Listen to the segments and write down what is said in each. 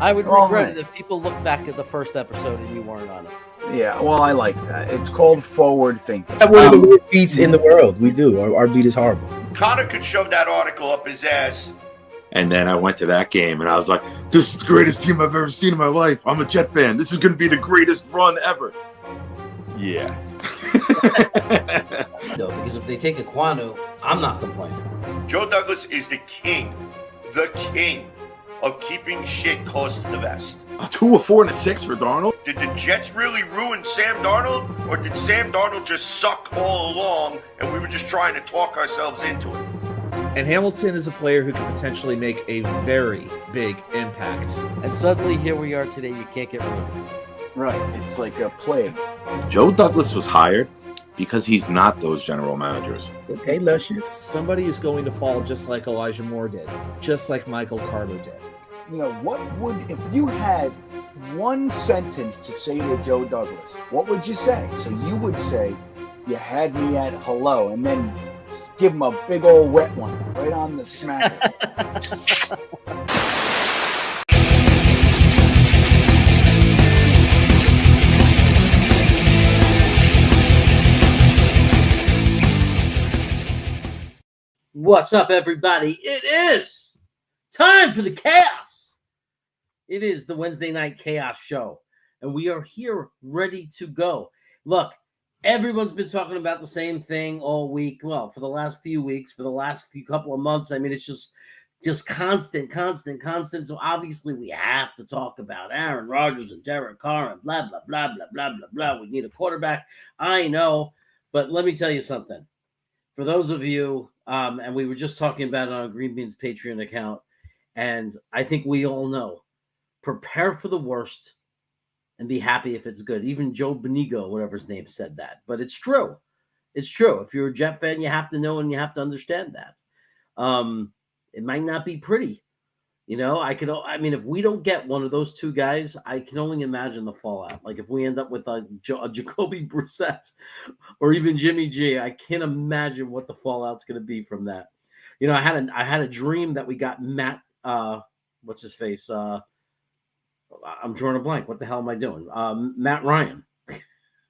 I would regret it if people look back at the first episode and you weren't on it. Yeah, well, I like that. It's called forward thinking. We have one of the worst beats in the world. We do. Our beat is horrible. Connor could shove that article up his ass. And then I went to that game, and I was like, this is the greatest team I've ever seen in my life. I'm a Jet fan. This is going to be the greatest run ever. Yeah. No, because if they take Aquanu, I'm not complaining. Joe Douglas is the king of keeping shit close to the vest. A 2, a 4, and a 6 for Darnold? Did the Jets really ruin Sam Darnold, or did Sam Darnold just suck all along and we were just trying to talk ourselves into it? And Hamilton is a player who can potentially make a very big impact. And suddenly here we are today, you can't get rid of him. Right, it's like a plague. Joe Douglas was hired because he's not those general managers. Hey, Luscious. Somebody is going to fall just like Elijah Moore did, just like Michael Carter did. You know, what would, if you had one sentence to say to Joe Douglas, what would you say? So you would say, you had me at hello, and then give him a big old wet one right on the smack. What's up, everybody? It is time for the chaos. It is the Wednesday Night Chaos Show, and we are here ready to go. Look, everyone's been talking about the same thing all week. Well, for the last few weeks, for the last few couple of months. I mean, it's just constant. So obviously we have to talk about Aaron Rodgers and Derek Carr and blah, blah, blah, blah, blah, blah, blah. We need a quarterback. I know, but let me tell you something. For those of you, and we were just talking about it on Green Bean's Patreon account, and I think we all know, prepare for the worst and be happy if it's good. Even Joe Benigo, whatever his name, said that. But it's true. It's true. If you're a Jet fan, you have to know and you have to understand that. It might not be pretty. You know, I mean, if we don't get one of those two guys, I can only imagine the fallout. Like if we end up with a Jacoby Brissett or even Jimmy G, I can't imagine what the fallout's going to be from that. You know, I had a dream that we got Matt, what's his face? I'm drawing a blank. What the hell am I doing? Matt Ryan.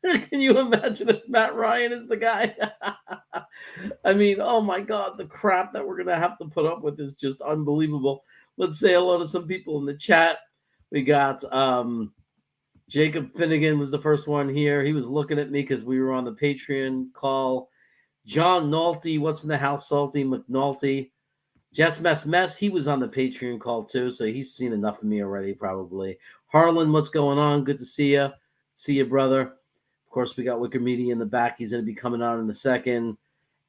Can you imagine if Matt Ryan is the guy? I mean, oh my God, the crap that we're going to have to put up with is just unbelievable. Let's say hello to some people in the chat. We got Jacob Finnegan was the first one here. He was looking at me because we were on the Patreon call. John Nolte, what's in the house, Salty McNulty. Jets Mess, he was on the Patreon call too, so he's seen enough of me already probably. Harlan, what's going on? Good to see you. See you, brother. Of course, we got Wicker Media in the back. He's going to be coming on in a second.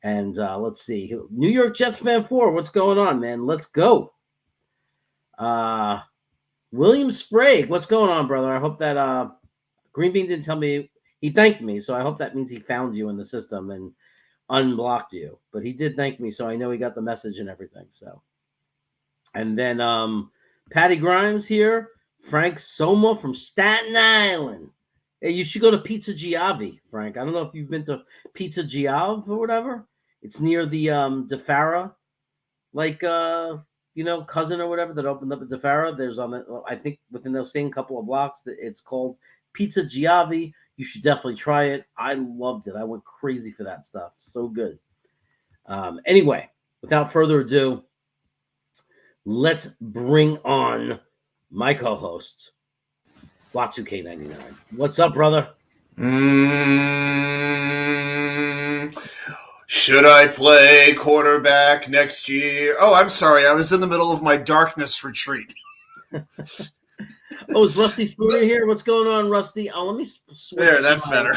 And let's see. New York Jets fan 4, what's going on, man? Let's go. William Sprague, what's going on, brother? I hope that Green Bean didn't tell me. He thanked me, so I hope that means he found you in the system and unblocked you. But he did thank me, so I know he got the message and everything. So, and then Patty Grimes here, Frank Soma from Staten Island. Hey, you should go to Pizza Giavi, Frank. I don't know if you've been to Pizza Giav or whatever. It's near the DeFara, like cousin or whatever that opened up at DeFara. There's I think within those same couple of blocks that it's called Pizza Giavi. You should definitely try it. I loved it. I went crazy for that stuff. So good. Anyway, without further ado, let's bring on my co-host, Watsuke99. What's up, brother? Should I play quarterback next year? Oh, I'm sorry. I was in the middle of my darkness retreat. Oh, is Rusty Spooner here? What's going on, Rusty? Oh, let me switch. There, that's better.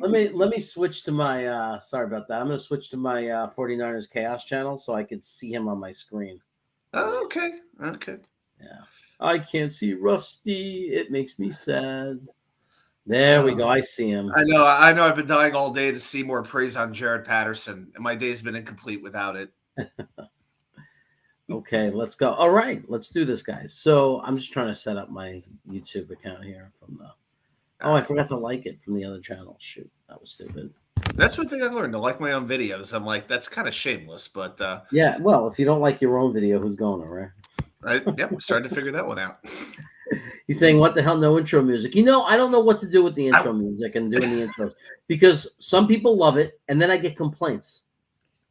let me switch to my sorry about that. I'm going to switch to my 49ers Chaos channel so I can see him on my screen. Oh, okay. Yeah. I can't see Rusty. It makes me sad. There we go. I see him. I know. I've been dying all day to see more praise on Jared Patterson, and my day's been incomplete without it. Okay, let's go. All right, let's do this, guys. So I'm just trying to set up my YouTube account here from the. Oh, I forgot to like it from the other channel. Shoot, that was stupid. That's one thing I learned, to like my own videos. I'm like, that's kind of shameless, but yeah. Well, if you don't like your own video, who's going to, right? We're starting to figure that one out. He's saying, what the hell, no intro music? I don't know what to do with the intro music and doing the intros because some people love it, and then I get complaints.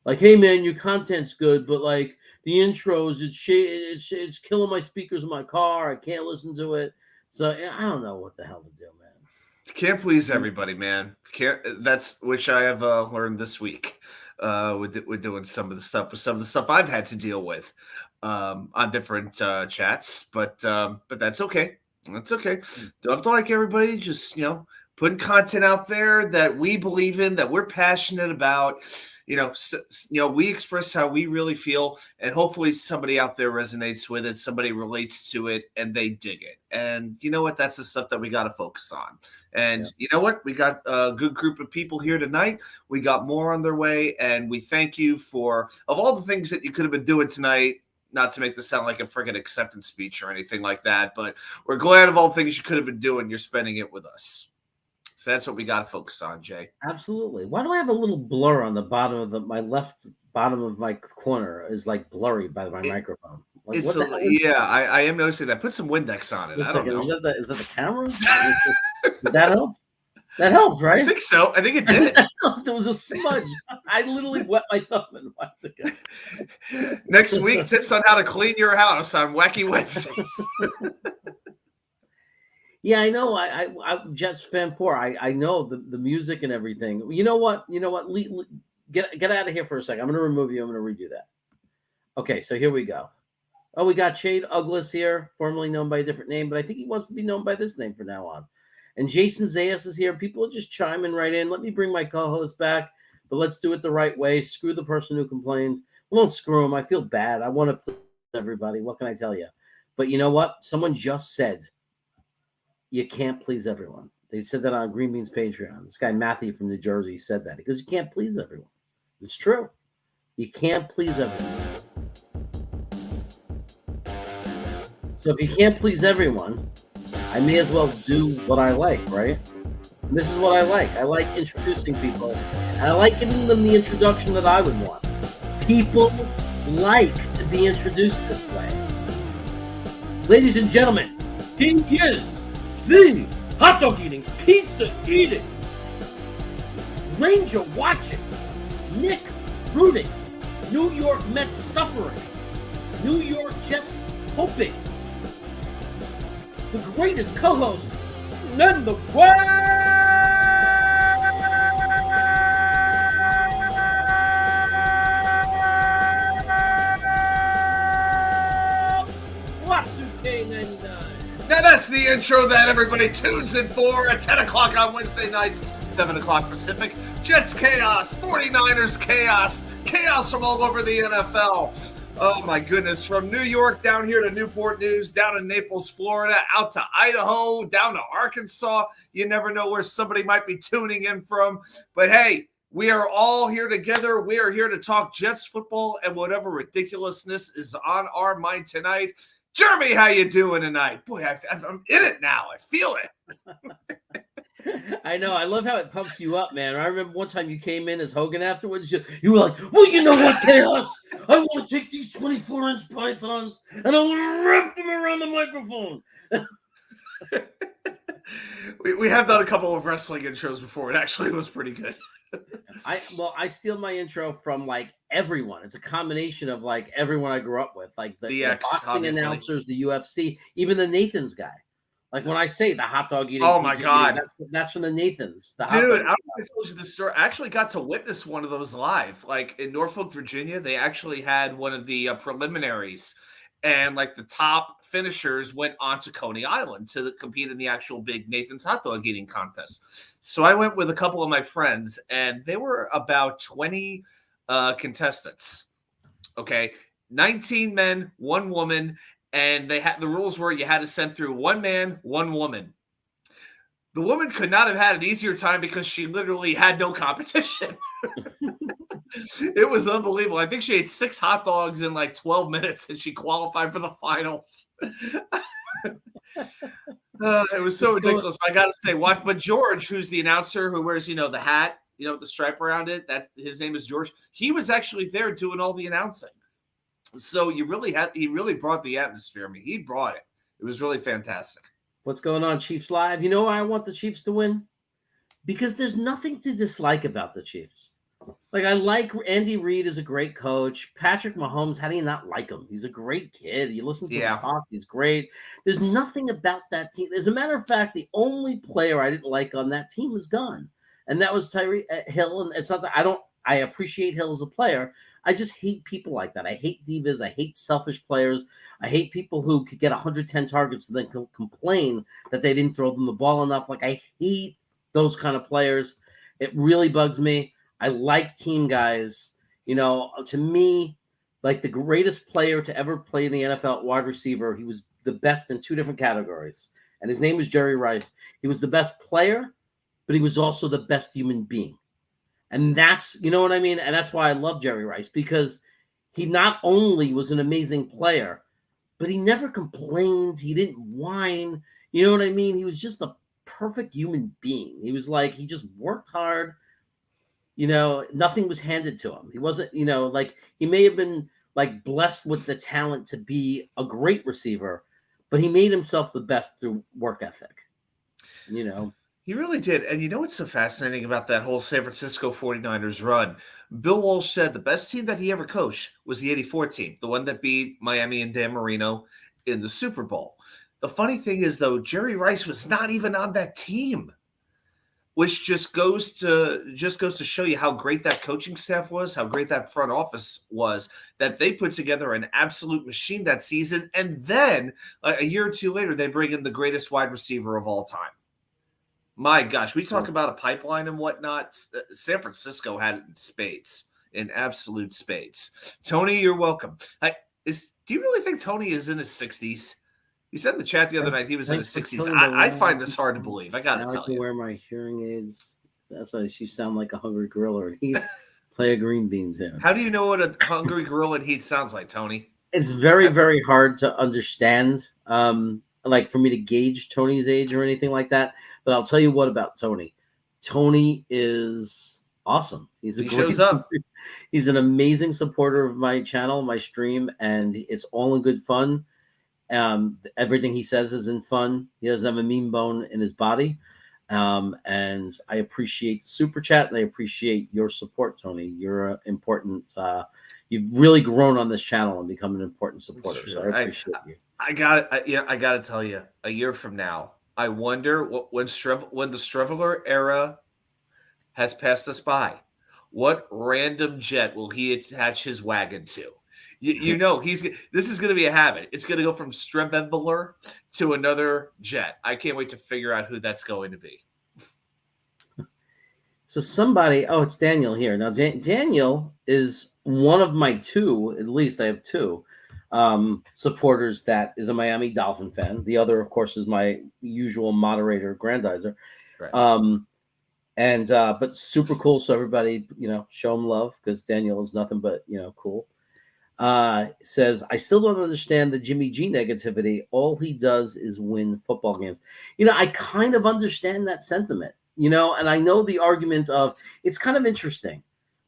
Like, hey, man, your content's good, but, like, the intros, it's killing my speakers in my car. I can't listen to it. So I don't know what the hell to do, man. You can't please everybody, man. That's which I have learned this week with doing some of the stuff I've had to deal with on different chats. But that's okay. That's okay. Don't have to like everybody. Just putting content out there that we believe in, that we're passionate about. We express how we really feel, and hopefully somebody out there resonates with it. Somebody relates to it, and they dig it. And you know what? That's the stuff that we got to focus on. And you know what? We got a good group of people here tonight. We got more on their way, and we thank you of all the things that you could have been doing tonight. Not to make this sound like a friggin' acceptance speech or anything like that, but we're glad of all the things you could have been doing. You're spending it with us. So that's what we got to focus on, Jay. Absolutely. Why do I have a little blur on the bottom of my left bottom of my corner is like blurry by my microphone? Like, I am noticing that. Put some Windex on it. I don't know. Is that the camera? Did that help? That helped, right? I think so. I think it did. There was a smudge. I literally wet my thumb and wiped it. Next week, tips on how to clean your house on Wacky Wednesdays. Yeah, I know. I'm Jets fan 4. I know the music and everything. You know what? Get out of here for a second. I'm going to remove you. I'm going to redo that. Okay, so here we go. Oh, we got Shade Uglis here, formerly known by a different name, but I think he wants to be known by this name from now on. And Jason Zayas is here. People are just chiming right in. Let me bring my co-host back, but let's do it the right way. Screw the person who complains. Well, don't screw him. I feel bad. I want to please everybody. What can I tell you? But you know what? Someone just said you can't please everyone. They said that on Green Beans Patreon. This guy Matthew from New Jersey said that. He goes, you can't please everyone. It's true. You can't please everyone. So if you can't please everyone, I may as well do what I like, right? And this is what I like. I like introducing people. And I like giving them the introduction that I would want. People like to be introduced this way. Ladies and gentlemen, he is the hot dog eating, pizza eating, Ranger watching, Nick rooting, New York Mets suffering, New York Jets hoping, the greatest co-host in the world. What's K99? Now that's the intro that everybody tunes in for at 10 o'clock on Wednesday nights, 7 o'clock Pacific. Jets chaos, 49ers chaos, chaos from all over the NFL. Oh, my goodness. From New York down here to Newport News, down in Naples, Florida, out to Idaho, down to Arkansas. You never know where somebody might be tuning in from. But, hey, we are all here together. We are here to talk Jets football and whatever ridiculousness is on our mind tonight. Jeremy, how you doing tonight? Boy, I'm in it now. I feel it. I know. I love how it pumps you up, man. I remember one time you came in as Hogan afterwards. You were like, well, you know what, Chaos? I want to take these 24-inch pythons and I want to wrap them around the microphone. we have done a couple of wrestling intros before. It actually was pretty good. I steal my intro from like everyone. It's a combination of like everyone I grew up with, like the boxing obviously. announcers, the UFC, even the Nathans guy. Like when I say the hot dog eating, oh my God, that's from the Nathans. Dude, I don't know if I told you this story. I actually got to witness one of those live. Like in Norfolk, Virginia, they actually had one of the preliminaries, and like the top finishers went on to Coney Island to compete in the actual big Nathan's hot dog eating contest. So I went with a couple of my friends, and there were about 20 contestants. Okay, 19 men, 1 woman. And the rules were you had to send through 1 man, 1 woman. The woman could not have had an easier time because she literally had no competition. It was unbelievable. I think she ate 6 hot dogs in like 12 minutes and she qualified for the finals. It was so ridiculous. I got to say, but George, who's the announcer who wears, the hat, with the stripe around it, his name is George. He was actually there doing all the announcing. So he really brought the atmosphere. I mean, he brought it. It was really fantastic. What's going on, Chiefs Live? You know why I want the Chiefs to win? Because there's nothing to dislike about the Chiefs. Like, I like Andy Reid is a great coach. Patrick Mahomes, how do you not like him? He's a great kid. You listen to him talk, he's great. There's nothing about that team. As a matter of fact, the only player I didn't like on that team is gone, and that was Tyreek Hill. And it's not that I appreciate Hill as a player. I just hate people like that. I hate divas. I hate selfish players. I hate people who could get 110 targets and then complain that they didn't throw them the ball enough. Like, I hate those kind of players. It really bugs me. I like team guys. You know, to me, like, the greatest player to ever play in the NFL at wide receiver, he was the best in two different categories. And his name was Jerry Rice. He was the best player, but he was also the best human being. And that's, you know what I mean? And that's why I love Jerry Rice, because he not only was an amazing player, but he never complained. He didn't whine. You know what I mean? He was just a perfect human being. He was like, he just worked hard. You know, nothing was handed to him. He wasn't, you know, like, he may have been like blessed with the talent to be a great receiver, but he made himself the best through work ethic, you know. He really did. And you know what's so fascinating about that whole San Francisco 49ers run? Bill Walsh said the best team that he ever coached was the 84 team, the one that beat Miami and Dan Marino in the Super Bowl. The funny thing is, though, Jerry Rice was not even on that team, which just goes to show you how great that coaching staff was, how great that front office was, that they put together an absolute machine that season. And then a year or two later, they bring in the greatest wide receiver of all time. My gosh, we talk about a pipeline and whatnot. San Francisco had it in spades, in absolute spades. Tony, you're welcome. Do you really think Tony is in his 60s? He said in the chat the other night he was in his 60s. I find this hard to believe. I got to tell you. I can wear my hearing aids. That's why you sound like a hungry gorilla in heat. Play a green bean there. How do you know what a hungry gorilla in heat sounds like, Tony? It's very, very hard to understand. Like, for me to gauge Tony's age or anything like that. But I'll tell you what about Tony. Tony is awesome. He shows up. He's an amazing supporter of my channel, my stream, and it's all in good fun. Everything he says is in fun. He doesn't have a mean bone in his body. And I appreciate the super chat, and I appreciate your support, Tony. You're important. You've really grown on this channel and become an important supporter. So I appreciate you. I got to tell you, a year from now, I wonder when the Streveler era has passed us by, what random jet will he attach his wagon to? You know, this is going to be a habit. It's going to go from Streveler to another jet. I can't wait to figure out who that's going to be. So it's Daniel here. Now, Daniel is one of my two, at least I have two, supporters that is a Miami Dolphin fan. The other, of course, is my usual moderator, Grandizer. Right. But super cool. So everybody, you know, show him love, because Daniel is nothing but, you know, cool. Says, I still don't understand the Jimmy G negativity. All he does is win football games. You know, I kind of understand that sentiment, you know, and I know the argument of, it's kind of interesting,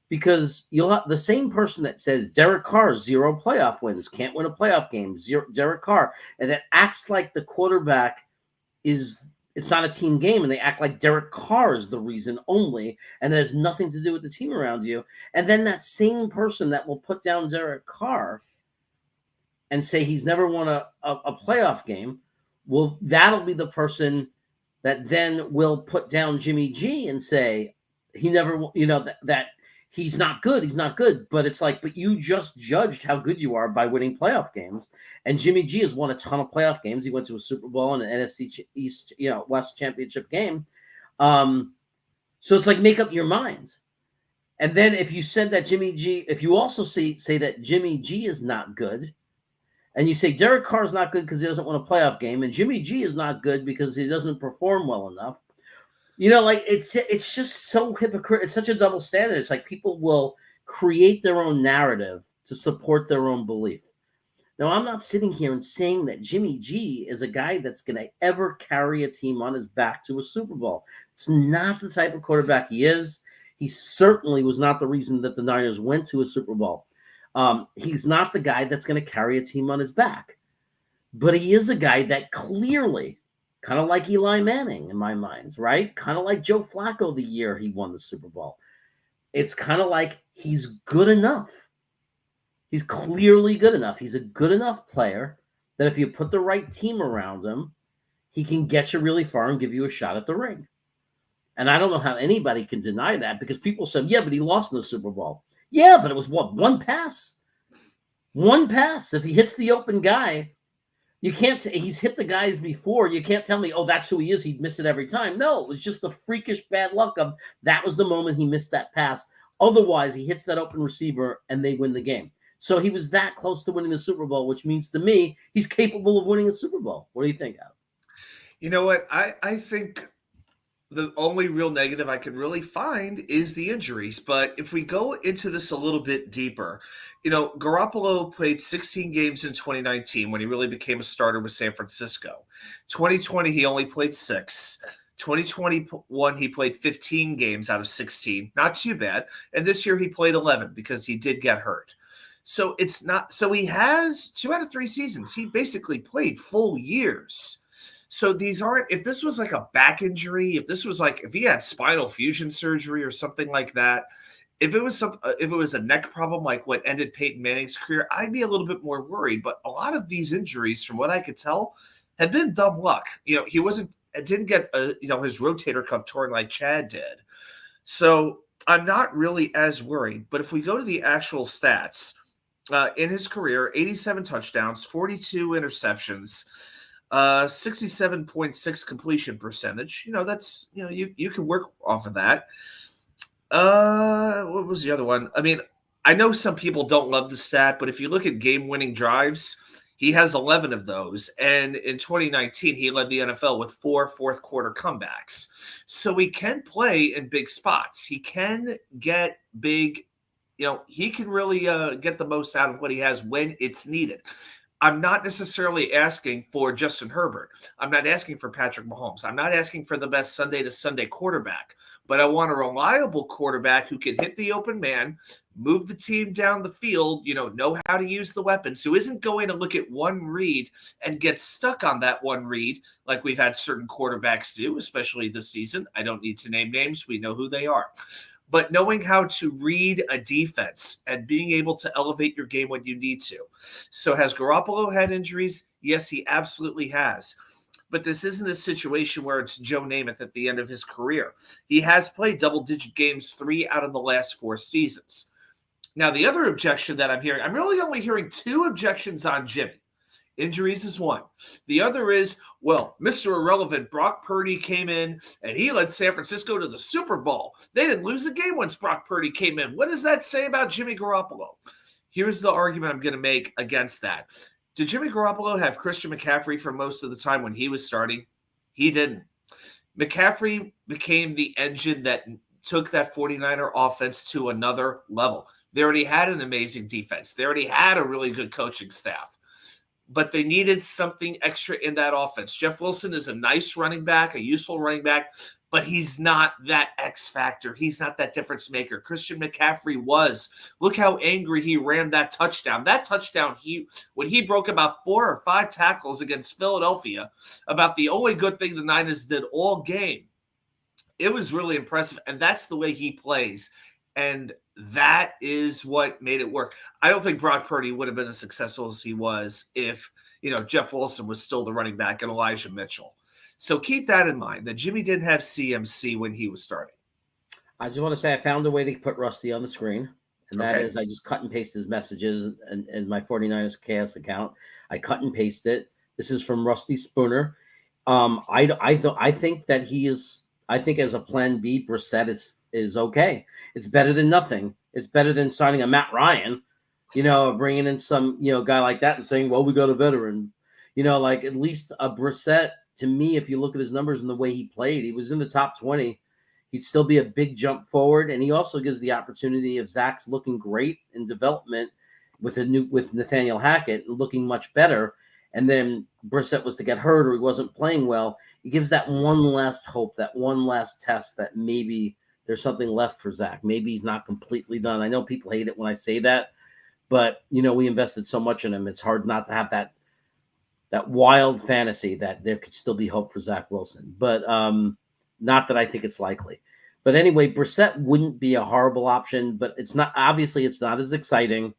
because you'll have the same person that says Derek Carr, 0 playoff wins, can't win a playoff game, Derek Carr, and that acts like the quarterback it's not a team game, and they act like Derek Carr is the reason only, and it has nothing to do with the team around you. And then that same person that will put down Derek Carr and say he's never won a playoff game, that'll be the person that then will put down Jimmy G and say he never, you know, that he's not good. He's not good. But it's like, but you just judged how good you are by winning playoff games. And Jimmy G has won a ton of playoff games. He went to a Super Bowl and an NFC East, you know, West championship game. So it's like, make up your mind. And then if you said that if you also say that Jimmy G is not good, and you say Derek Carr is not good because he doesn't win a playoff game, and Jimmy G is not good because he doesn't perform well enough, you know, like, it's just so hypocritical. It's such a double standard. It's like people will create their own narrative to support their own belief. Now, I'm not sitting here and saying that Jimmy G is a guy that's going to ever carry a team on his back to a Super Bowl. It's not the type of quarterback he is. He certainly was not the reason that the Niners went to a Super Bowl. He's not the guy that's going to carry a team on his back, but he is a guy that clearly, kind of like Eli Manning in my mind, right? Kind of like Joe Flacco the year he won the Super Bowl. It's kind of like he's good enough. He's clearly good enough. He's a good enough player that if you put the right team around him, he can get you really far and give you a shot at the ring. And I don't know how anybody can deny that, because people said, yeah, but he lost in the Super Bowl. Yeah, but it was what? One pass. One pass. If he hits the open guy, you can't say he's hit the guys before. You can't tell me, oh, that's who he is. He'd miss it every time. No, it was just the freakish bad luck of that was the moment he missed that pass. Otherwise, he hits that open receiver and they win the game. So he was that close to winning the Super Bowl, which means to me, he's capable of winning a Super Bowl. What do you think, Al? You know what? I think the only real negative I can really find is the injuries. But if we go into this a little bit deeper, Garoppolo played 16 games in 2019 when he really became a starter with San Francisco. 2020, he only played 6. 2021, he played 15 games out of 16. Not too bad. And this year he played 11 because he did get hurt. So it's not, so he has 2 out of 3 seasons. He basically played full years. So these aren't, if this was like a back injury, if he had spinal fusion surgery or something like that, if it was a neck problem like what ended Peyton Manning's career, I'd be a little bit more worried. But a lot of these injuries, from what I could tell, have been dumb luck. He didn't get his rotator cuff torn like Chad did. So I'm not really as worried. But if we go to the actual stats, in his career, 87 touchdowns, 42 interceptions, 67.6 completion percentage. That's, you can work off of that. What was the other one? I mean, I know some people don't love the stat, but if you look at game-winning drives, he has 11 of those. And in 2019, he led the NFL with 4 fourth-quarter comebacks. So he can play in big spots. He can get big. He can really get the most out of what he has when it's needed. I'm not necessarily asking for Justin Herbert. I'm not asking for Patrick Mahomes. I'm not asking for the best Sunday to Sunday quarterback, but I want a reliable quarterback who can hit the open man, move the team down the field, know how to use the weapons, who isn't going to look at one read and get stuck on that one read like we've had certain quarterbacks do, especially this season. I don't need to name names. We know who they are. But knowing how to read a defense and being able to elevate your game when you need to. So has Garoppolo had injuries? Yes, he absolutely has. But this isn't a situation where it's Joe Namath at the end of his career. He has played double-digit games 3 out of the last 4 seasons. Now, the other objection that I'm hearing, I'm really only hearing 2 objections on Jimmy. Injuries is one. The other is, well, Mr. Irrelevant, Brock Purdy came in and he led San Francisco to the Super Bowl. They didn't lose a game once Brock Purdy came in. What does that say about Jimmy Garoppolo? Here's the argument I'm going to make against that. Did Jimmy Garoppolo have Christian McCaffrey for most of the time when he was starting? He didn't. McCaffrey became the engine that took that 49er offense to another level. They already had an amazing defense. They already had a really good coaching staff. But they needed something extra in that offense. Jeff Wilson is a nice running back, a useful running back, but he's not that X factor. He's not that difference maker. Christian McCaffrey was. Look how angry he ran that touchdown. That touchdown, when he broke about 4 or 5 tackles against Philadelphia, about the only good thing the Niners did all game, it was really impressive, and that's the way he plays. And that is what made it work. I don't think Brock Purdy would have been as successful as he was if, Jeff Wilson was still the running back and Elijah Mitchell. So keep that in mind, that Jimmy didn't have CMC when he was starting. I just want to say I found a way to put Rusty on the screen, and that is I just cut and paste his messages in my 49ers Chaos account. I cut and paste it. This is from Rusty Spooner. I think that he is. I think as a plan B, Brissett is okay. It's better than nothing. It's better than signing a Matt Ryan, bringing in some, guy like that and saying, well, we got a veteran, at least a Brissett. To me, if you look at his numbers and the way he played, he was in the top 20. He'd still be a big jump forward. And he also gives the opportunity of Zach's looking great in development with Nathaniel Hackett and looking much better. And then Brissett was to get hurt or he wasn't playing well. He gives that one last hope, that one last test that maybe there's something left for Zach. Maybe he's not completely done. I know people hate it when I say that, But we invested so much in him. It's hard not to have that wild fantasy that there could still be hope for Zach Wilson. But not that I think it's likely. But anyway, Brissett wouldn't be a horrible option, but it's not as exciting.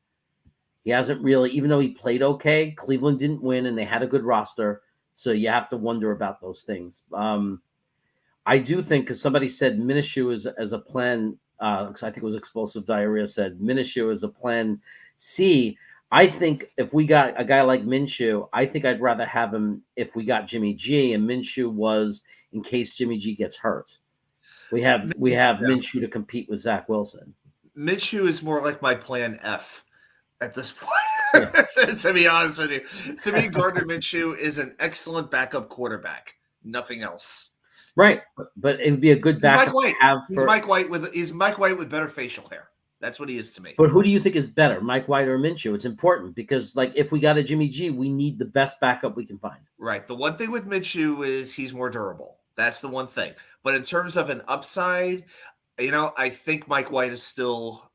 He hasn't really, even though he played okay, Cleveland didn't win and they had a good roster. So you have to wonder about those things. I do think, because somebody said Minshew is as a plan, I think it was Explosive Diarrhea said Minshew is a plan C. I think if we got a guy like Minshew, I think I'd rather have him if we got Jimmy G, and Minshew was in case Jimmy G gets hurt. We have Minshew to compete with Zach Wilson. Minshew is more like my plan F at this point. Yeah. To be honest with you, to me, Gardner Minshew is an excellent backup quarterback. Nothing else. Right, but it would be a good backup. He's Mike White with better facial hair. That's what he is to me. But who do you think is better, Mike White or Minshew? It's important because, if we got a Jimmy G, we need the best backup we can find. Right. The one thing with Minshew is he's more durable. That's the one thing. But in terms of an upside, I think Mike White is still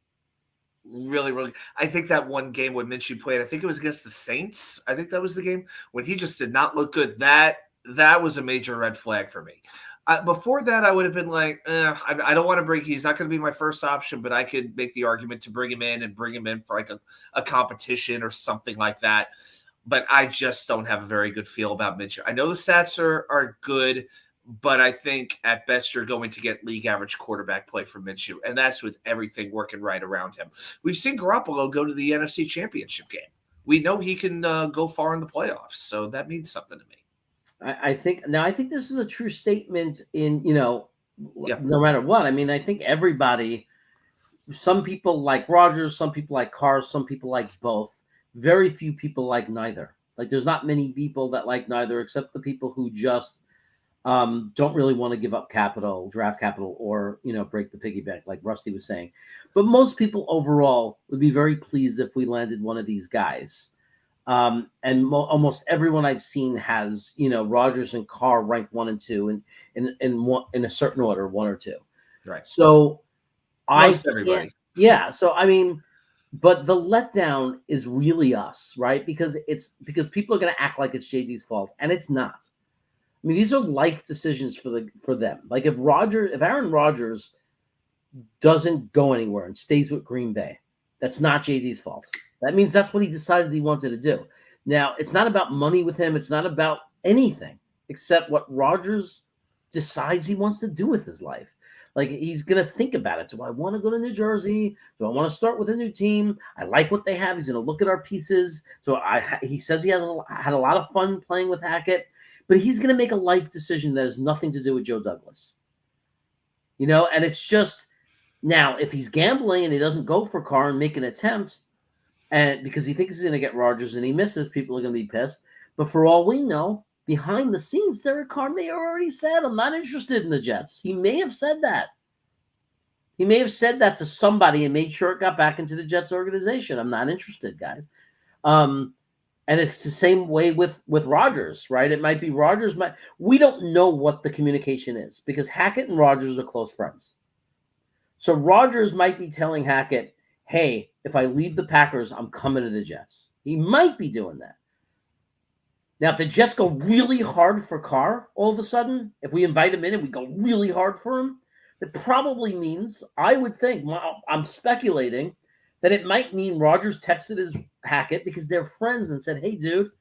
really, really. I think that one game when Minshew played, I think it was against the Saints. I think that was the game when he just did not look good. That was a major red flag for me. Before that, I would have been like, I don't want to bring. He's not going to be my first option, but I could make the argument to bring him in for like a competition or something like that. But I just don't have a very good feel about Minshew. I know the stats are good, but I think at best you're going to get league average quarterback play from Minshew, and that's with everything working right around him. We've seen Garoppolo go to the NFC Championship game. We know he can go far in the playoffs, so that means something to me. I think this is a true statement in, no matter what. I mean, I think everybody, some people like Rodgers, some people like Carr, some people like both. Very few people like neither. Like, there's not many people that like neither, except the people who just don't really want to give up capital, draft capital, or, break the piggy bank, like Rusty was saying. But most people overall would be very pleased if we landed one of these guys. And almost everyone I've seen has, Rodgers and Carr ranked 1 and 2 in a certain order, 1 or 2. Right. So everybody. Yeah. So, I mean, but the letdown is really us, right? Because people are going to act like it's JD's fault, and it's not. I mean, these are life decisions for them. Like if Aaron Rodgers doesn't go anywhere and stays with Green Bay, that's not JD's fault. That means that's what he decided he wanted to do. Now, it's not about money with him. It's not about anything except what Rodgers decides he wants to do with his life. Like, he's going to think about it. Do I want to go to New Jersey? Do I want to start with a new team? I like what they have. He's going to look at our pieces. So he says he had a lot of fun playing with Hackett, but he's going to make a life decision that has nothing to do with Joe Douglas. And it's just, now, if he's gambling and he doesn't go for Carr and make an attempt, and because he thinks he's going to get Rodgers and he misses, people are going to be pissed. But for all we know, behind the scenes, Derek Carr may have already said, I'm not interested in the Jets. He may have said that. He may have said that to somebody and made sure it got back into the Jets organization. I'm not interested, guys. And it's the same way with Rodgers, right? It might be Rodgers. We don't know what the communication is because Hackett and Rodgers are close friends. So Rodgers might be telling Hackett, hey, if I leave the Packers, I'm coming to the Jets. He might be doing that. Now, if the Jets go really hard for Carr all of a sudden, if we invite him in and we go really hard for him, it probably means, I would think, I'm speculating, that it might mean Rodgers texted his Hackett because they're friends and said, hey, dude,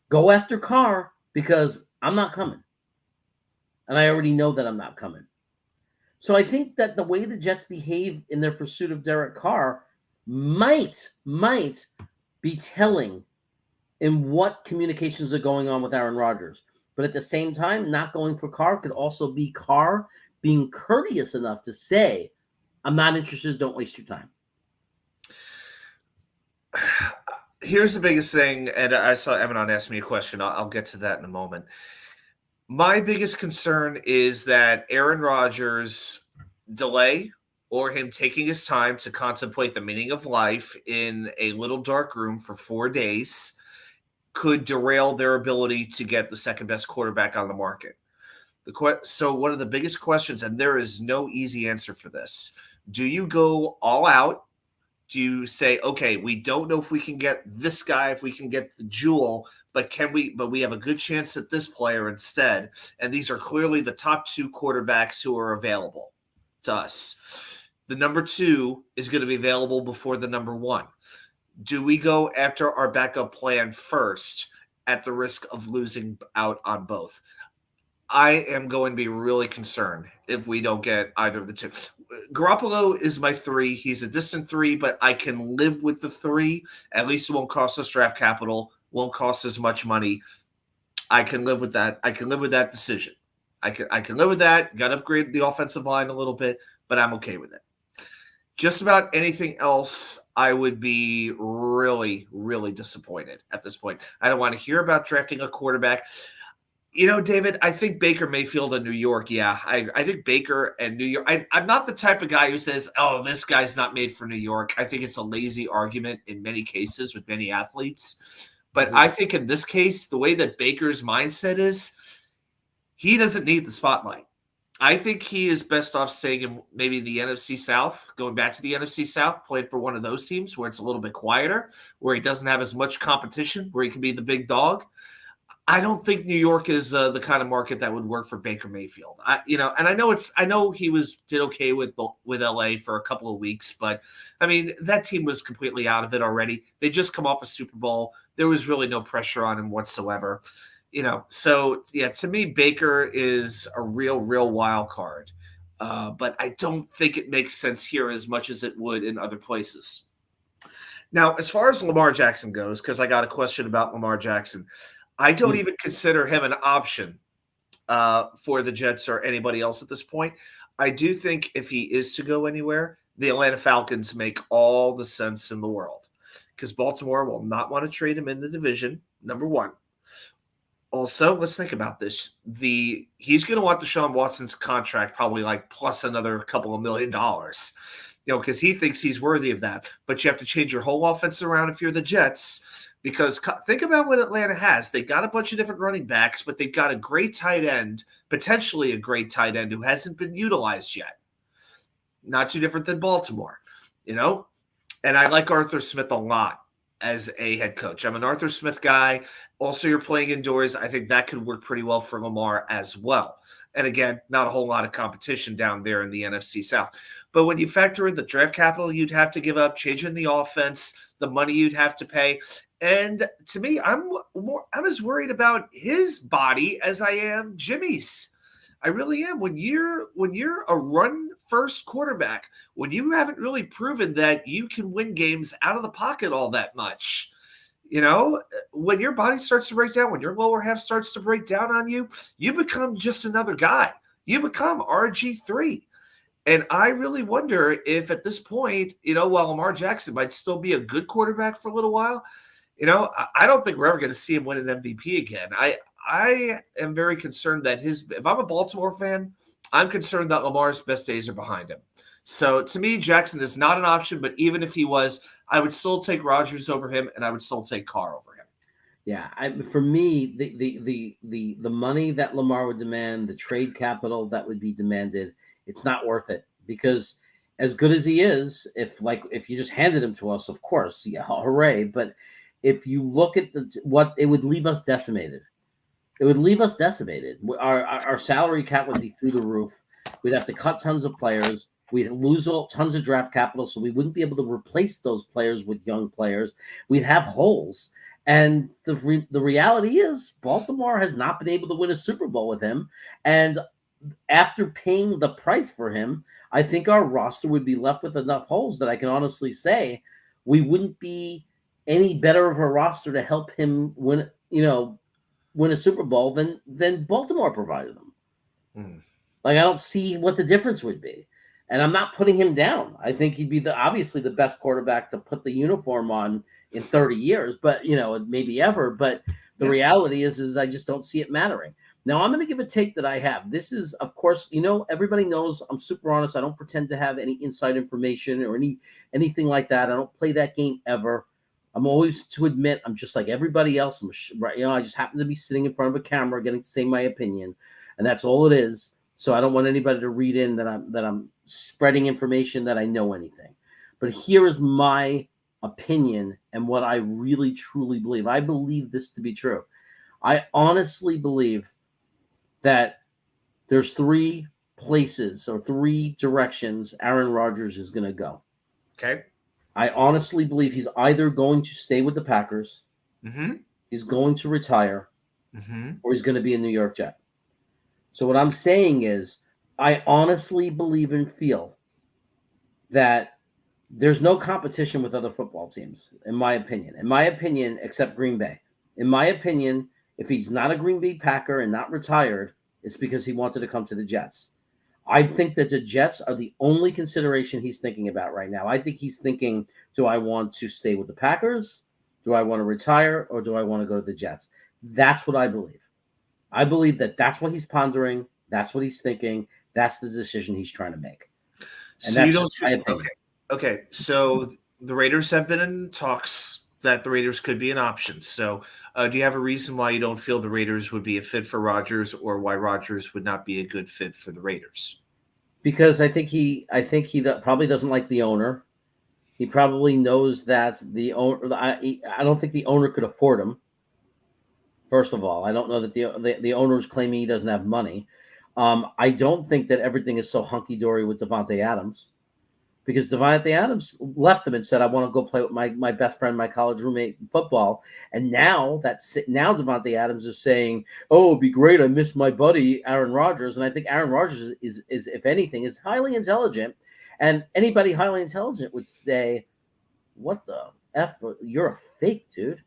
go after Carr because I'm not coming. And I already know that I'm not coming. So I think that the way the Jets behave in their pursuit of Derek Carr might be telling in what communications are going on with Aaron Rodgers. But at the same time, not going for Carr could also be Carr being courteous enough to say, I'm not interested, don't waste your time. Here's the biggest thing, and I saw Eminon ask me a question. I'll get to that in a moment. My biggest concern is that Aaron Rodgers' delay or him taking his time to contemplate the meaning of life in a little dark room for 4 days could derail their ability to get the second best quarterback on the market. So one of the biggest questions, and there is no easy answer for this, do you go all out Do you say, okay, we don't know if we can get this guy, if we can get the jewel, but we have a good chance at this player instead. And these are clearly the top 2 quarterbacks who are available to us. The number 2 is going to be available before the number 1. Do we go after our backup plan first at the risk of losing out on both? I am going to be really concerned if we don't get either of the 2. Garoppolo is my 3. He's a distant 3, but I can live with the 3. At least it won't cost us draft capital, won't cost as much money. I can live with that. I can live with that decision. I can live with that. Got to upgrade the offensive line a little bit, but I'm okay with it. Just about anything else, I would be really, really disappointed at this point. I don't want to hear about drafting a quarterback. David, I think Baker Mayfield in New York, yeah. I think Baker and New York. I'm not the type of guy who says, oh, this guy's not made for New York. I think it's a lazy argument in many cases with many athletes. But I think in this case, the way that Baker's mindset is, he doesn't need the spotlight. I think he is best off staying in maybe the NFC South, going back to the NFC South, playing for one of those teams where it's a little bit quieter, where he doesn't have as much competition, where he can be the big dog. I don't think New York is the kind of market that would work for Baker Mayfield. And I know he did okay with LA for a couple of weeks, but I mean that team was completely out of it already. They just come off a Super Bowl. There was really no pressure on him whatsoever. So yeah, to me, Baker is a real wild card. But I don't think it makes sense here as much as it would in other places. Now, as far as Lamar Jackson goes, because I got a question about Lamar Jackson. I don't even consider him an option for the Jets or anybody else at this point. I do think if he is to go anywhere, the Atlanta Falcons make all the sense in the world because Baltimore will not want to trade him in the division, number 1. Also, let's think about this. He's going to want Deshaun Watson's contract probably like plus another couple of $1 million, because he thinks he's worthy of that. But you have to change your whole offense around if you're the Jets. Because think about what Atlanta has. They got a bunch of different running backs, but they've got a great tight end, potentially a great tight end who hasn't been utilized yet. Not too different than Baltimore, And I like Arthur Smith a lot as a head coach. I'm an Arthur Smith guy. Also, you're playing indoors. I think that could work pretty well for Lamar as well. And again, not a whole lot of competition down there in the NFC South. But when you factor in the draft capital you'd have to give up, changing the offense, the money you'd have to pay, and to me, I'm as worried about his body as I am Jimmy's. I really am. When you're a run first quarterback, when you haven't really proven that you can win games out of the pocket all that much, when your body starts to break down, when your lower half starts to break down on you, you become just another guy. You become RG3. And I really wonder if at this point, while Lamar Jackson might still be a good quarterback for a little while, I don't think we're ever going to see him win an MVP again. I am very concerned that if I'm a Baltimore fan, I'm concerned that Lamar's best days are behind him. So to me, Jackson is not an option, but even if he was, I would still take Rodgers over him, and I would still take Carr over him. Yeah, for me, the money that Lamar would demand, the trade capital that would be demanded, it's not worth it because as good as he is, if you just handed him to us, of course, yeah, hooray. But if you look at what it would leave us decimated. It would leave us decimated. Our salary cap would be through the roof. We'd have to cut tons of players. We'd lose tons of draft capital, so we wouldn't be able to replace those players with young players. We'd have holes. And the reality is Baltimore has not been able to win a Super Bowl with him. And after paying the price for him, I think our roster would be left with enough holes that I can honestly say we wouldn't be any better of a roster to help him win a Super Bowl than Baltimore provided them. I don't see what the difference would be. And I'm not putting him down. I think he'd be obviously the best quarterback to put the uniform on in 30 years, but maybe ever. But the reality is I just don't see it mattering. Now I'm going to give a take that I have. This is, of course, everybody knows I'm super honest. I don't pretend to have any inside information or anything like that. I don't play that game ever. I'm always to admit I'm just like everybody else. I just happen to be sitting in front of a camera getting to say my opinion, and that's all it is. So I don't want anybody to read in that I'm spreading information that I know anything. But here is my opinion and what I really truly believe. I believe this to be true. I honestly believe that there's 3 places or 3 directions Aaron Rodgers is going to go. Okay. I honestly believe he's either going to stay with the Packers, he's going to retire, or he's going to be a New York Jet. So what I'm saying is, I honestly believe and feel that there's no competition with other football teams, in my opinion. In my opinion, except Green Bay. In my opinion, if he's not a Green Bay Packer and not retired, it's because he wanted to come to the Jets. I think that the Jets are the only consideration he's thinking about right now. I think he's thinking, do I want to stay with the Packers? Do I want to retire? Or do I want to go to the Jets? That's what I believe. I believe that that's what he's pondering. That's what he's thinking. That's the decision he's trying to make. And so you don't my opinion. Okay. So the Raiders have been in talks that the Raiders could be an option. So do you have a reason why you don't feel the Raiders would be a fit for Rodgers, or why Rodgers would not be a good fit for the Raiders? Because I think he probably doesn't like the owner. He probably knows that the owner. I don't think the owner could afford him. First of all, I don't know that the owner is claiming he doesn't have money. I don't think that everything is so hunky dory with Davante Adams, because Davante Adams left him and said, "I want to go play with my best friend, my college roommate in football." And now Davante Adams is saying, "Oh, it'd be great. I miss my buddy Aaron Rodgers." And I think Aaron Rodgers is if anything, is highly intelligent, and anybody highly intelligent would say, "What the F? You're a fake, dude.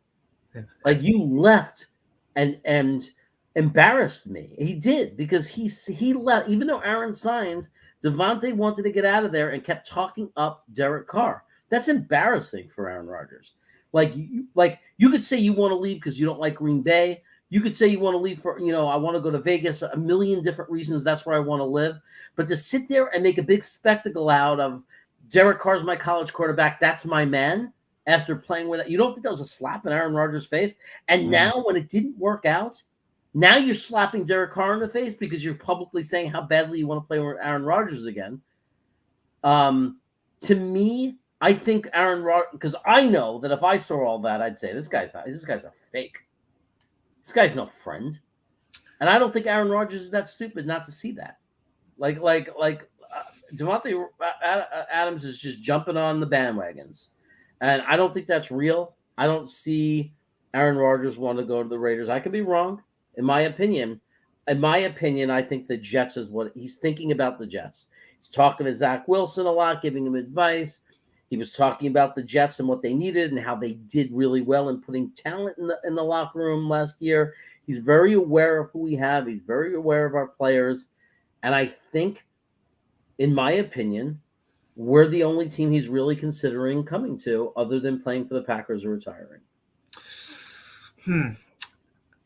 Like, you left and embarrassed me." He did, because he left, even though Aaron signed. Davante wanted to get out of there and kept talking up Derek Carr. That's embarrassing for Aaron Rodgers. Like you could say you want to leave because you don't like Green Bay. You could say you want to leave for, I want to go to Vegas. A million different reasons. That's where I want to live. But to sit there and make a big spectacle out of Derek Carr's my college quarterback, that's my man, after playing with it, you don't think that was a slap in Aaron Rodgers' face? And now when it didn't work out, now you're slapping Derek Carr in the face because you're publicly saying how badly you want to play with Aaron Rodgers again. To me, I think Aaron Rodgers, because I know that if I saw all that, I'd say this guy's a fake. This guy's no friend. And I don't think Aaron Rodgers is that stupid not to see that. Davante Adams is just jumping on the bandwagons. And I don't think that's real. I don't see Aaron Rodgers want to go to the Raiders. I could be wrong. In my opinion, I think the Jets is what he's thinking about. The Jets. He's talking to Zach Wilson a lot, giving him advice. He was talking about the Jets and what they needed and how they did really well in putting talent in the locker room last year. He's very aware of who we have. He's very aware of our players. And I think, in my opinion, we're the only team he's really considering coming to, other than playing for the Packers or retiring.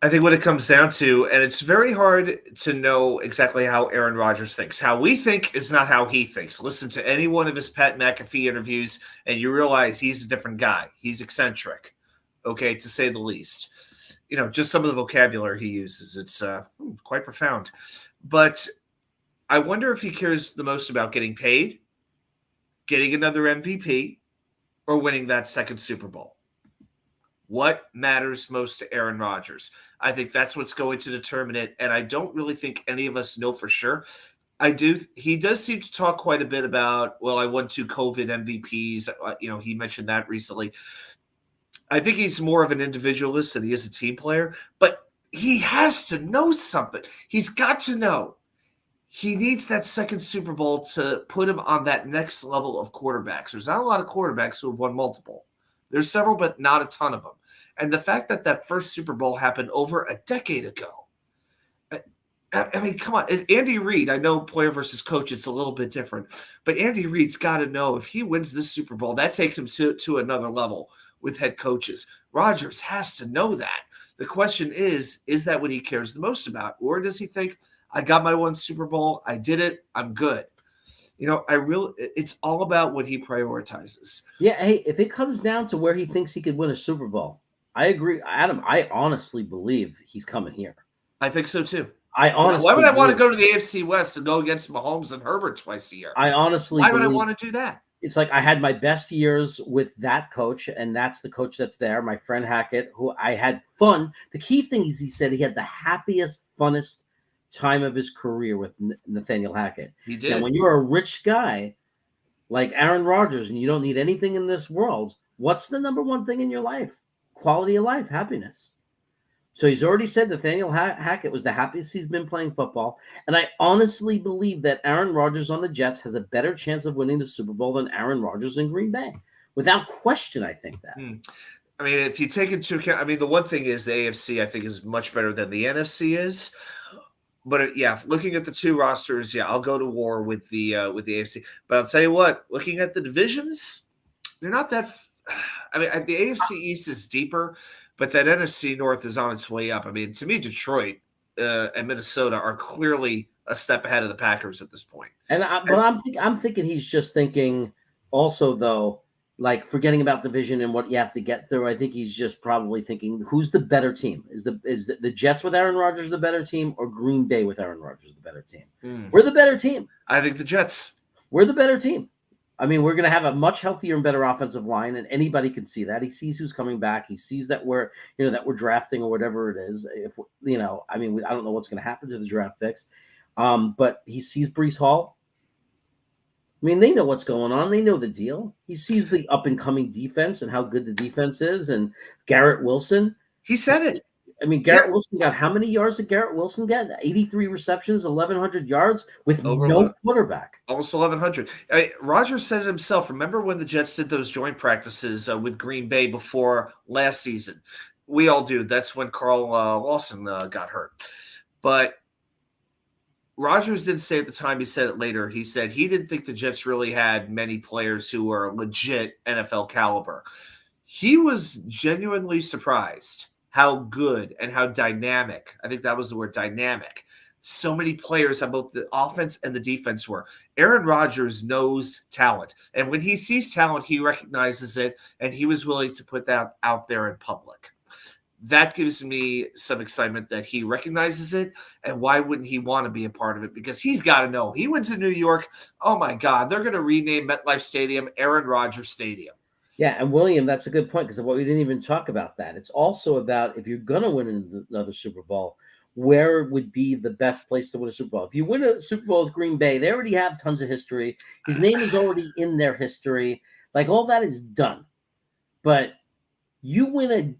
I think what it comes down to, and it's very hard to know exactly how Aaron Rodgers thinks. How we think is not how he thinks. Listen to any one of his Pat McAfee interviews, and you realize he's a different guy. He's eccentric, okay, to say the least. Just some of the vocabulary he uses. It's quite profound. But I wonder if he cares the most about getting paid, getting another MVP, or winning that second Super Bowl. What matters most to Aaron Rodgers? I think that's what's going to determine it, and I don't really think any of us know for sure. He does seem to talk quite a bit about, well, I won 2 COVID MVPs. He mentioned that recently. I think he's more of an individualist than he is a team player, but he has to know something. He's got to know. He needs that second Super Bowl to put him on that next level of quarterbacks. There's not a lot of quarterbacks who have won multiple. There's several, but not a ton of them. And the fact that first Super Bowl happened over a decade ago. I mean, come on. Andy Reid, I know player versus coach, it's a little bit different. But Andy Reid's got to know, if he wins this Super Bowl, that takes him to another level with head coaches. Rodgers has to know that. The question is that what he cares the most about? Or does he think, I got my one Super Bowl, I did it, I'm good? It's all about what he prioritizes. Yeah, hey, if it comes down to where he thinks he could win a Super Bowl, I agree. Adam, I honestly believe he's coming here. I think so too. Why would I want to go to the AFC West and go against Mahomes and Herbert twice a year? I honestly Why would I want to do that? it's like I had my best years with that coach, and that's the coach that's there, my friend Hackett, who I had fun. The key thing is he said he had the happiest, funnest time of his career with Nathaniel Hackett. He did. Now, when you're a rich guy like Aaron Rodgers and you don't need anything in this world, what's the number one thing in your life? Quality of life, happiness. So he's already said Nathaniel Hackett was the happiest he's been playing football. And I honestly believe that Aaron Rodgers on the Jets has a better chance of winning the Super Bowl than Aaron Rodgers in Green Bay. Without question, I think that. I mean, if you take into account, I mean, the one thing is the AFC, I think, is much better than the NFC is. But yeah, looking at the two rosters, yeah, I'll go to war with the AFC. But I'll tell you what, looking at the divisions, they're not that. I mean, the AFC East is deeper, but that NFC North is on its way up. I mean, to me, Detroit and Minnesota are clearly a step ahead of the Packers at this point. I'm thinking he's just thinking also, though, like forgetting about division and what you have to get through. I think he's just probably thinking, who's the better team? Is the Jets with Aaron Rodgers the better team, or Green Bay with Aaron Rodgers the better team? We're the better team. I think the Jets. We're the better team. I mean, we're going to have a much healthier and better offensive line, and anybody can see that. He sees who's coming back. He sees that we're drafting or whatever it is. If I mean, I don't know what's going to happen to the draft picks, but he sees Breece Hall. I mean, they know what's going on. They know the deal. He sees the up and coming defense and how good the defense is, and Garrett Wilson. He said it. I mean, Garrett Wilson got how many yards did Garrett Wilson get? 83 receptions, 1,100 yards with no quarterback. Almost 1,100. Rodgers said it himself. Remember when the Jets did those joint practices with Green Bay before last season? We all do. That's when Carl Lawson got hurt. But Rodgers didn't say at the time. He said it later. He said he didn't think the Jets really had many players who were legit NFL caliber. He was genuinely surprised how good and how dynamic, I think that was the word, dynamic, so many players on both the offense and the defense were. Aaron Rodgers knows talent. And when he sees talent, he recognizes it, and he was willing to put that out there in public. That gives me some excitement that he recognizes it, and why wouldn't he want to be a part of it? Because he's got to know. He went to New York. Oh, my God, they're going to rename MetLife Stadium Aaron Rodgers Stadium. Yeah, and William, that's a good point, because we didn't even talk about that. It's also about, if you're going to win another Super Bowl, where would be the best place to win a Super Bowl? If you win a Super Bowl with Green Bay, they already have tons of history. His name is already in their history. Like, all that is done. But you win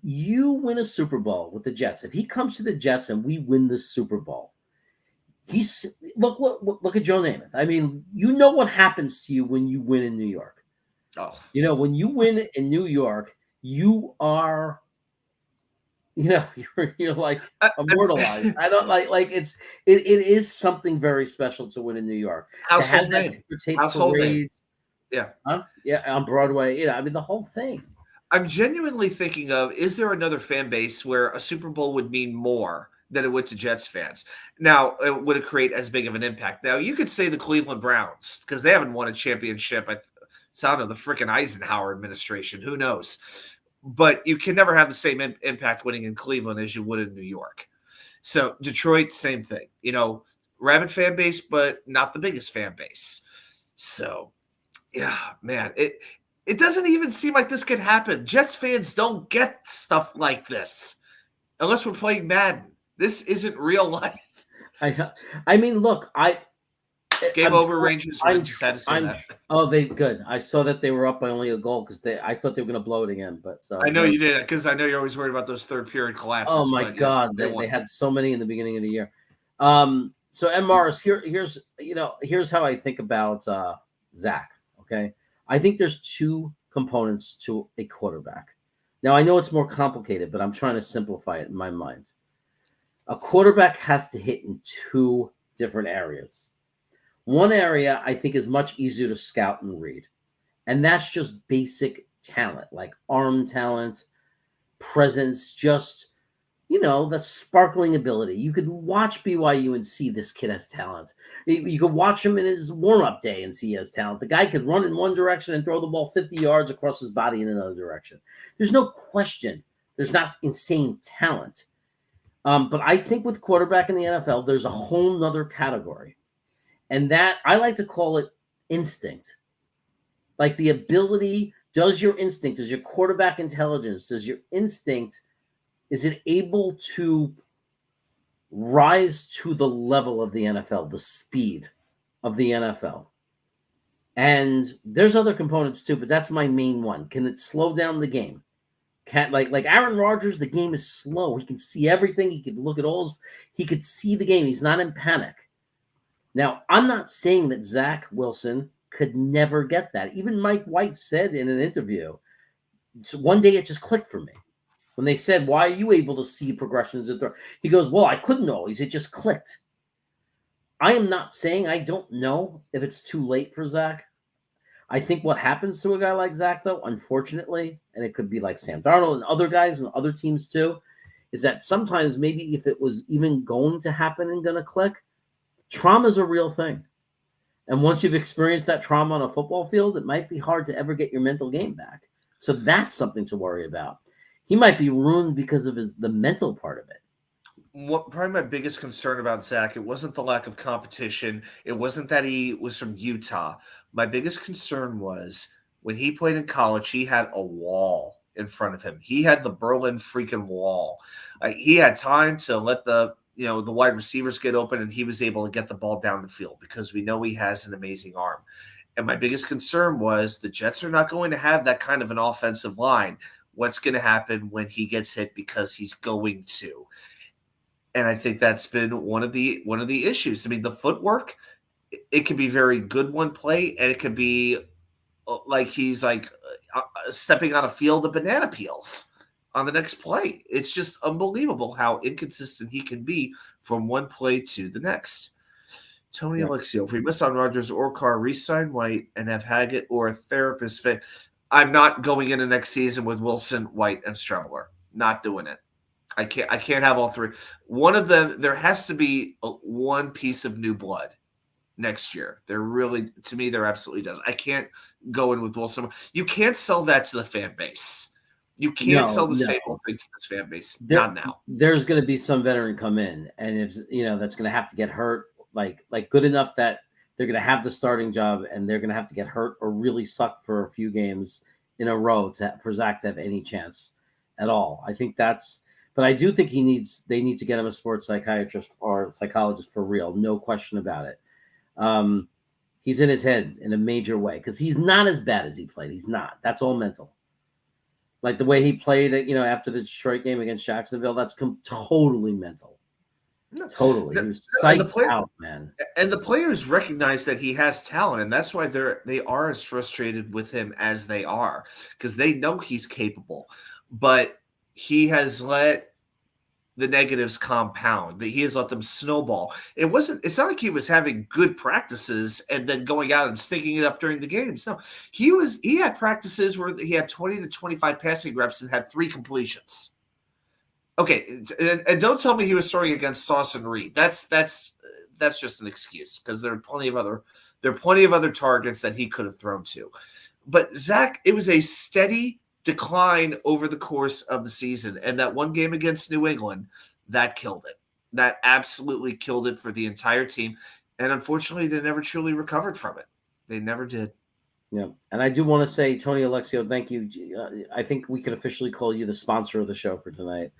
a Super Bowl with the Jets. If he comes to the Jets and we win the Super Bowl, look at Joe Namath. I mean, you know what happens to you when you win in New York. Oh, when you win in New York, you are, you're like immortalized. I don't like it is something very special to win in New York. Household name. Household name. Yeah. Huh? Yeah, on Broadway. I mean, the whole thing. I'm genuinely thinking of, is there another fan base where a Super Bowl would mean more than it would to Jets fans? Now, would it create as big of an impact? Now, you could say the Cleveland Browns, because they haven't won a championship. It's out of the freaking Eisenhower administration. Who knows? But you can never have the same impact winning in Cleveland as you would in New York. So Detroit, same thing. Rabid fan base, but not the biggest fan base. So, yeah, man, it doesn't even seem like this could happen. Jets fans don't get stuff like this unless we're playing Madden. This isn't real life. I mean, look, Game over, Rangers. I just had to say that. Oh, they good. I saw that they were up by only a goal because I thought they were going to blow it again. But I know you did, because I know you're always worried about those third period collapses. Oh my God, they had so many in the beginning of the year. So M. Morris, here's how I think about Zach. Okay, I think there's two components to a quarterback. Now I know it's more complicated, but I'm trying to simplify it in my mind. A quarterback has to hit in two different areas. One area I think is much easier to scout and read, and that's just basic talent, like arm talent, presence, just, the sparkling ability. You could watch BYU and see this kid has talent. You could watch him in his warm-up day and see he has talent. The guy could run in one direction and throw the ball 50 yards across his body in another direction. There's no question there's not insane talent. But I think with quarterback in the NFL, there's a whole nother category. And that I like to call it instinct. Like the ability, does your instinct, does your quarterback intelligence, does your instinct, is it able to rise to the level of the NFL, the speed of the NFL? And there's other components too, but that's my main one. Can it slow down the game? Can like Aaron Rodgers, the game is slow. He can see everything. He can look at he could see the game. He's not in panic. Now, I'm not saying that Zach Wilson could never get that. Even Mike White said in an interview, one day it just clicked for me. When they said, why are you able to see progressions? He goes, well, I couldn't always. It just clicked. I am not saying I don't know if it's too late for Zach. I think what happens to a guy like Zach, though, unfortunately, and it could be like Sam Darnold and other guys and other teams too, is that sometimes maybe if it was even going to happen and going to click, trauma is a real thing. And once you've experienced that trauma on a football field, it might be hard to ever get your mental game back. So that's something to worry about. He might be ruined because of the mental part of it. Probably my biggest concern about Zach, it wasn't the lack of competition. It wasn't that he was from Utah. My biggest concern was when he played in college, he had a wall in front of him. He had the Berlin freaking Wall. He had time to let the wide receivers get open, and he was able to get the ball down the field because we know he has an amazing arm. And my biggest concern was the Jets are not going to have that kind of an offensive line. What's going to happen when he gets hit, because he's going to. And I think that's been one of the issues. I mean, the footwork, it can be very good one play, and it can be like he's stepping on a field of banana peels on the next play. It's just unbelievable how inconsistent he can be from one play to the next. Tony Alexio, if we miss on Rodgers or Carr, re-sign White and have Haggett or a therapist fit. I'm not going into next season with Wilson, White, and Streveler. Not doing it. I can't have all three. One of them, there has to be one piece of new blood next year. There absolutely does. I can't go in with Wilson. You can't sell that to the fan base. You can't sell the same old thing to this fan base. Not now. There's going to be some veteran come in, and if that's going to have to get hurt, like good enough that they're going to have the starting job, and they're going to have to get hurt or really suck for a few games in a row for Zach to have any chance at all. I think that's. But I do think they need to get him a sports psychiatrist or psychologist for real. No question about it. He's in his head in a major way because he's not as bad as he played. He's not. That's all mental. Like the way he played, after the Detroit game against Jacksonville, that's totally mental. Totally. He was psyched out, man. And the players recognize that he has talent, and that's why they are as frustrated with him as they are, because they know he's capable. But he has let the negatives compound. That he has let them snowball. It's not like he was having good practices and then going out and stinking it up during the games. No, he had practices where he had 20 to 25 passing reps and had 3 completions. Okay, and don't tell me he was throwing against Sauce and Reed. That's just an excuse, because there are plenty of other targets that he could have thrown to. But Zach, it was a steady decline over the course of the season, and that one game against New England, that killed it. That absolutely killed it for the entire team, and unfortunately, they never truly recovered from it. They never did. Yeah, and I do want to say, Tony Alexio, thank you. I think we could officially call you the sponsor of the show for tonight.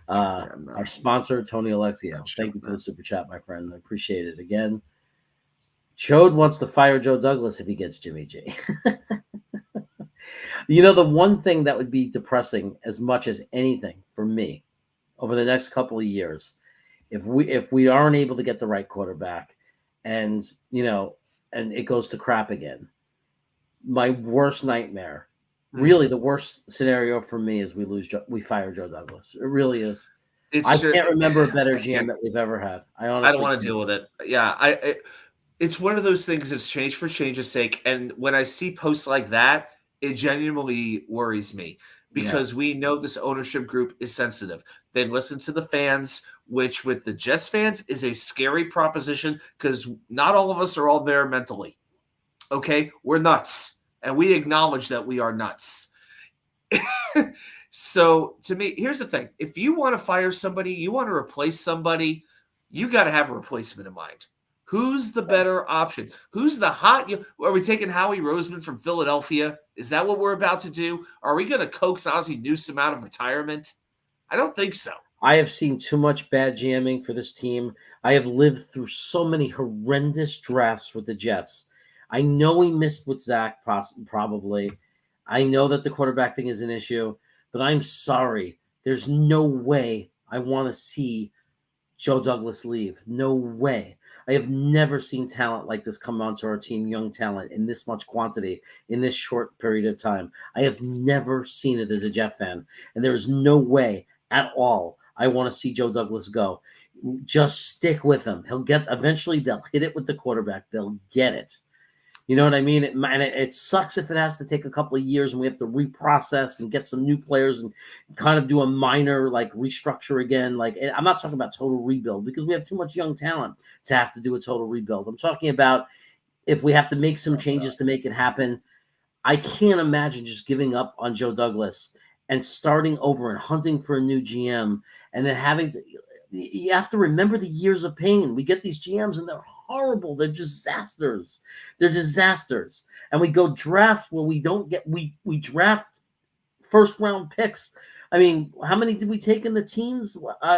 Our sponsor, Tony Alexio. Thank you for the super chat, my friend. I appreciate it again. Chode wants to fire Joe Douglas if he gets Jimmy G. The one thing that would be depressing as much as anything for me over the next couple of years, if we aren't able to get the right quarterback and it goes to crap again, my worst nightmare, really the worst scenario for me is we fire Joe Douglas. It really is. I can't remember a better GM that we've ever had. I don't want to deal with it. Yeah, it's one of those things that's change for change's sake. And when I see posts like that, it genuinely worries me, because we know this ownership group is sensitive. They listen to the fans, which with the Jets fans is a scary proposition, because not all of us are all there mentally. Okay? We're nuts. And we acknowledge that we are nuts. So to me, here's the thing. If you want to fire somebody, you want to replace somebody, you got to have a replacement in mind. Who's the better option? Who's the hot? Are we taking Howie Roseman from Philadelphia? Is that what we're about to do? Are we going to coax Ozzie Newsome out of retirement? I don't think so. I have seen too much bad GMing for this team. I have lived through so many horrendous drafts with the Jets. I know we missed with Zach probably. I know that the quarterback thing is an issue, but I'm sorry. There's no way I want to see Joe Douglas leave. No way. I have never seen talent like this come onto our team, young talent, in this much quantity in this short period of time. I have never seen it as a Jet fan, and there is no way at all I want to see Joe Douglas go. Just stick with him. Eventually they'll hit it with the quarterback. They'll get it. You know what I mean? It sucks if it has to take a couple of years and we have to reprocess and get some new players and kind of do a minor like restructure again. Like, I'm not talking about total rebuild because we have too much young talent to have to do a total rebuild. I'm talking about if we have to make some changes to make it happen. I can't imagine just giving up on Joe Douglas and starting over and hunting for a new GM and then having to. You have to remember the years of pain. We get these GMs and they're horrible. They're disasters. And we go drafts where we don't get, we draft first round picks. I mean, how many did we take in the teens,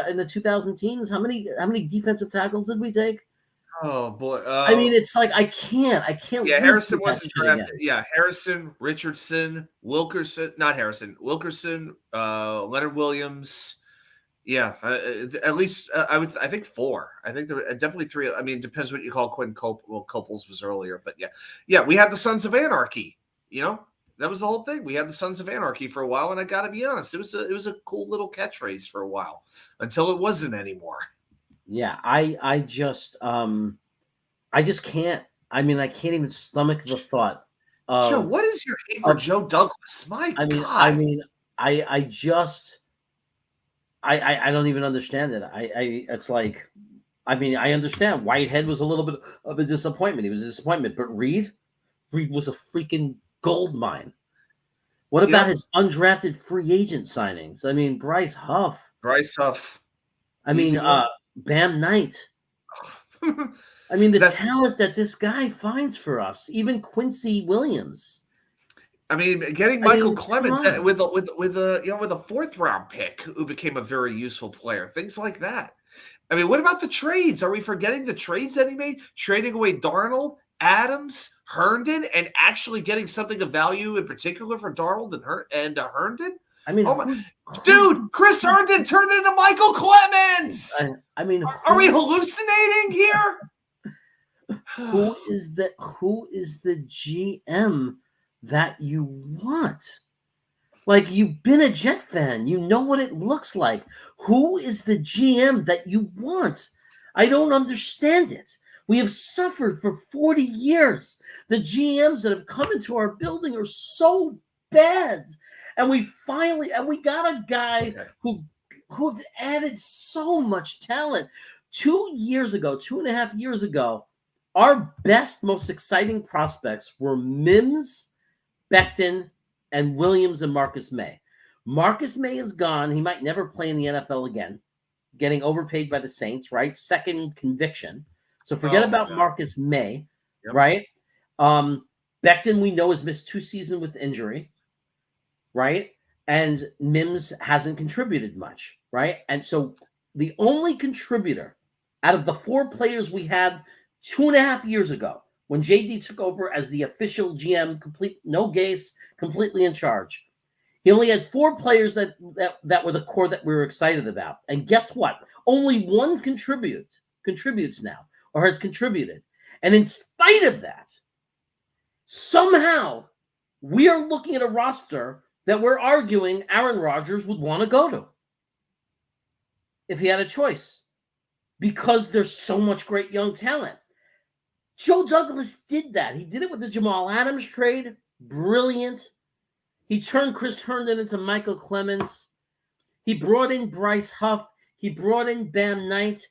in the 2000 teens? How many defensive tackles did we take? Oh boy. I mean, it's like, I can't. Yeah, Harrison wasn't drafted. Yeah, Harrison, Richardson, Wilkerson, Leonard Williams. Yeah, at least I think 4. I think there were definitely 3. I mean, it depends what you call Quinn Cope. Well, Copels was earlier, but yeah, we had the Sons of Anarchy. You know, that was the whole thing. We had the Sons of Anarchy for a while, and I got to be honest, it was a cool little catchphrase for a while until it wasn't anymore. Yeah, I just can't. I mean, I can't even stomach the thought. Joe, what is your hate for Joe Douglas? God. I don't even understand it. It's like, I mean, I understand Whitehead was a little bit of a disappointment. He was a disappointment, but Reed was a freaking gold mine. What about his undrafted free agent signings? I mean, Bryce Huff. I mean, Bam Knight. I mean, the talent that this guy finds for us, even Quincy Williams. I mean, getting Michael Clemens with a 4th round pick who became a very useful player, things like that. I mean, what about the trades? Are we forgetting the trades that he made? Trading away Darnold, Adams, Herndon, and actually getting something of value in particular for Darnold and Herndon? I mean, dude, Chris Herndon turned into Michael Clemens. I mean, are we hallucinating here? Who is the GM that you want? Like, you've been a Jet fan, you know what it looks like. Who is the GM that you want? I don't understand it. We have suffered for 40 years. The GMs that have come into our building are so bad, and we got a guy who have added so much talent. 2.5 years ago, our best, most exciting prospects were Mims, Becton, and Williams and Marcus May. Marcus May is gone. He might never play in the NFL again. Getting overpaid by the Saints, right? Second conviction. So forget about Marcus May, right? Becton, we know, has missed 2 seasons with injury, right? And Mims hasn't contributed much, right? And so the only contributor out of the 4 players we had 2.5 years ago, when JD took over as the official GM, completely in charge, he only had 4 players that were the core that we were excited about. And guess what? Only one contributes now, or has contributed. And in spite of that, somehow we are looking at a roster that we're arguing Aaron Rodgers would want to go to if he had a choice, because there's so much great young talent. Joe Douglas did that. He did it with the Jamal Adams trade. Brilliant. He turned Chris Herndon into Michael Clemens. He brought in Bryce Huff. He brought in Bam Knight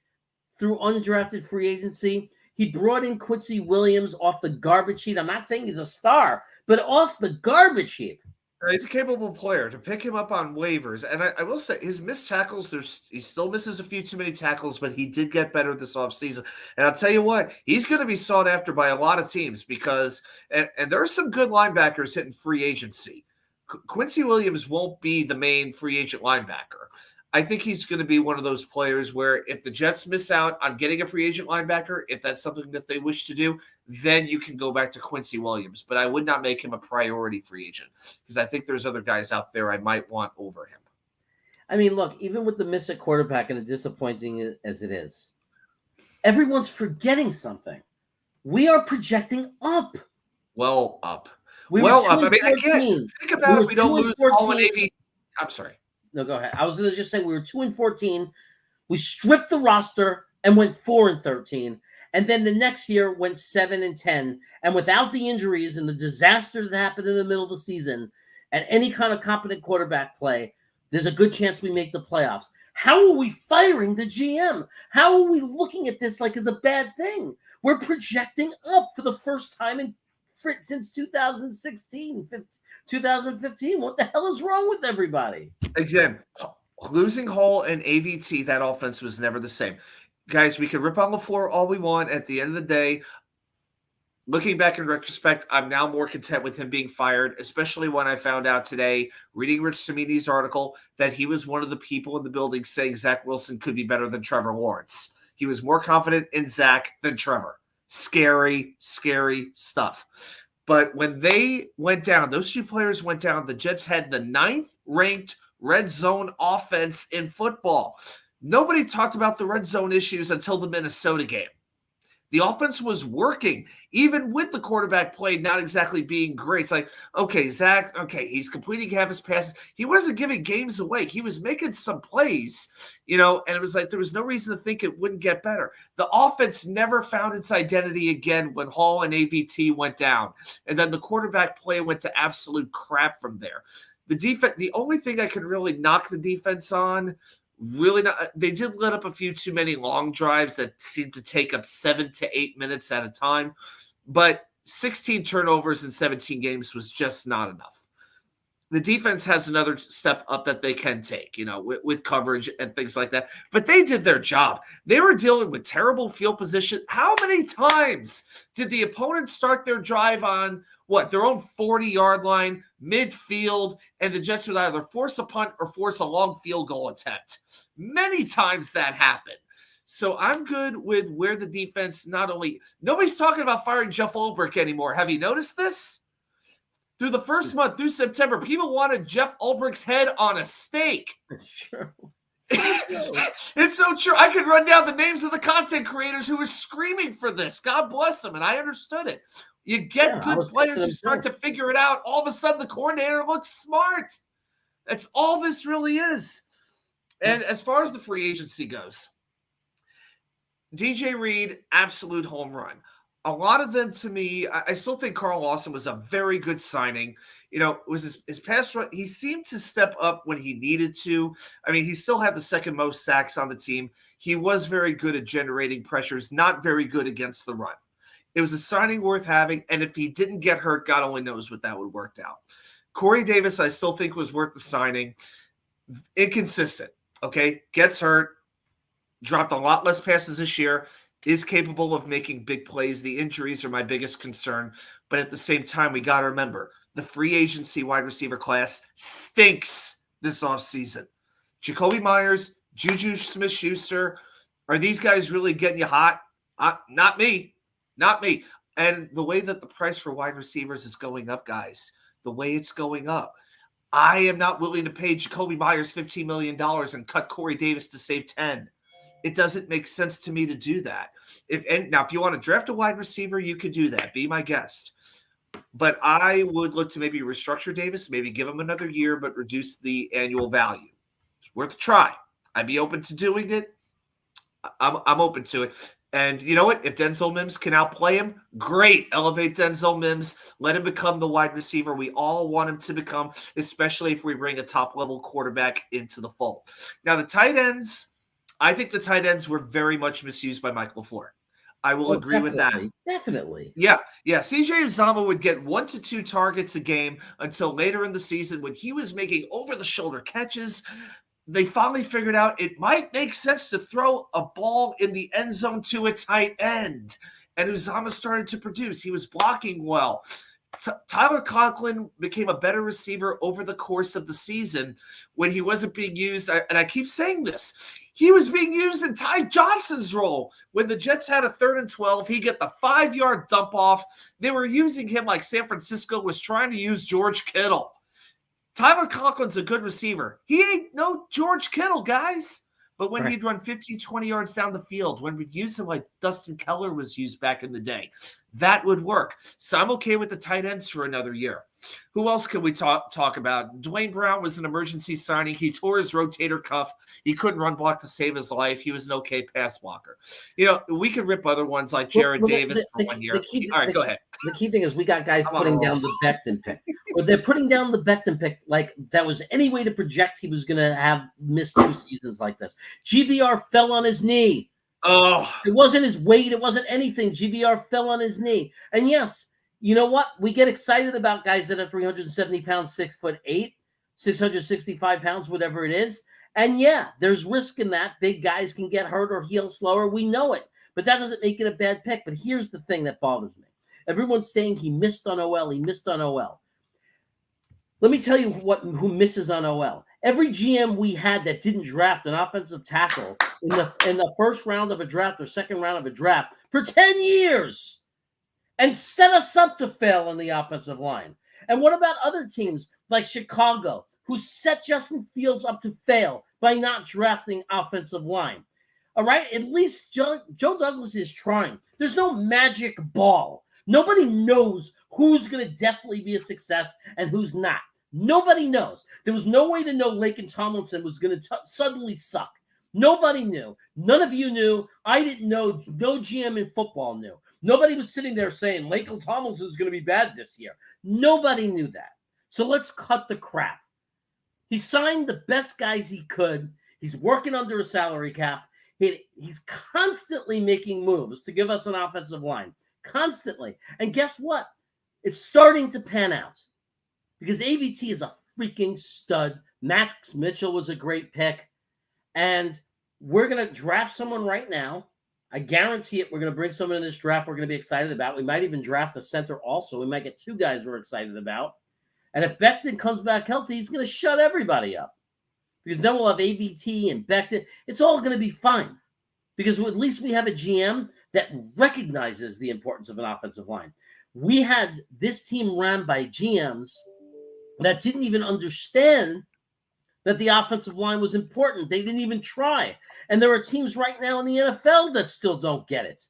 through undrafted free agency. He brought in Quincy Williams off the garbage heap. I'm not saying he's a star, but off the garbage heap. He's a capable player. To pick him up on waivers, and I will say his missed tackles, he still misses a few too many tackles, but he did get better this offseason. And I'll tell you what, he's going to be sought after by a lot of teams because and there are some good linebackers hitting free agency. Quincy Williams won't be the main free agent linebacker. I think he's going to be one of those players where if the Jets miss out on getting a free agent linebacker, if that's something that they wish to do, then you can go back to Quincy Williams. But I would not make him a priority free agent because I think there's other guys out there I might want over him. I mean, look, even with the miss at quarterback and as disappointing as it is, everyone's forgetting something. We are projecting up. Well up. We well were up. I mean, I 2-14. can't think about if we don't lose all in AB. I'm sorry. No, go ahead. I was going to just say we were 2-14. We stripped the roster and went 4-13. And then the next year went 7-10. And without the injuries and the disaster that happened in the middle of the season and any kind of competent quarterback play, there's a good chance we make the playoffs. How are we firing the GM? How are we looking at this like as a bad thing? We're projecting up for the first time since 2016, 2015. What the hell is wrong with everybody? Again, losing Hall and AVT, that offense was never the same. Guys, we can rip on LaFleur all we want. At the end of the day, looking back in retrospect, I'm now more content with him being fired, especially when I found out today, reading Rich Cimini's article, that he was one of the people in the building saying Zach Wilson could be better than Trevor Lawrence. He was more confident in Zach than Trevor. Scary, scary stuff. But when they went down, those two players went down, the Jets had the 9th ranked red zone offense in football. Nobody talked about the red zone issues until the Minnesota game. The offense was working, even with the quarterback play not exactly being great. It's like, okay, Zach, okay, he's completing half his passes. He wasn't giving games away. He was making some plays, and it was like there was no reason to think it wouldn't get better. The offense never found its identity again when Hall and AVT went down. And then the quarterback play went to absolute crap from there. The defense, the only thing I could really knock the defense on, really not. They did let up a few too many long drives that seemed to take up 7 to 8 minutes at a time, but 16 turnovers in 17 games was just not enough. The defense has another step up that they can take, with coverage and things like that. But they did their job. They were dealing with terrible field position. How many times did the opponent start their drive on their own 40-yard line, midfield, and the Jets would either force a punt or force a long field goal attempt? Many times that happened. So I'm good with where the defense nobody's talking about firing Jeff Ulbrich anymore. Have you noticed this? Through the first month, through September, people wanted Jeff Ulbrich's head on a stake. It's true. It's so true. I could run down the names of the content creators who were screaming for this. God bless them, and I understood it. You get good players who start to figure it out. All of a sudden, the coordinator looks smart. That's all this really is. And as far as the free agency goes, DJ Reed, absolute home run. A lot of them, to me, I still think Carl Lawson was a very good signing. It was his pass rush. He seemed to step up when he needed to. I mean, he still had the second most sacks on the team. He was very good at generating pressures, not very good against the run. It was a signing worth having, and if he didn't get hurt, God only knows what that would have worked out. Corey Davis, I still think was worth the signing. Inconsistent, okay? Gets hurt, dropped a lot less passes this year, is capable of making big plays. The injuries are my biggest concern, but at the same time, we got to remember, the free agency wide receiver class stinks this offseason. Jacoby Myers, Juju Smith-Schuster, are these guys really getting you hot? Not me. Not me. And the way that the price for wide receivers is going up, guys, the way it's going up, I am not willing to pay Jacoby Myers $15 million and cut Corey Davis to save 10. It doesn't make sense to me to do that. If you want to draft a wide receiver, you could do that. Be my guest. But I would look to maybe restructure Davis, maybe give him another year, but reduce the annual value. It's worth a try. I'd be open to doing it. I'm open to it. And you know what? If Denzel Mims can outplay him, great. Elevate Denzel Mims. Let him become the wide receiver we all want him to become, especially if we bring a top-level quarterback into the fold. Now, the tight ends, I think the tight ends were very much misused by Mike LaFleur. I will agree with that. Definitely. Yeah. CJ Uzama would get 1 to 2 targets a game until later in the season when he was making over-the-shoulder catches. They finally figured out it might make sense to throw a ball in the end zone to a tight end. And Uzama started to produce. He was blocking well. Tyler Conklin became a better receiver over the course of the season when he wasn't being used. And I keep saying this. He was being used in Ty Johnson's role. When the Jets had a 3rd and 12, he get the 5-yard dump off. They were using him like San Francisco was trying to use George Kittle. Tyler Conklin's a good receiver. He ain't no George Kittle, guys. But when he'd run 15, 20 yards down the field, when we'd use him like Dustin Keller was used back in the day, that would work. So I'm okay with the tight ends for another year. Who else can we talk about? Dwayne Brown was an emergency signing. He tore his rotator cuff. He couldn't run block to save his life. He was an okay pass blocker. We could rip other ones like Jared Davis for 1 year. All right, go ahead. The key thing is we got guys putting down the Becton pick. But they're putting down the Becton pick like that was any way to project he was going to have missed 2 seasons like this. GVR fell on his knee. Oh. It wasn't his weight. It wasn't anything. GVR fell on his knee. And yes, you know what? We get excited about guys that are 370 pounds, 6'8", 665 pounds, whatever it is. And yeah, there's risk in that. Big guys can get hurt or heal slower. We know it. But that doesn't make it a bad pick. But here's the thing that bothers me. Everyone's saying he missed on OL. He missed on OL. Let me tell you who misses on OL. Every GM we had that didn't draft an offensive tackle in the first round of a draft or second round of a draft for 10 years and set us up to fail on the offensive line. And what about other teams like Chicago who set Justin Fields up to fail by not drafting offensive line? All right, at least Joe Douglas is trying. There's no magic ball. Nobody knows who's going to definitely be a success and who's not. Nobody knows. There was no way to know Laken Tomlinson was going to suddenly suck. Nobody knew. None of you knew. I didn't know. No GM in football knew. Nobody was sitting there saying Laken Tomlinson is going to be bad this year. Nobody knew that. So let's cut the crap. He signed the best guys he could. He's working under a salary cap. He's constantly making moves to give us an offensive line. Constantly. And guess what? It's starting to pan out. Because AVT is a freaking stud. Max Mitchell was a great pick. And we're going to draft someone right now. I guarantee it. We're going to bring someone in this draft we're going to be excited about. We might even draft a center also. We might get 2 guys we're excited about. And if Becton comes back healthy, he's going to shut everybody up. Because then we'll have AVT and Becton. It's all going to be fine. Because at least we have a GM that recognizes the importance of an offensive line. We had this team ran by GMs that didn't even understand that the offensive line was important. They didn't even try. And there are teams right now in the NFL that still don't get it.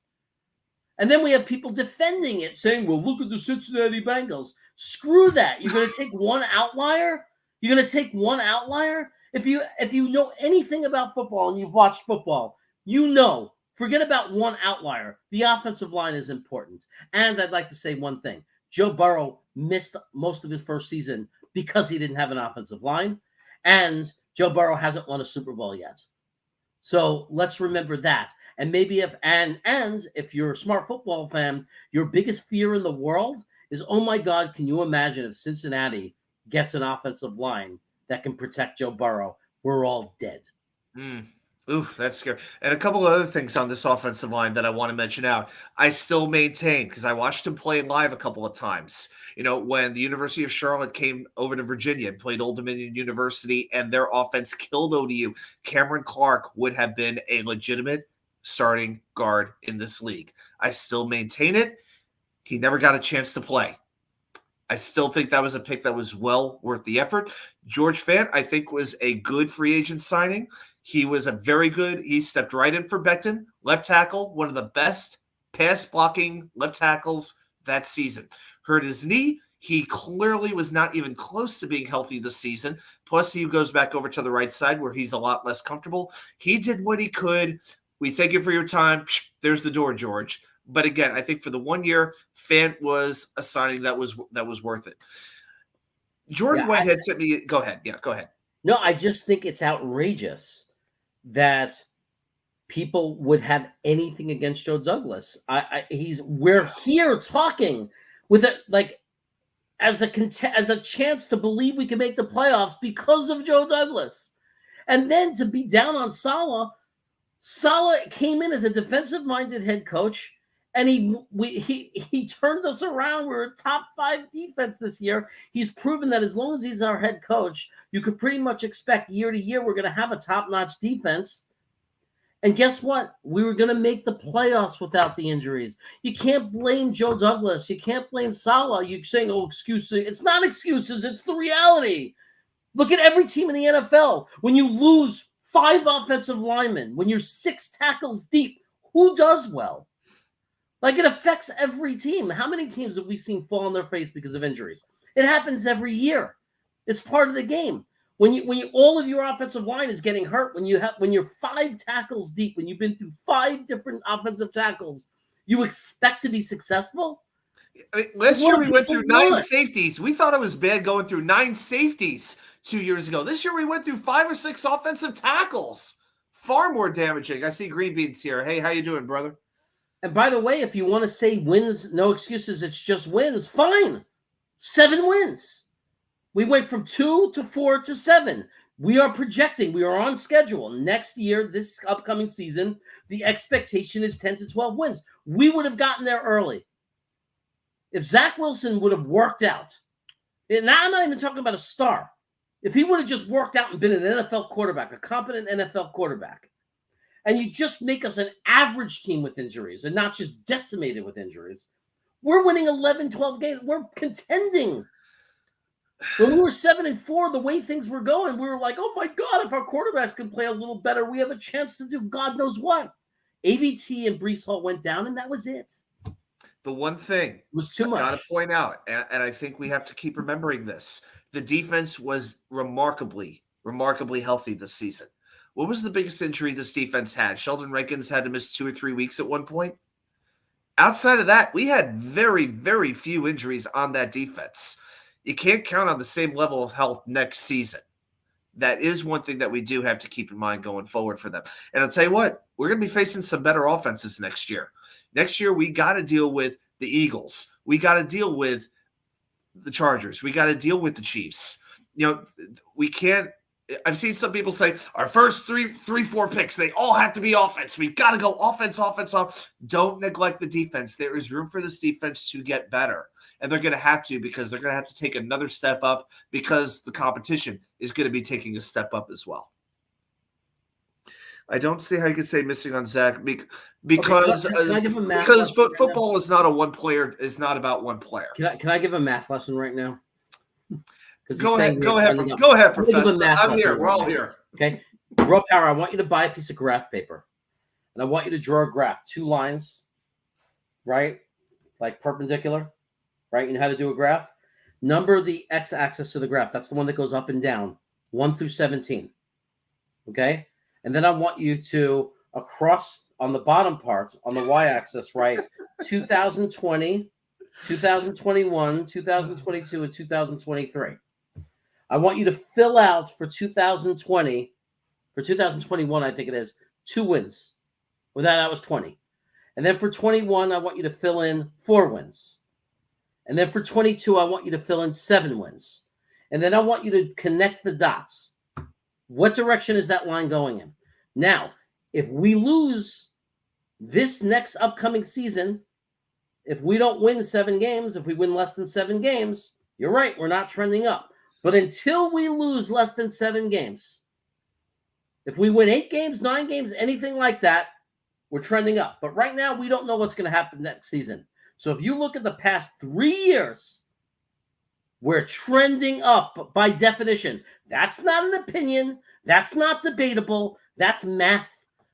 And then we have people defending it, saying, well, look at the Cincinnati Bengals. Screw that. You're going to take one outlier? You're going to take one outlier? If you know anything about football and you've watched football, you know, forget about one outlier. The offensive line is important. And I'd like to say one thing. Joe Burrow missed most of his first season because he didn't have an offensive line. And Joe Burrow hasn't won a Super Bowl yet. So let's remember that. And maybe if you're a smart football fan, your biggest fear in the world is, oh my God, can you imagine if Cincinnati gets an offensive line that can protect Joe Burrow? We're all dead. Ooh, that's scary. And a couple of other things on this offensive line that I want to mention out. I still maintain, because I watched him play live a couple of times, when the University of Charlotte came over to Virginia and played Old Dominion University and their offense killed ODU, Cameron Clark would have been a legitimate starting guard in this league. I still maintain it. He never got a chance to play. I still think that was a pick that was well worth the effort. George Fant, I think, was a good free agent signing. He was he stepped right in for Becton, left tackle, one of the best pass blocking left tackles that season. Hurt his knee. He clearly was not even close to being healthy this season. Plus, he goes back over to the right side where he's a lot less comfortable. He did what he could. We thank you for your time. There's the door, George. But again, I think for the 1 year, Fant was a signing that was worth it. Jordan Whitehead sent me. Go ahead. Yeah, go ahead. No, I just think it's outrageous that people would have anything against Joe Douglas. We're here talking with it like as a chance to believe we can make the playoffs because of Joe Douglas. And then to be down on Saleh came in as a defensive-minded head coach, and he turned us around. We're a top 5 defense this year. He's proven that as long as he's our head coach, you could pretty much expect year to year we're going to have a top-notch defense. And guess what? We were going to make the playoffs without the injuries. You can't blame Joe Douglas. You can't blame Saleh. You're saying, oh, excuses. It's not excuses. It's the reality. Look at every team in the NFL. When you lose 5 offensive linemen, when you're 6 tackles deep, who does well? Like, it affects every team. How many teams have we seen fall on their face because of injuries? It happens every year. It's part of the game. When you all of your offensive line is getting hurt, when you're 5 tackles deep, when you've been through 5 different offensive tackles, you expect to be successful? I mean, last year we went through 9 safeties. We thought it was bad going through 9 safeties 2 years ago. This year we went through 5 or 6 offensive tackles. Far more damaging. I see Green Beans here. Hey, how you doing, brother? And by the way, if you want to say wins, no excuses, it's just wins, fine. 7 wins. We went from 2 to 4 to 7. We are projecting. We are on schedule. Next year, this upcoming season, the expectation is 10 to 12 wins. We would have gotten there early. If Zach Wilson would have worked out, and I'm not even talking about a star. If he would have just worked out and been an NFL quarterback, a competent NFL quarterback, and you just make us an average team with injuries and not just decimated with injuries, we're winning 11, 12 games. We're contending. When we were 7-4, the way things were going, we were like, oh my God, if our quarterbacks can play a little better, we have a chance to do God knows what. AVT and Breece Hall went down, and that was it. The one thing It was too much. I got to point out, and I think we have to keep remembering this, the defense was remarkably healthy this season. What was the biggest injury this defense had? Sheldon Rankins had to miss 2 or 3 weeks at one point. Outside of that, we had very, very few injuries on that defense. You can't count on the same level of health next season. That is one thing that we do have to keep in mind going forward for them. And I'll tell you what, we're going to be facing some better offenses next year. Next year, we got to deal with the Eagles. We got to deal with the Chargers. We got to deal with the Chiefs. You know, we can't. I've seen some people say our first 4 picks, they all have to be offense. We got to go offense. Don't neglect the defense. There is room for this defense to get better. And they're going to have to, because they're going to have to take another step up, because the competition is going to be taking a step up as well. I don't see how you could say missing on Zach because football is not about one player. Can I give a math lesson right now? Go ahead, Professor. I'm here. We're all here. Okay, Raw Power. I want you to buy a piece of graph paper, and I want you to draw a graph, 2 lines, right, like perpendicular, right? You know how to do a graph. Number the x-axis of the graph. That's the one that goes up and down, 1 through 17. Okay. And then I want you to, across on the bottom part, on the y-axis, write 2020, 2021, 2022, and 2023. I want you to fill out for 2020, for 2021, I think it is, 2 wins. Well, that was 20. And then for 21, I want you to fill in 4 wins. And then for 22, I want you to fill in 7 wins. And then I want you to connect the dots. What direction is that line going in? Now, if we lose this next upcoming season, if we don't win 7 games, if we win less than 7 games, you're right, we're not trending up. But until we lose less than 7 games, if we win 8 games, 9 games, anything like that, we're trending up. But right now, we don't know what's going to happen next season. So if you look at the past 3 years, we're trending up by definition. That's not an opinion. That's not debatable. That's math.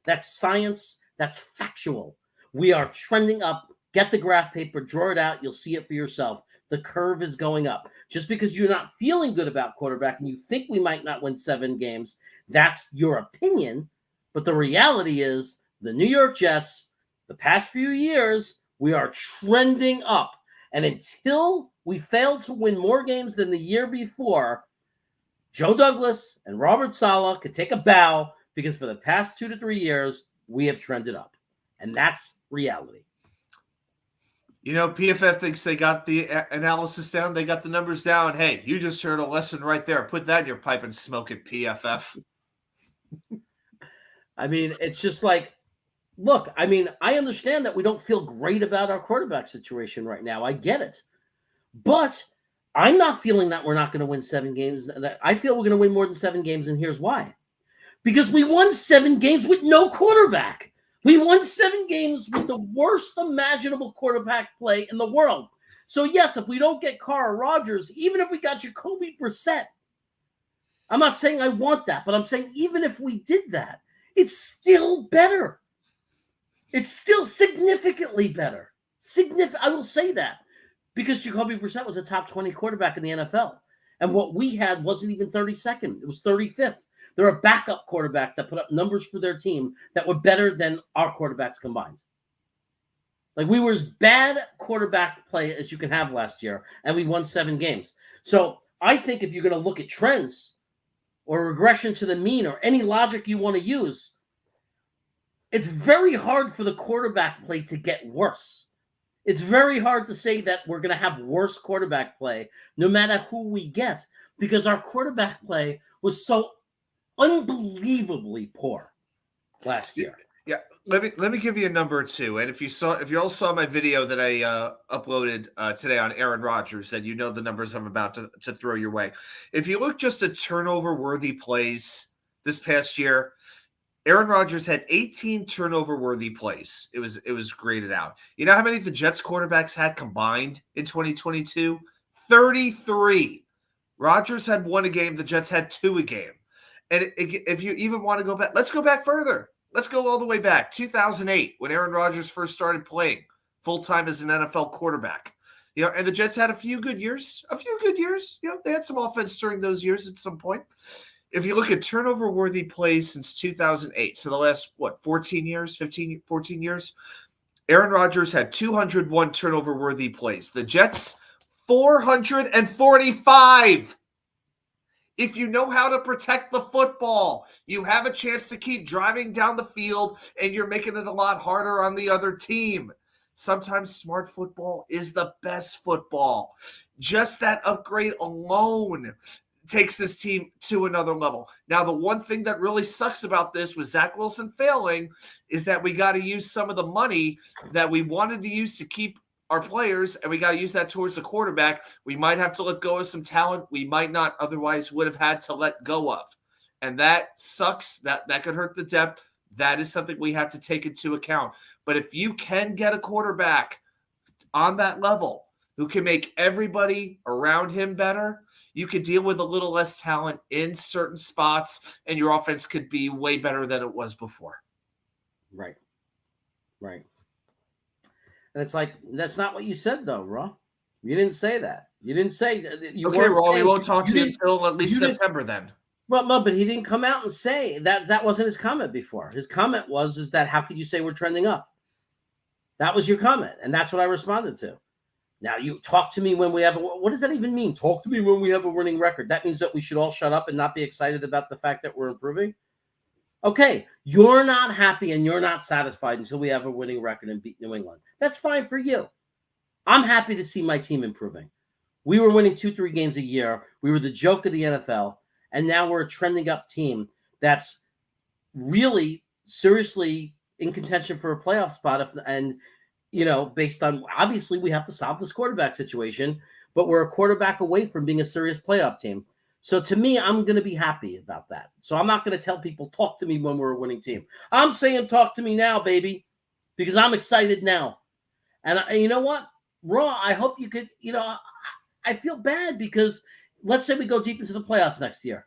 That's science. That's factual. We are trending up. Get the graph paper, draw it out. You'll see it for yourself. The curve is going up. Just because you're not feeling good about quarterback and you think we might not win 7 games, that's your opinion. But the reality is the New York Jets, the past few years, we are trending up. And until we fail to win more games than the year before, Joe Douglas and Robert Saleh could take a bow, because for the past 2 to 3 years, we have trended up. And that's reality. PFF thinks they got the analysis down. They got the numbers down. Hey, you just heard a lesson right there. Put that in your pipe and smoke it, PFF. I mean, it's just like, look, I mean, I understand that we don't feel great about our quarterback situation right now. I get it. But I'm not feeling that we're not going to win 7 games. I feel we're going to win more than 7 games, and here's why. Because we won 7 games with no quarterback. We won 7 games with the worst imaginable quarterback play in the world. So, yes, if we don't get Carr or Rodgers, even if we got Jacoby Brissett, I'm not saying I want that, but I'm saying even if we did that, it's still better. It's still significantly better. I will say that because Jacoby Brissett was a top 20 quarterback in the NFL. And what we had wasn't even 32nd. It was 35th. There are backup quarterbacks that put up numbers for their team that were better than our quarterbacks combined. Like, we were as bad quarterback play as you can have last year, and we won 7 games. So I think if you're going to look at trends or regression to the mean or any logic you want to use, it's very hard for the quarterback play to get worse. It's very hard to say that we're going to have worse quarterback play no matter who we get, because our quarterback play was so unbelievably poor last year. Yeah, let me give you a number or two. And if you all saw my video that I uploaded today on Aaron Rodgers, then you know the numbers I'm about to throw your way. If you look just at turnover worthy plays this past year, Aaron Rodgers had 18 turnover worthy plays. It was graded out. You know how many the Jets quarterbacks had combined in 2022? 33. Rodgers had 1 a game. The Jets had 2 a game. And if you even want to go back, let's go back further. Let's go all the way back. 2008, when Aaron Rodgers first started playing full-time as an NFL quarterback. And the Jets had a few good years. They had some offense during those years at some point. If you look at turnover-worthy plays since 2008, so the last, 14 years, Aaron Rodgers had 201 turnover-worthy plays. The Jets, 445. If you know how to protect the football, you have a chance to keep driving down the field, and you're making it a lot harder on the other team. Sometimes smart football is the best football. Just that upgrade alone takes this team to another level. Now, the one thing that really sucks about this with Zach Wilson failing is that we got to use some of the money that we wanted to use to keep our players, and we got to use that towards the quarterback. We might have to let go of some talent we might not otherwise would have had to let go of. And that sucks. That could hurt the depth. That is something we have to take into account. But if you can get a quarterback on that level who can make everybody around him better, you could deal with a little less talent in certain spots, and your offense could be way better than it was before. Right. And it's like, that's not what you said, though, Raw. You didn't say that. You didn't say that. Okay, Raw, we won't talk to you until at least September then. Well, no, but he didn't come out and say that. That wasn't his comment before. His comment was that how could you say we're trending up? That was your comment, and that's what I responded to. Now, you talk to me when we have what does that even mean? Talk to me when we have a winning record. That means that we should all shut up and not be excited about the fact that we're improving? Okay, you're not happy and you're not satisfied until we have a winning record and beat New England. That's fine for you. I'm happy to see my team improving. We were winning 2-3 games a year. We were the joke of the NFL, and now we're a trending up team that's really seriously in contention for a playoff spot. Based on, obviously, we have to solve this quarterback situation, but we're a quarterback away from being a serious playoff team. So to me, I'm going to be happy about that. So I'm not going to tell people, talk to me when we're a winning team. I'm saying talk to me now, baby, because I'm excited now. And you know what? Raw, I hope you could, I feel bad because let's say we go deep into the playoffs next year.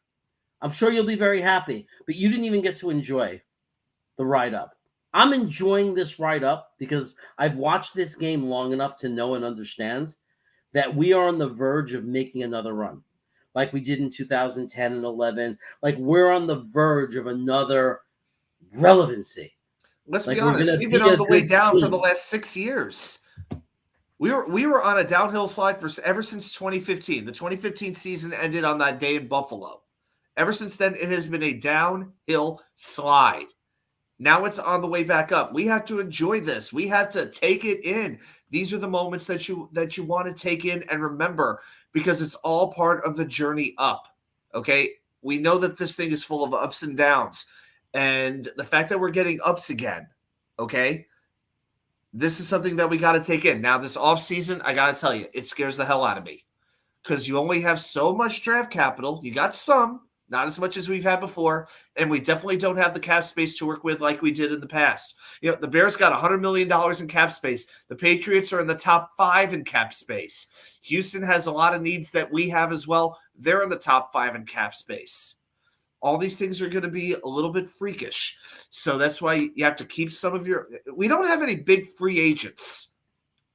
I'm sure you'll be very happy, but you didn't even get to enjoy the ride up. I'm enjoying this ride up because I've watched this game long enough to know and understand that we are on the verge of making another run. Like we did in 2010 and 11. Like we're on the verge of another relevancy. Let's be honest. We've been on the way down for the last 6 years. We were on a downhill slide ever since 2015. The 2015 season ended on that day in Buffalo. Ever since then, it has been a downhill slide. Now it's on the way back up. We have to enjoy this. We have to take it in. These are the moments that you want to take in and remember, because it's all part of the journey up. Okay? We know that this thing is full of ups and downs. And the fact that we're getting ups again, okay? This is something that we got to take in. Now, this offseason, I got to tell you, it scares the hell out of me, because you only have so much draft capital. You got some, not as much as we've had before, and we definitely don't have the cap space to work with like we did in the past. You know, the Bears got $100 million in cap space. The Patriots are in the top 5 in cap space. Houston has a lot of needs that we have as well. They're in the top 5 in cap space. All these things are going to be a little bit freakish. So that's why you have to keep some of your – we don't have any big free agents,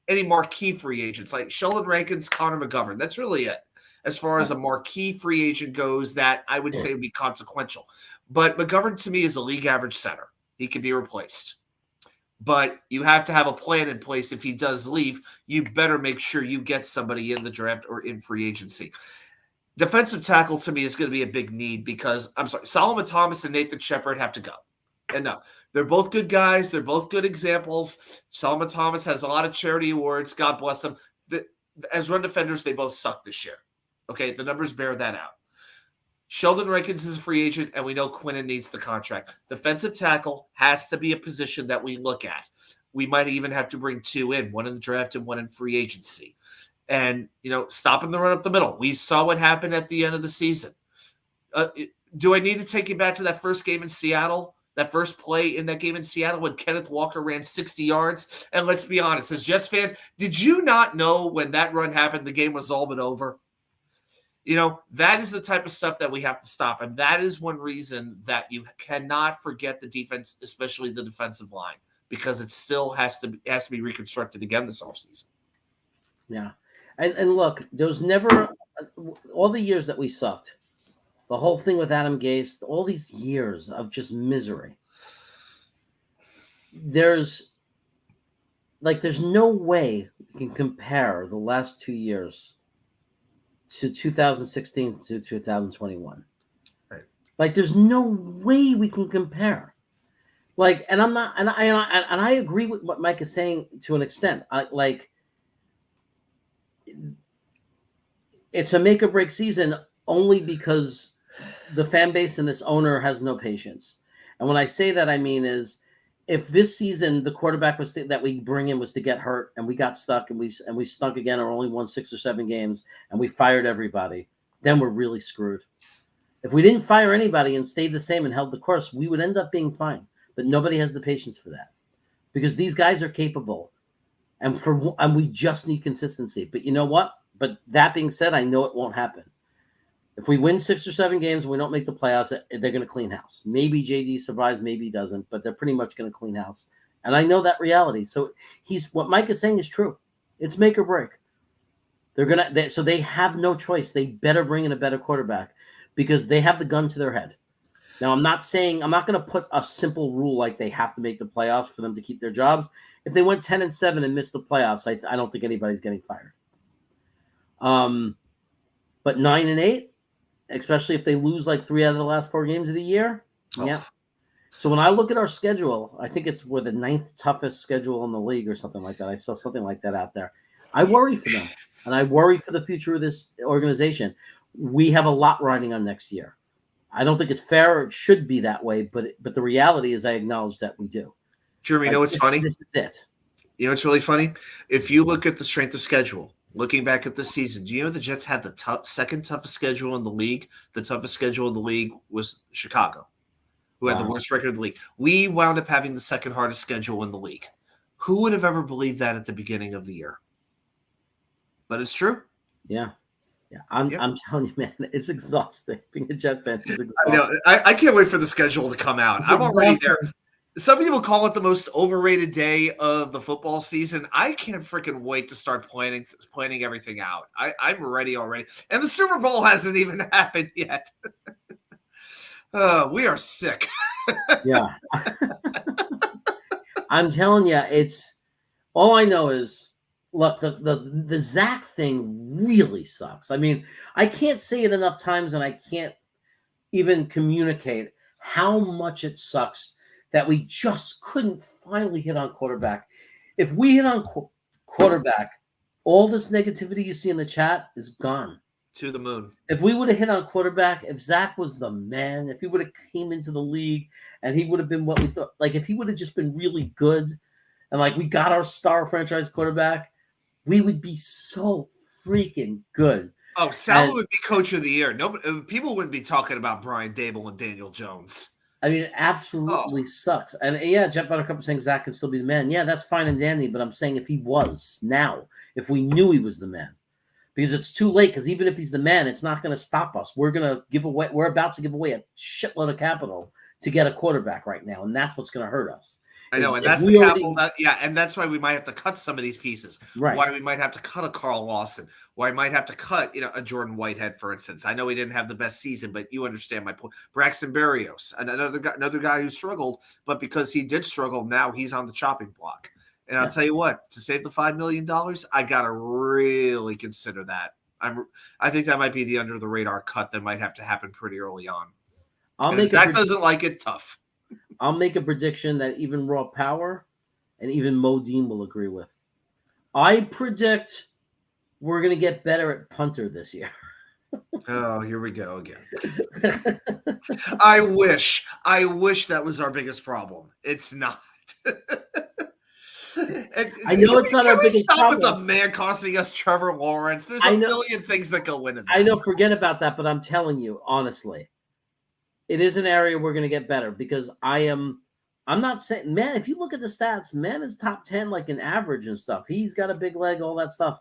any marquee free agents like Sheldon Rankins, Connor McGovern. That's really it as far as a marquee free agent goes that I would say would be consequential. But McGovern, to me, is a league average center. He can be replaced. But you have to have a plan in place. If he does leave, you better make sure you get somebody in the draft or in free agency. Defensive tackle, to me, is going to be a big need because, Solomon Thomas and Nathan Shepard have to go. And no, they're both good guys. They're both good examples. Solomon Thomas has a lot of charity awards. God bless him. As run defenders, they both suck this year. Okay, the numbers bear that out. Sheldon Rankins is a free agent, and we know Quinnen needs the contract. Defensive tackle has to be a position that we look at. We might even have to bring 2 in, one in the draft and one in free agency. And, stopping the run up the middle. We saw what happened at the end of the season. Do I need to take you back to that first game in Seattle? That first play in that game in Seattle when Kenneth Walker ran 60 yards? And let's be honest, as Jets fans, did you not know when that run happened, the game was all but over? That is the type of stuff that we have to stop. And that is one reason that you cannot forget the defense, especially the defensive line, because it still has to be reconstructed again this offseason. Yeah. And look, there was never all the years that we sucked, the whole thing with Adam Gase, all these years of just misery. There's no way we can compare the last 2 years to 2016 to 2021. Right. There's no way we can compare. And I'm not, and I agree with what Mike is saying to an extent. It's a make or break season only because the fan base and this owner has no patience. And when I say that, I mean is if this season the quarterback that we bring in was to get hurt and we got stuck and we stunk again or only won 6 or 7 games and we fired everybody, then we're really screwed. If we didn't fire anybody and stayed the same and held the course, we would end up being fine. But nobody has the patience for that because these guys are capable. And we just need consistency. But you know what? But that being said, I know it won't happen. If we win 6 or 7 games and we don't make the playoffs, they're going to clean house. Maybe JD survives, maybe he doesn't, but they're pretty much going to clean house. And I know that reality. So what Mike is saying is true. It's make or break. So they have no choice. They better bring in a better quarterback because they have the gun to their head. Now, I'm not going to put a simple rule like they have to make the playoffs for them to keep their jobs. If they went 10-7 and missed the playoffs, I don't think anybody's getting fired. But 9-8, especially if they lose 3 out of the last 4 games of the year, yeah. So when I look at our schedule, I think we're the 9th toughest schedule in the league or something like that. I saw something like that out there. I worry for them, and I worry for the future of this organization. We have a lot riding on next year. I don't think it's fair or it should be that way, but the reality is I acknowledge that we do. Jeremy, you know what's funny? This is it. You know what's really funny? If you look at the strength of schedule, looking back at this season, do you know the Jets had the second toughest schedule in the league? The toughest schedule in the league was Chicago, who had the worst record in the league. We wound up having the second hardest schedule in the league. Who would have ever believed that at the beginning of the year? But it's true. Yeah. Yeah, I'm telling you, man, it's exhausting. Being a Jet fan is exhausting. I know. I can't wait for the schedule to come out. I'm already there. Some people call it the most overrated day of the football season. I can't freaking wait to start planning everything out. I'm ready already. And the Super Bowl hasn't even happened yet. We are sick. Yeah. I'm telling you, it's all I know is, look, the Zach thing really sucks. I mean, I can't say it enough times, and I can't even communicate how much it sucks that we just couldn't finally hit on quarterback. If we hit on quarterback, all this negativity you see in the chat is gone. To the moon. If we would have hit on quarterback, if Zach was the man, if he would have came into the league and he would have been what we thought, like if he would have just been really good and like we got our star franchise quarterback, we would be so freaking good. Oh, Saleh would be coach of the year. Nobody, people wouldn't be talking about Brian Dable and Daniel Jones. I mean, it absolutely sucks. And yeah, Jeff Buttercup was saying Zach can still be the man. Yeah, that's fine and dandy, but I'm saying if he was now, if we knew he was the man, because it's too late, because even if he's the man, it's not going to stop us. We're about to give away a shitload of capital to get a quarterback right now, and that's what's going to hurt us. I know, and that's the capital. And that's why we might have to cut some of these pieces. Right. Why we might have to cut a Carl Lawson. Why we might have to cut, a Jordan Whitehead, for instance. I know he didn't have the best season, but you understand my point. Braxton Berrios, another guy who struggled, but because he did struggle, now he's on the chopping block. And I'll tell you what, to save the $5 million, I gotta really consider that. I think that might be the under the radar cut that might have to happen pretty early on. If Zach doesn't like it, tough. I'll make a prediction that even Raw Power and even Mo Dean will agree with. I predict we're going to get better at punter this year. Oh, here we go again. I wish that was our biggest problem. It's not. I know it's not our biggest problem. Stop with the man costing us Trevor Lawrence. There's a million things that go into that. I know, forget about that, but I'm telling you, honestly, it is an area we're going to get better because I'm not saying, man, if you look at the stats, man is top 10, like in average and stuff. He's got a big leg, all that stuff.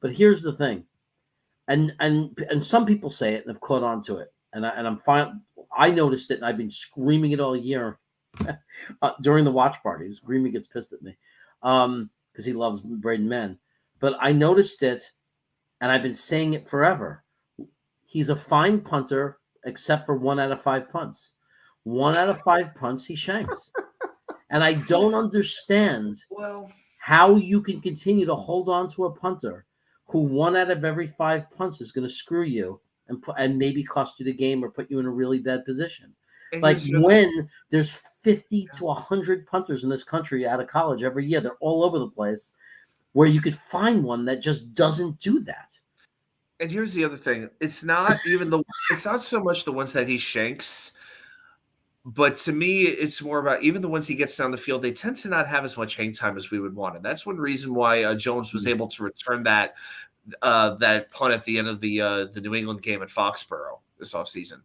But here's the thing. And some people say it and have caught on to it. And I'm fine. I noticed it and I've been screaming it all year during the watch parties. Greemy gets pissed at me because he loves Braden Mann. But I noticed it and I've been saying it forever. He's a fine punter, except for 1 out of 5 punts. 1 out of 5 punts, he shanks. And I don't understand how you can continue to hold on to a punter who 1 out of every 5 punts is going to screw you and maybe cost you the game or put you in a really bad position. And like when there's 50 to 100 punters in this country out of college every year, they're all over the place, where you could find one that just doesn't do that. And here's the other thing. It's not so much the ones that he shanks, but to me, it's more about even the ones he gets down the field, they tend to not have as much hang time as we would want. And that's one reason why Jones was able to return that punt at the end of the New England game at Foxborough this offseason,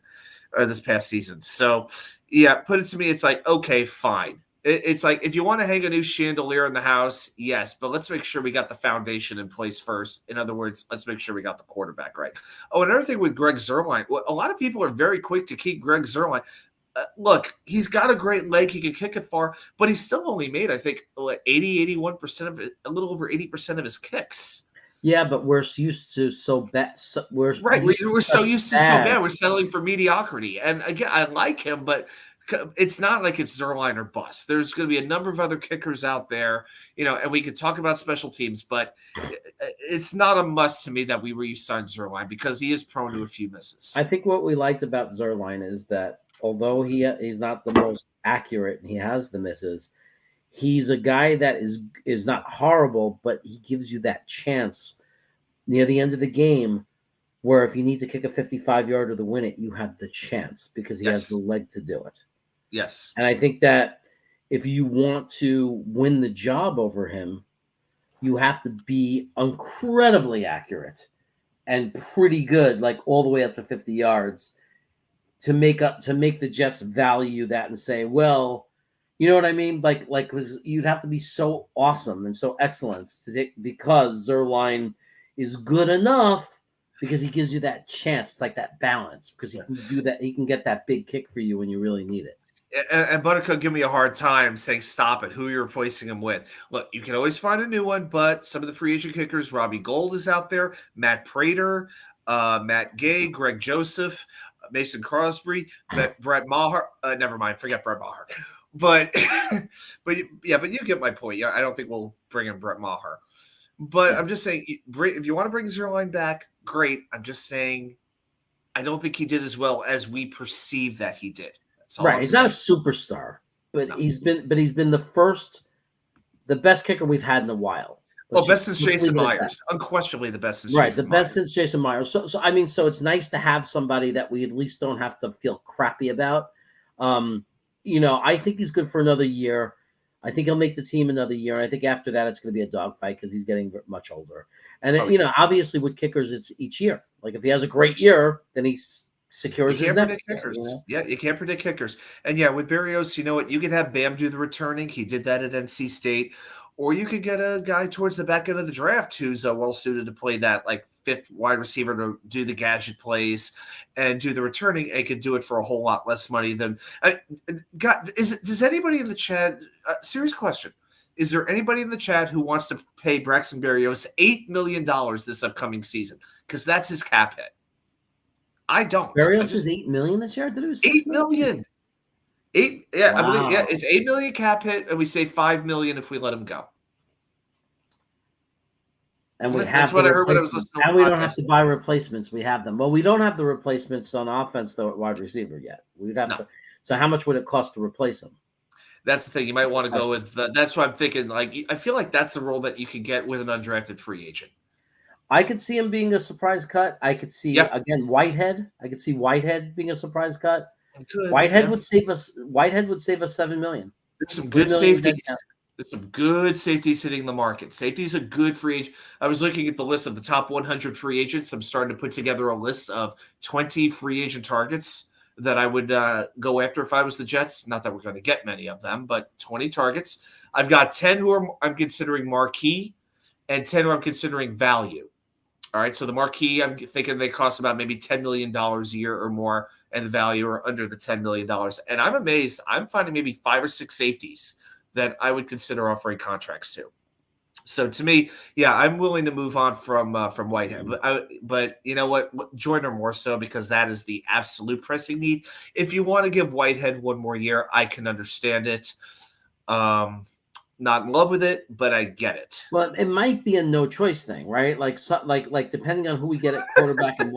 or this past season. So, yeah, put it to me, it's like, okay, fine. It's like, if you want to hang a new chandelier in the house, yes, but let's make sure we got the foundation in place first. In other words, let's make sure we got the quarterback right. Oh, another thing with Greg Zuerlein, a lot of people are very quick to keep Greg Zuerlein. Look, he's got a great leg. He can kick it far, but he still only made, I think, 81% of it, a little over 80% of his kicks. Yeah, but we're used to we're so used to so bad. We're settling for mediocrity. And again, I like him, but it's not like it's Zuerlein or bust. There's going to be a number of other kickers out there, and we could talk about special teams, but it's not a must to me that we re-sign Zuerlein because he is prone to a few misses. I think what we liked about Zuerlein is that although he's not the most accurate and he has the misses, he's a guy that is not horrible, but he gives you that chance near the end of the game where if you need to kick a 55-yarder to win it, you have the chance because he has the leg to do it. Yes. And I think that if you want to win the job over him, you have to be incredibly accurate and pretty good, like all the way up to 50 yards to make the Jets value that and say, well, you know what I mean? Like you'd have to be so awesome and so excellent because Zuerlein is good enough because he gives you that chance. It's like that balance because he can do that. He can get that big kick for you when you really need it. And Buttercup give me a hard time saying, stop it. Who are you replacing him with? Look, you can always find a new one, but some of the free agent kickers, Robbie Gould is out there, Matt Prater, Matt Gay, Greg Joseph, Mason Crosby, Brett Maher. Never mind, forget Brett Maher. But you get my point. Yeah, I don't think we'll bring in Brett Maher. But I'm just saying, if you want to bring Zuerlein back, great. I'm just saying, I don't think he did as well as we perceive that he did. Right, he's not a superstar. but No. he's been the best kicker we've had in a while. Best since Jason Myers, unquestionably the best since Jason the Myers. best since Jason Myers. So it's nice to have somebody that we at least don't have to feel crappy about. I think he's good for another year. I think he'll make the team another year. And I think after that, it's going to be a dogfight because he's getting much older. And obviously with kickers, it's each year. Like if he has a great year, then he secures his next kickers. Year, Yeah, you can't predict kickers. And yeah, with Berrios, you know what? You could have Bam do the returning. He did that at NC State. Or you could get a guy towards the back end of the draft who's well suited to play that like fifth wide receiver to do the gadget plays and do the returning. And could do it for a whole lot less money than. Does anybody in the chat? Serious question: is there anybody in the chat who wants to pay Braxton Berrios $8 million this upcoming season? Because that's his cap hit. I don't. Berrios is $8 million this year. Did it was $8 million. Eight, yeah, wow. I believe, yeah, it's $8 million cap hit, and we say $5 million if we let him go. And that's what I heard when I was listening. And we don't have to buy replacements. We have them. Well, we don't have the replacements on offense though at wide receiver yet. We'd have to. So how much would it cost to replace them? That's the thing. You might want to go with. That's what I'm thinking. Like I feel like that's a role that you could get with an undrafted free agent. I could see him being a surprise cut. I could see again Whitehead. I could see Whitehead being a surprise cut. Whitehead would save us. Whitehead would save us $7 million. There's some good safeties. There's some good safeties hitting the market. Safety's a good free agent. I was looking at the list of the top 100 free agents. I'm starting to put together a list of 20 free agent targets that I would go after if I was the Jets. Not that we're going to get many of them, but 20 targets. I've got 10 who I'm considering marquee and 10 who I'm considering value. All right, so the marquee, I'm thinking they cost about maybe $10 million a year or more, and the value are under the $10 million. And I'm amazed. I'm finding maybe 5 or 6 safeties that I would consider offering contracts to. So to me, yeah, I'm willing to move on from Whitehead. But you know what? Joyner more so because that is the absolute pressing need. If you want to give Whitehead one more year, I can understand it. Not in love with it, but I get it. Well, it might be a no choice thing, right? Like depending on who we get at quarterback and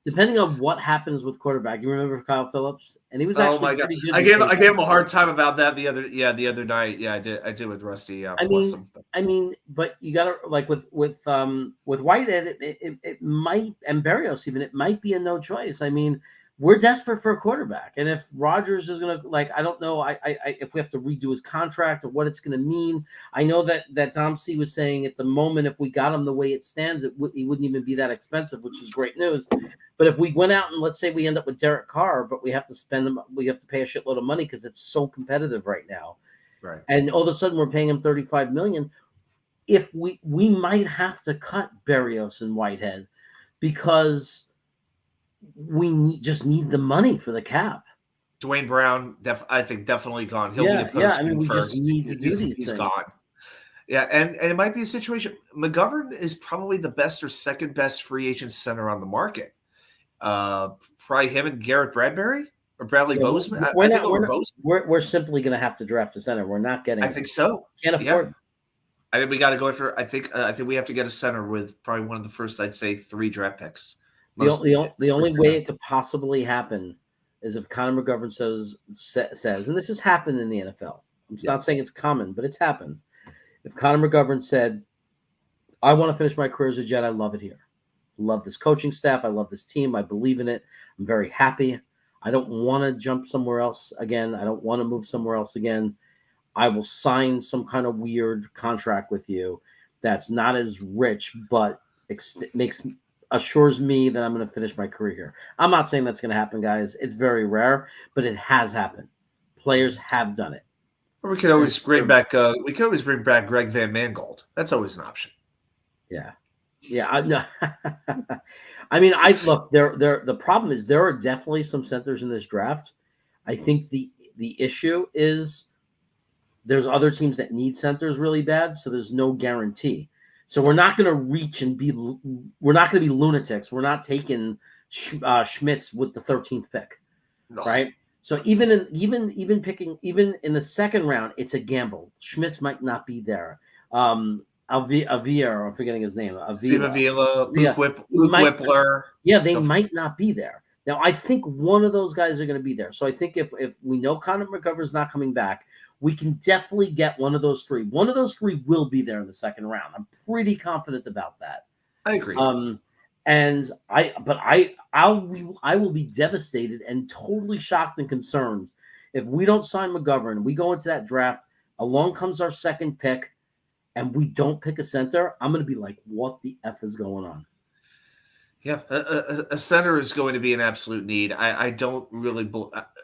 depending on what happens with quarterback. You remember Kyle Phillips, and he was actually pretty good. I gave him a hard time about that the other night. Yeah, I did with Rusty. Yeah, I mean, but you got to like with Whitehead, it might, and Berrios even, it might be a no choice. I mean, we're desperate for a quarterback, and if Rodgers is going to I don't know, if we have to redo his contract or what it's going to mean. I know that Tom C was saying at the moment, if we got him the way it stands, he wouldn't even be that expensive, which is great news. But if we went out and let's say we end up with Derek Carr, but we have to we have to pay a shitload of money because it's so competitive right now, right? And all of a sudden we're paying him $35 million. If we might have to cut Berrios and Whitehead because we just need the money for the cap. Dwayne Brown, I think definitely gone. He'll be the post we first. Just need to do these he's things. Gone. Yeah, and it might be a situation. McGovern is probably the best or second best free agent center on the market. Probably him and Garrett Bradbury or Bradley Bozeman. We're simply going to have to draft a center. We're not getting. I think so. Can't afford. I think we got to go for. I think we have to get a center with probably one of the first, I'd say, 3 draft picks. The only way it could possibly happen is if Connor McGovern says, and this has happened in the NFL. I'm not saying it's common, but it's happened. If Connor McGovern said, I want to finish my career as a Jet, I love it here. I love this coaching staff. I love this team. I believe in it. I'm very happy. I don't want to jump somewhere else again. I don't want to move somewhere else again. I will sign some kind of weird contract with you that's not as rich, but assures me that I'm going to finish my career here. I'm not saying that's going to happen, guys. It's very rare, but it has happened. Players have done it. Or we could always bring back. We could always bring back Greg Van Mangold. That's always an option. Yeah. No. I mean, look. The problem is there are definitely some centers in this draft. I think the issue is there's other teams that need centers really bad, so there's no guarantee. So we're not going to reach and we're not going to be lunatics. We're not taking Schmitz with the 13th pick, right? So even in the second round, it's a gamble. Schmitz might not be there. Avila, I'm forgetting his name. Steve Avila, Luke Whippler. Yeah, they might not be there. Now, I think one of those guys are going to be there. So I think if we know Connor McGovern's not coming back, we can definitely get one of those three. One of those three will be there in the second round. I'm pretty confident about that. I agree. And I will be devastated and totally shocked and concerned if we don't sign McGovern. We go into that draft, along comes our second pick, and we don't pick a center. I'm going to be like, what the F is going on? Yeah, a center is going to be an absolute need. I don't really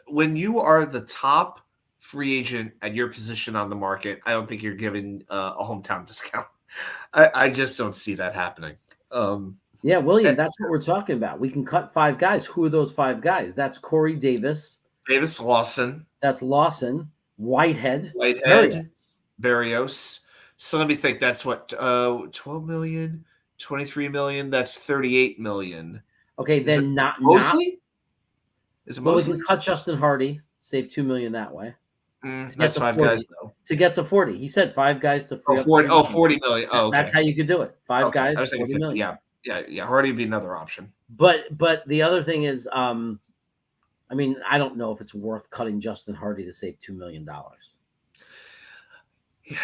when you are the top free agent at your position on the market, I don't think you're giving a hometown discount. I just don't see that happening. Yeah, William, that's what we're talking about. We can cut 5 guys. Who are those 5 guys? That's Corey Davis. Lawson. That's Lawson. Whitehead. Berrios. So let me think. That's what, 12 million, 23 million. That's 38 million. Okay, then not Mosley? Is it Mosley? We can cut Justin Hardy, save $2 million that way. That's 5 guys, though. To get to 40. He said 5 guys to free up 40 million. Oh, okay. That's how you could do it. 5 guys, I was thinking 40 million. Yeah. Hardy would be another option. But the other thing is, I mean, I don't know if it's worth cutting Justin Hardy to save $2 million. Yeah,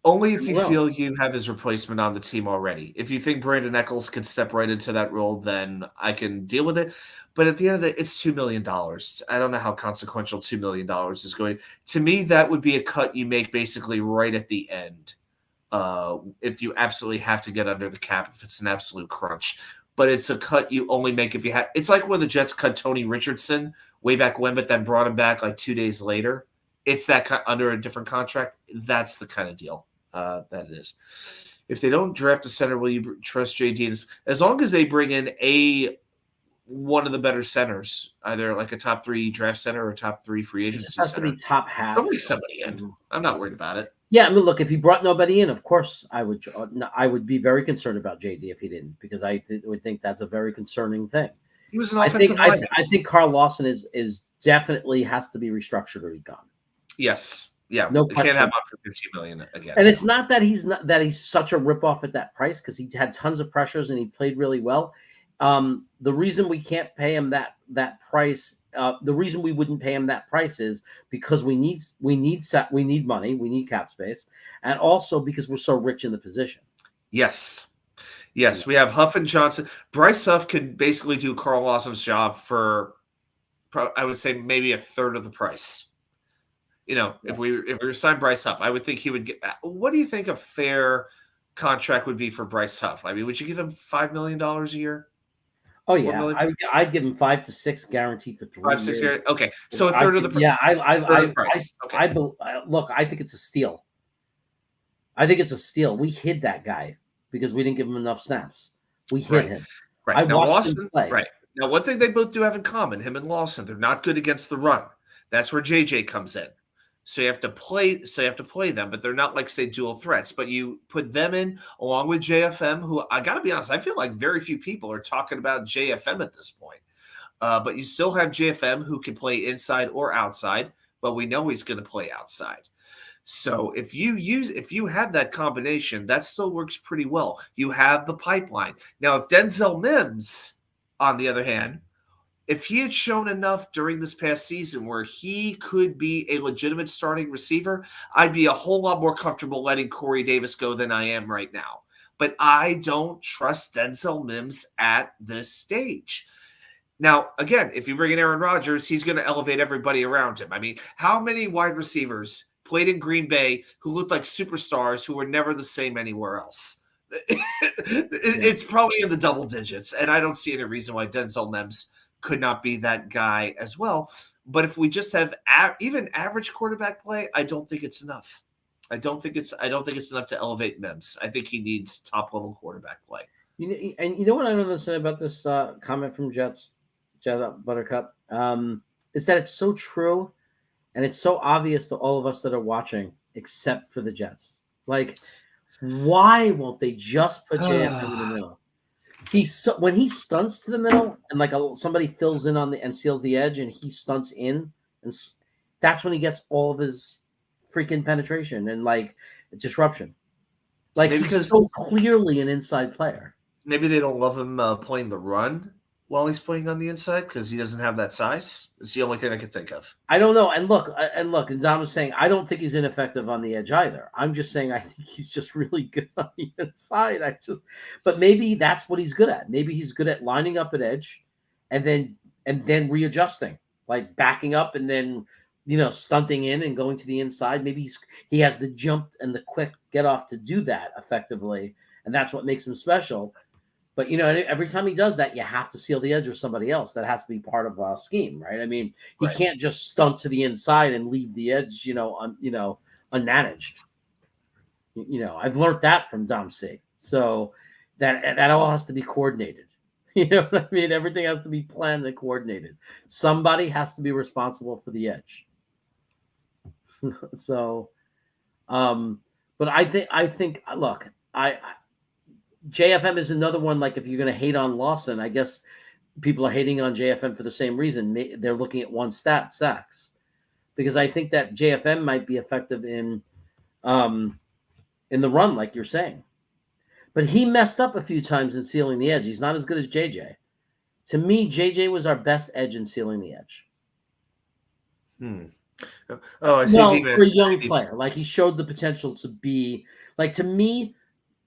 only if you feel you have his replacement on the team already. If you think Brandon Eccles can step right into that role, then I can deal with it. But at the end of the day, it's $2 million. I don't know how consequential $2 million is going. To me, that would be a cut you make basically right at the end. If you absolutely have to get under the cap, if it's an absolute crunch. But it's a cut you only make if you have. It's like when the Jets cut Tony Richardson way back when, but then brought him back like 2 days later. It's that under a different contract. That's the kind of deal that it is. If they don't draft a center, will you trust JD? As long as they bring in one of the better centers, either like a top 3 draft center or top 3 free agency center. It has to be top half. Don't bring somebody in. I'm not worried about it. Yeah, I mean, look, if he brought nobody in, of course I would be very concerned about JD if he didn't, because I would think that's a very concerning thing. He was an offensive lineman. I think Carl Lawson is definitely has to be restructured or he's gone. Yes. Yeah. No question. Can't have him for $15 million again. And it's not that he's such a ripoff at that price, because he had tons of pressures and he played really well. The reason we can't pay him that price, the reason we wouldn't pay him that price is because we need money, we need cap space, and also because we're so rich in the position. Yes, we have Huff and Johnson. Bryce Huff could basically do Carl Lawson's job for, I would say, maybe a third of the price. You know, if we were to sign Bryce Huff, I would think he would get. What do you think a fair contract would be for Bryce Huff? I mean, would you give him $5 million a year? Oh yeah, I'd give him 5 to 6 guaranteed for 3 5, 6 years. Okay, so a third of the price. Yeah, look, I think it's a steal. We hid that guy because we didn't give him enough snaps. We hid him. Right. Now Lawson. Right. Now, one thing they both do have in common, him and Lawson, they're not good against the run. That's where JJ comes in. So you have to play them, but they're not like, say, dual threats. But you put them in along with JFM, who I got to be honest, I feel like very few people are talking about JFM at this point. But you still have JFM who can play inside or outside, but we know he's going to play outside. So if you have that combination, that still works pretty well. You have the pipeline. Now, if Denzel Mims, on the other hand, if he had shown enough during this past season where he could be a legitimate starting receiver, I'd be a whole lot more comfortable letting Corey Davis go than I am right now. But I don't trust Denzel Mims at this stage. Now, again, if you bring in Aaron Rodgers, he's going to elevate everybody around him. I mean, how many wide receivers played in Green Bay who looked like superstars who were never the same anywhere else? It's probably in the double digits, and I don't see any reason why Denzel Mims could not be that guy as well. But if we just have even average quarterback play, I don't think it's enough. I don't think it's enough to elevate Mims. I think he needs top level quarterback play. And you know what I don't understand about this comment from Jet Buttercup is that it's so true, and it's so obvious to all of us that are watching, except for the Jets. Like, why won't they just put JFM in the middle? When he stunts to the middle and like somebody fills in on and seals the edge and he stunts in, and that's when he gets all of his freaking penetration and like disruption. Like, he's so clearly an inside player. Maybe they don't love him playing the run. while he's playing on the inside because he doesn't have that size? It's the only thing I could think of. I don't know. And look, and Dom was saying, I don't think he's ineffective on the edge either. I'm just saying I think he's just really good on the inside. But maybe that's what he's good at. Maybe he's good at lining up at edge and then readjusting, like backing up and then stunting in and going to the inside. Maybe he has the jump and the quick get off to do that effectively, and that's what makes him special. But every time he does that, you have to seal the edge with somebody else. That has to be part of a scheme, right? I mean, he can't just stunt to the inside and leave the edge, unmanaged. I've learned that from Dom C. So that all has to be coordinated. You know what I mean? Everything has to be planned and coordinated. Somebody has to be responsible for the edge. So, but I think, look, JFM is another one. Like if you're going to hate on Lawson, I guess people are hating on JFM for the same reason. They're looking at one stat, sacks, because I think that JFM might be effective in the run, like you're saying. But he messed up a few times in sealing the edge. He's not as good as JJ. To me, JJ was our best edge in sealing the edge. Oh, I see. No, for a young player, like he showed the potential to be like. To me,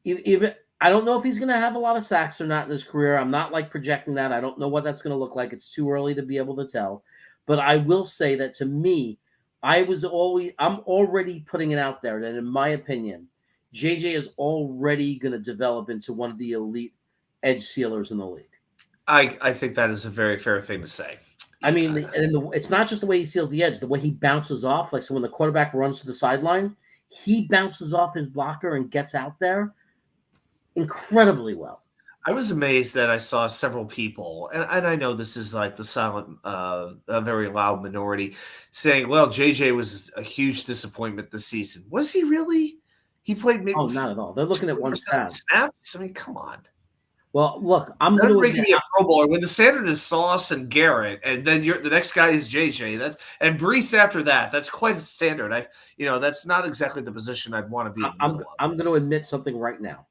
even I don't know if he's going to have a lot of sacks or not in his career. I'm not like projecting that. I don't know what that's going to look like. It's too early to be able to tell. But I will say that to me, I'm already putting it out there that in my opinion, JJ is already going to develop into one of the elite edge sealers in the league. I think that is a very fair thing to say. I mean, it's not just the way he seals the edge, the way he bounces off. Like, so when the quarterback runs to the sideline, he bounces off his blocker and gets out there incredibly well. I was amazed that I saw several people, and I know this is like the silent, a very loud minority, saying, well, JJ was a huge disappointment this season. Was he really? He played maybe not at all. They're looking at one stat. Snaps? I mean, come on. Well, look, I'm going to making me a Pro Bowler when the standard is Sauce and Garrett, and then the next guy is JJ. And Brees after that. That's quite a standard. That's not exactly the position I'd want to be. I'm going to admit something right now.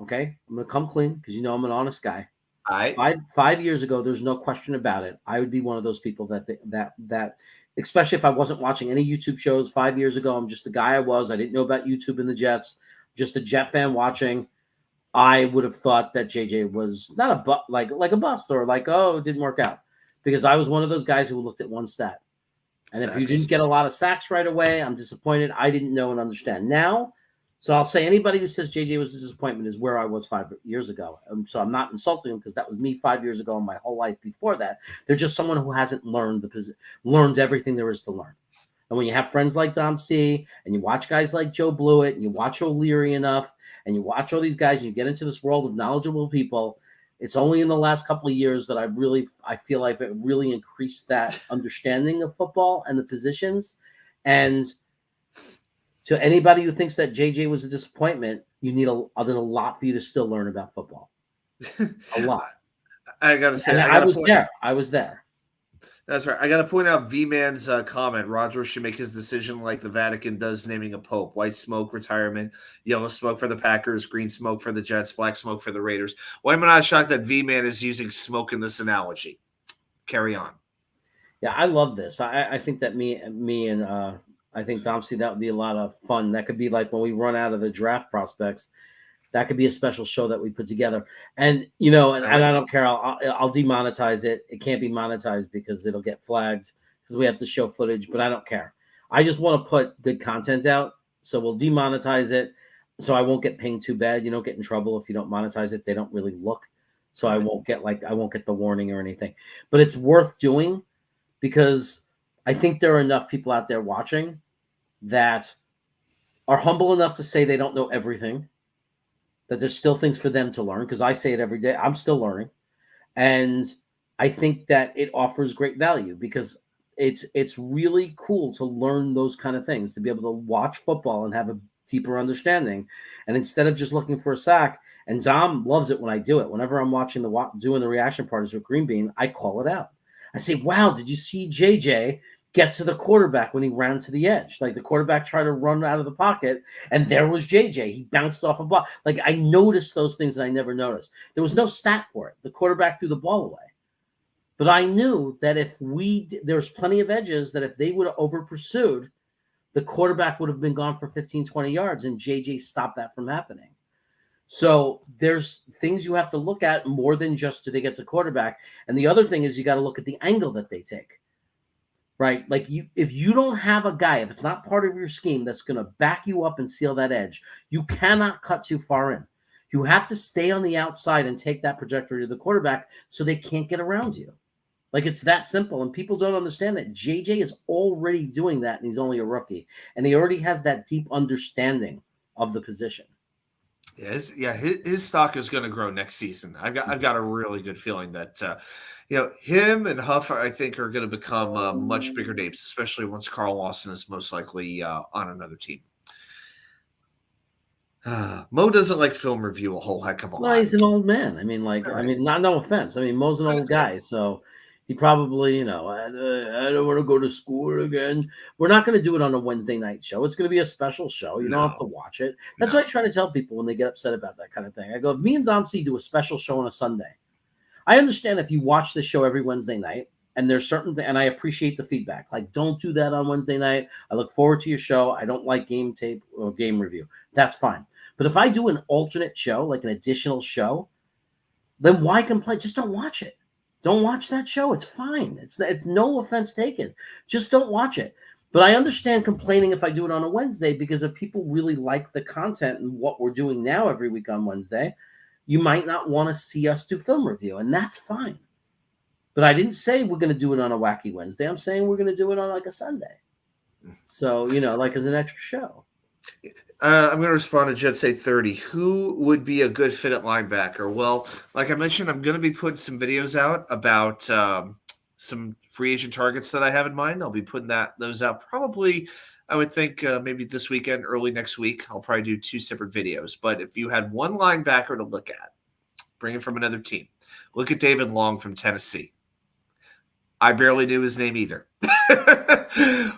Okay, I'm going to come clean because I'm an honest guy. All right. 5 years ago, there's no question about it. I would be one of those people that, especially if I wasn't watching any YouTube shows 5 years ago. I'm just the guy I was. I didn't know about YouTube and the Jets. Just a Jet fan watching. I would have thought that JJ was not like a bust or like, oh, it didn't work out, because I was one of those guys who looked at one stat. And if you didn't get a lot of sacks right away, I'm disappointed. I didn't know and understand now. So I'll say anybody who says JJ was a disappointment is where I was 5 years ago. So I'm not insulting him because that was me 5 years ago and my whole life before that. They're just someone who hasn't learned everything there is to learn. And when you have friends like Dom C and you watch guys like Joe Blewett and you watch O'Leary enough, and you watch all these guys and you get into this world of knowledgeable people, it's only in the last couple of years that I feel like it really increased that understanding of football and the positions. And to anybody who thinks that JJ was a disappointment, there's a lot for you to still learn about football. A lot. I got to say, I was there. That's right. I got to point out V-Man's comment. Rodgers should make his decision like the Vatican does naming a pope. White smoke, retirement. Yellow smoke for the Packers. Green smoke for the Jets. Black smoke for the Raiders. Why am I not shocked that V-Man is using smoke in this analogy? Carry on. Yeah, I love this. I think that me and I think Dom C, that would be a lot of fun. That could be like when we run out of the draft prospects. That could be a special show that we put together. And, and I don't care. I'll demonetize it. It can't be monetized because it'll get flagged because we have to show footage, but I don't care. I just want to put good content out. So we'll demonetize it. So I won't get pinged too bad. You don't get in trouble if you don't monetize it. They don't really look. So I won't get the warning or anything, but it's worth doing because I think there are enough people out there watching that are humble enough to say they don't know everything, that there's still things for them to learn, because I say it every day. I'm still learning. And I think that it offers great value because it's really cool to learn those kind of things, to be able to watch football and have a deeper understanding. And instead of just looking for a sack, and Dom loves it when I do it. Whenever I'm watching doing the reaction parties with Green Bean, I call it out. I say, wow, did you see JJ get to the quarterback when he ran to the edge. Like the quarterback tried to run out of the pocket, and there was JJ. He bounced off a block. Like I noticed those things that I never noticed. There was no stat for it. The quarterback threw the ball away. But I knew that there's plenty of edges that if they would have over pursued, the quarterback would have been gone for 15, 20 yards, and JJ stopped that from happening. So there's things you have to look at more than just do they get to quarterback. And the other thing is you got to look at the angle that they take, right? Like if you don't have a guy, if it's not part of your scheme that's going to back you up and seal that edge, you cannot cut too far in. You have to stay on the outside and take that trajectory to the quarterback so they can't get around you. Like it's that simple. And people don't understand that JJ is already doing that, and he's only a rookie. And he already has that deep understanding of the position. His stock is going to grow next season. I've got a really good feeling that him and Huff, I think, are going to become much bigger names, especially once Carl Lawson is most likely on another team. Mo doesn't like film review a whole heck of a lot. Well, he's an old man. I mean, no offense. I mean, Mo's an old guy, so he probably, I don't want to go to school again. We're not going to do it on a Wednesday night show. It's going to be a special show. You don't have to watch it. That's what I try to tell people when they get upset about that kind of thing. I go, if me and Domsey do a special show on a Sunday, I understand if you watch the show every Wednesday night, and there's certain and I appreciate the feedback. Like, don't do that on Wednesday night. I look forward to your show. I don't like game tape or game review. That's fine. But if I do an alternate show, like an additional show, then why complain? Just don't watch it. Don't watch that show. It's fine. It's no offense taken. Just don't watch it. But I understand complaining if I do it on a Wednesday, because if people really like the content and what we're doing now every week on Wednesday, you might not want to see us do film review, and that's fine. But I didn't say we're going to do it on a wacky Wednesday. I'm saying we're going to do it on like a Sunday. So, like as an extra show. I'm going to respond to Jets 830. Who would be a good fit at linebacker? Well, like I mentioned, I'm going to be putting some videos out about some free agent targets that I have in mind. I'll be putting those out probably, I would think, maybe this weekend, early next week. I'll probably do 2 separate videos. But if you had one linebacker to look at, bring him from another team. Look at David Long from Tennessee. I barely knew his name either.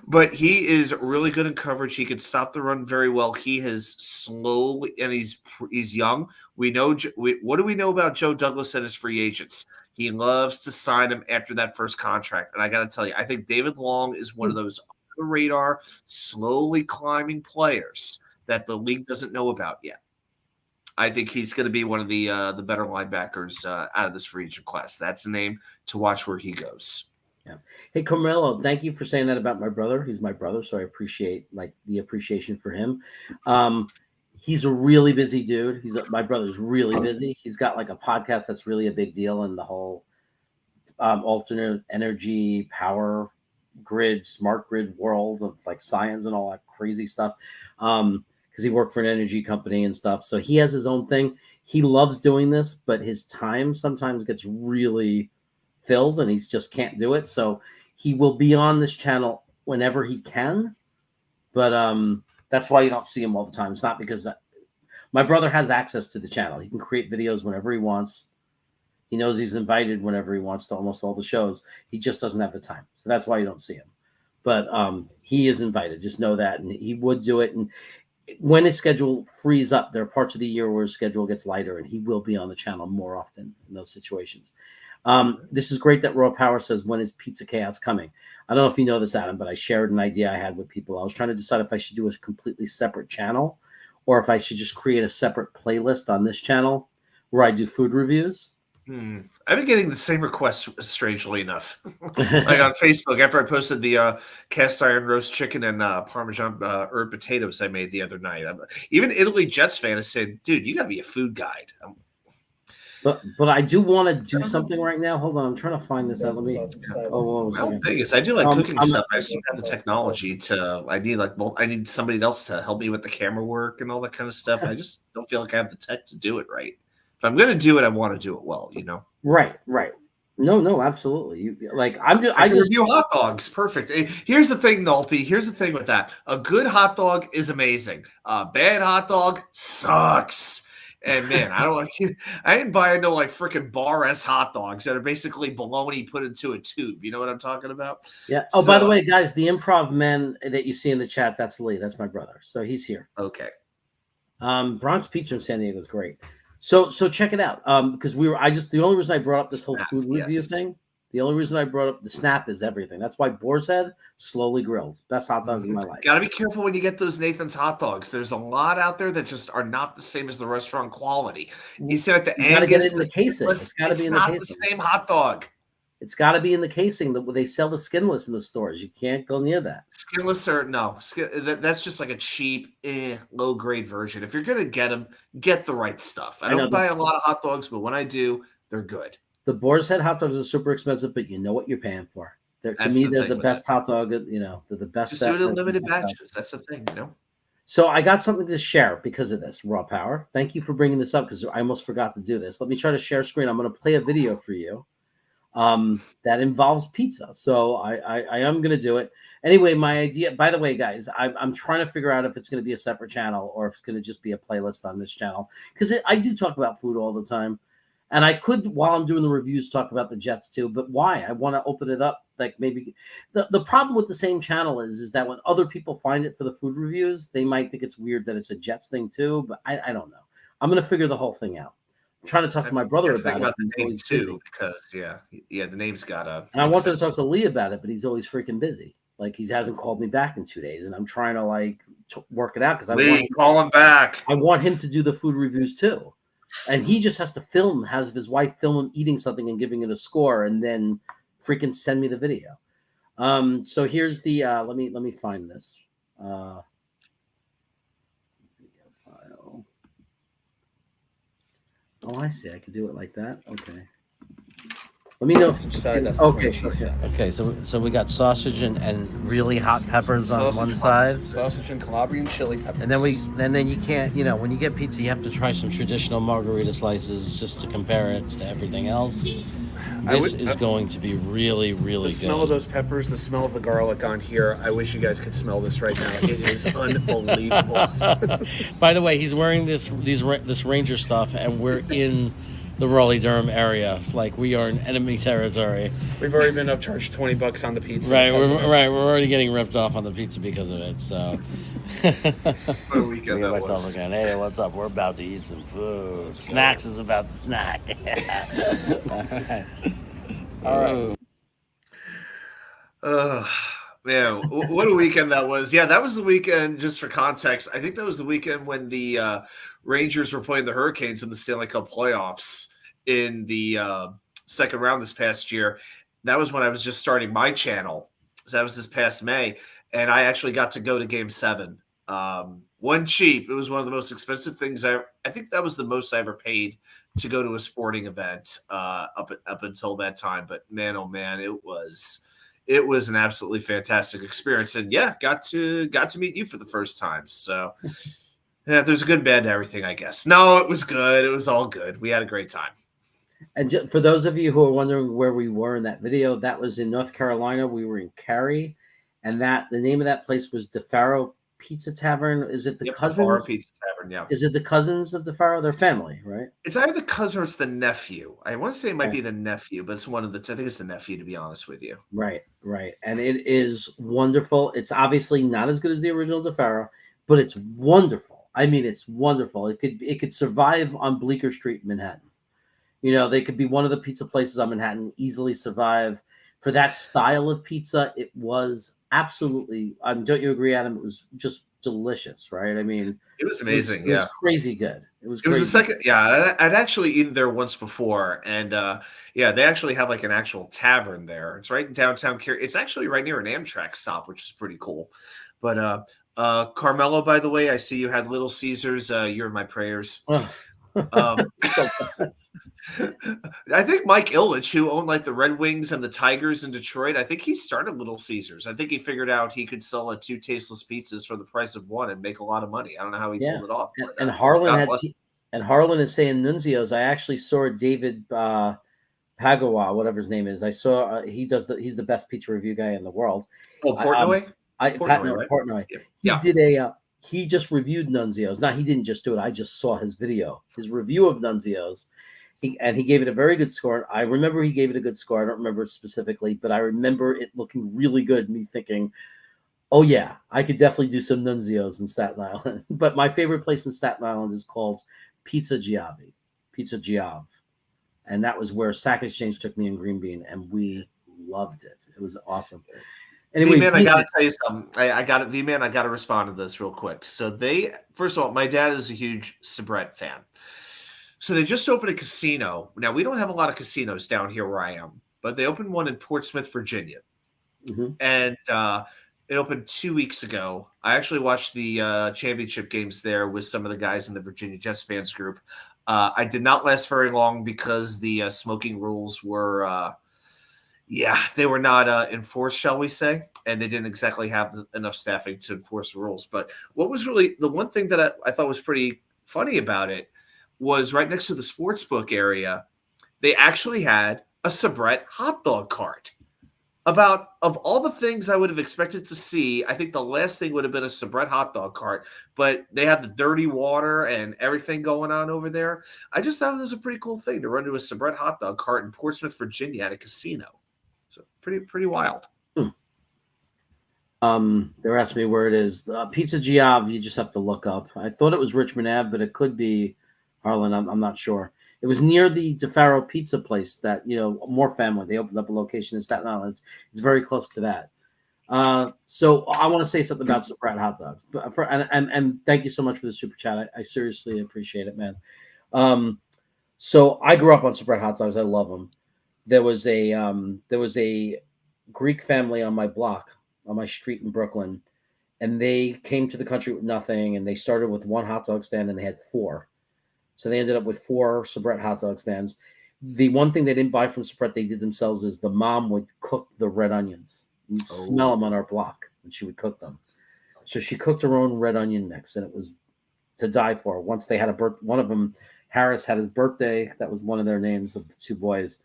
But he is really good in coverage. He can stop the run very well. He has slowly, and he's young. We know what do we know about Joe Douglas and his free agents? He loves to sign him after that first contract. And I got to tell you, I think David Long is one of those under the radar, slowly climbing players that the league doesn't know about yet. I think he's going to be one of the better linebackers out of this free agent class. That's the name to watch where he goes. Yeah. Hey, Carmelo, thank you for saying that about my brother. He's my brother, so I appreciate the appreciation for him. He's a really busy dude. My brother's really busy. He's got like a podcast that's really a big deal in the whole alternate energy, power grid, smart grid world of like science and all that crazy stuff. Because he worked for an energy company and stuff. So he has his own thing. He loves doing this, but his time sometimes gets really filled and he just can't do it. So he will be on this channel whenever he can. But that's why you don't see him all the time. It's not because my brother has access to the channel. He can create videos whenever he wants. He knows he's invited whenever he wants to almost all the shows. He just doesn't have the time. So that's why you don't see him. But he is invited. Just know that. And he would do it. And when his schedule frees up, there are parts of the year where his schedule gets lighter, and he will be on the channel more often in those situations. This is great that Raw Power says, when is Pizza Chaos coming? I don't know if you know this, Adam, but I shared an idea I had with people. I was trying to decide if I should do a completely separate channel or if I should just create a separate playlist on this channel where I do food reviews. I've been getting the same requests, strangely enough. Like on Facebook, after I posted the cast iron roast chicken and Parmesan herb potatoes I made the other night. Even Italy Jets fan has said, dude, you got to be a food guide. But I do want to do something right now. Hold on, I'm trying to find this out. Let me. The thing is, I do like cooking stuff. I just don't have the technology to. I need somebody else to help me with the camera work and all that kind of stuff. I just don't feel like I have the tech to do it right. If I'm going to do it, I want to do it well. Right. No, absolutely. I just review hot dogs. Perfect. Here's the thing, Nolte. Here's the thing with that. A good hot dog is amazing. A bad hot dog sucks. And man, I didn't buy no like freaking bar S hot dogs that are basically bologna put into a tube. You know what I'm talking about? Yeah. Oh, by the way, guys, the improv man that you see in the chat, that's Lee. That's my brother. So he's here. Okay. Bronx Pizza in San Diego is great. So check it out. Because the only reason I brought up this whole food review thing, the only reason I brought up the Snap is everything. That's why Boar's Head, slowly grilled. Best hot dogs in my life. Gotta be careful when you get those Nathan's hot dogs. There's a lot out there that just are not the same as the restaurant quality. You said at the You gotta get Angus, it in the casing. It's gotta be in the casing. It's not the same hot dog. It's got to be in the casing. They sell the skinless in the stores. You can't go near that. Skinless or no, that's just like a cheap, low grade version. If you're gonna get them, get the right stuff. I don't buy a lot of hot dogs, but when I do, they're good. The Boar's Head hot dogs are super expensive, but you know what you're paying for. They're the best hot dog. You know, they're the best. Just do it in limited batches. That's the thing, you know. So I got something to share because of this, Raw Power. Thank you for bringing this up because I almost forgot to do this. Let me try to share screen. I'm going to play a video for you. That involves pizza. So I am going to do it. Anyway, my idea, by the way, guys, I'm trying to figure out if it's going to be a separate channel or if it's going to just be a playlist on this channel. Because I do talk about food all the time. And I could, while I'm doing the reviews, talk about the Jets too. But why? I want to open it up. Like maybe the problem with the same channel is that when other people find it for the food reviews, they might think it's weird that it's a Jets thing too. But I don't know. I'm going to figure the whole thing out. Trying to talk to my brother about the name too, because the name's got a. And I wanted to talk to Lee about it, but he's always freaking busy. Like he hasn't called me back in 2 days, and I'm trying to work it out because call him back. I want him to do the food reviews too, and he just has to has his wife film him eating something and giving it a score, and then freaking send me the video. So here's the let me find this. Oh, I see. I could do it like that. Okay. Let me know. Sorry, that's okay. So we got sausage and really hot peppers on one side. Sausage and Calabrian chili peppers. And then you can't, when you get pizza, you have to try some traditional margarita slices just to compare it to everything else. This is going to be really, really good. The smell of those peppers, the smell of the garlic on here. I wish you guys could smell this right now. It is unbelievable. By the way, he's wearing this Ranger stuff, and we're in the Raleigh-Durham area. Like, we are in enemy territory. We've already been upcharged $20 on the pizza. Right, we're already getting ripped off on the pizza because of it. So. What a weekend that was. Again. Hey, what's up? We're about to eat some food. Snacks is about to snack. All right. Man, what a weekend that was. Yeah, that was the weekend, just for context. I think that was the weekend when the Rangers were playing the Hurricanes in the Stanley Cup playoffs in the second round this past year. That was when I was just starting my channel. So that was this past May. And I actually got to go to Game 7. One cheap. It was one of the most expensive things I think that was the most I ever paid to go to a sporting event up until that time. But man, oh man, it was an absolutely fantastic experience. And yeah, got to meet you for the first time. So yeah, there's a good and bad to everything, I guess. No, it was good. It was all good. We had a great time. And for those of you who are wondering where we were in that video, that was in North Carolina. We were in Cary, and the name of that place was DeFaro Pizza Tavern. Is it the cousins? DeFaro Pizza Tavern, yeah. Is it the cousins of DeFaro? Their family, right? It's either the cousin or it's the nephew. I want to say it might be the nephew, but it's one of the. I think it's the nephew, to be honest with you. Right. And it is wonderful. It's obviously not as good as the original DeFaro, but it's wonderful. I mean, it's wonderful. It could survive on Bleecker Street in Manhattan. They could be one of the pizza places on Manhattan, easily survive. For that style of pizza, it was absolutely, don't you agree, Adam? It was just delicious, right? I mean, it was amazing. It was crazy good. It was the second, I'd actually eaten there once before. And they actually have like an actual tavern there. It's right in downtown Cary. It's actually right near an Amtrak stop, which is pretty cool. But Carmelo, by the way, I see you had Little Caesars. You're in my prayers. I think Mike Ilitch, who owned like the Red Wings and the Tigers in Detroit, I think he started Little Caesars. I think he figured out he could sell 2 tasteless pizzas for the price of 1 and make a lot of money. I don't know how he pulled it off. And Harlan is saying Nunzio's. I actually saw David Pagawa, whatever his name is. I saw he's the best pizza review guy in the world. Oh, Portnoy? Portnoy. Yeah. he just reviewed Nunzio's. Now, he didn't just do it. I just saw his video, his review of Nunzio's. And he gave it a very good score. I remember he gave it a good score. I don't remember it specifically, but I remember it looking really good. Me thinking, oh, yeah, I could definitely do some Nunzio's in Staten Island. But my favorite place in Staten Island is called Pizza Giave. And that was where Sack Exchange took me in Green Bean, and we loved it. It was awesome. Anyway, V-Man, I gotta tell you something. I gotta respond to this real quick. So first of all, my dad is a huge Sabret fan. So they just opened a casino. Now, we don't have a lot of casinos down here where I am, but they opened one in Portsmouth, Virginia. Mm-hmm. And it opened 2 weeks ago. I actually watched the championship games there with some of the guys in the Virginia Jets fans group. I did not last very long because the smoking rules were they were not enforced, shall we say, and they didn't exactly have enough staffing to enforce the rules. But what was really the one thing that I thought was pretty funny about it was right next to the sports book area, they actually had a Sabret hot dog cart. Of all the things I would have expected to see, I think the last thing would have been a Sabret hot dog cart, but they had the dirty water and everything going on over there. I just thought it was a pretty cool thing to run to a Sabret hot dog cart in Portsmouth, Virginia at a casino. So pretty wild. They're asking me where it is. Pizza Giave, you just have to look up. I thought it was Richmond Ave, but it could be Harlan. I'm not sure. It was near the DeFaro pizza place that, more family. They opened up a location in Staten Island. It's very close to that. So I want to say something about Sabret hot dogs. And thank you so much for the super chat. I seriously appreciate it, man. So I grew up on Sabret hot dogs. I love them. There was a Greek family on my block, on my street in Brooklyn, and they came to the country with nothing, and they started with one hot dog stand, and they had 4. So they ended up with 4 Sabret hot dog stands. The one thing they didn't buy from Sabret, they did themselves, is the mom would cook the red onions. You'd smell them on our block, and she would cook them. So she cooked her own red onion mix, and it was to die for. Once they had one of them, Harris had his birthday. That was one of their names of the 2 boys.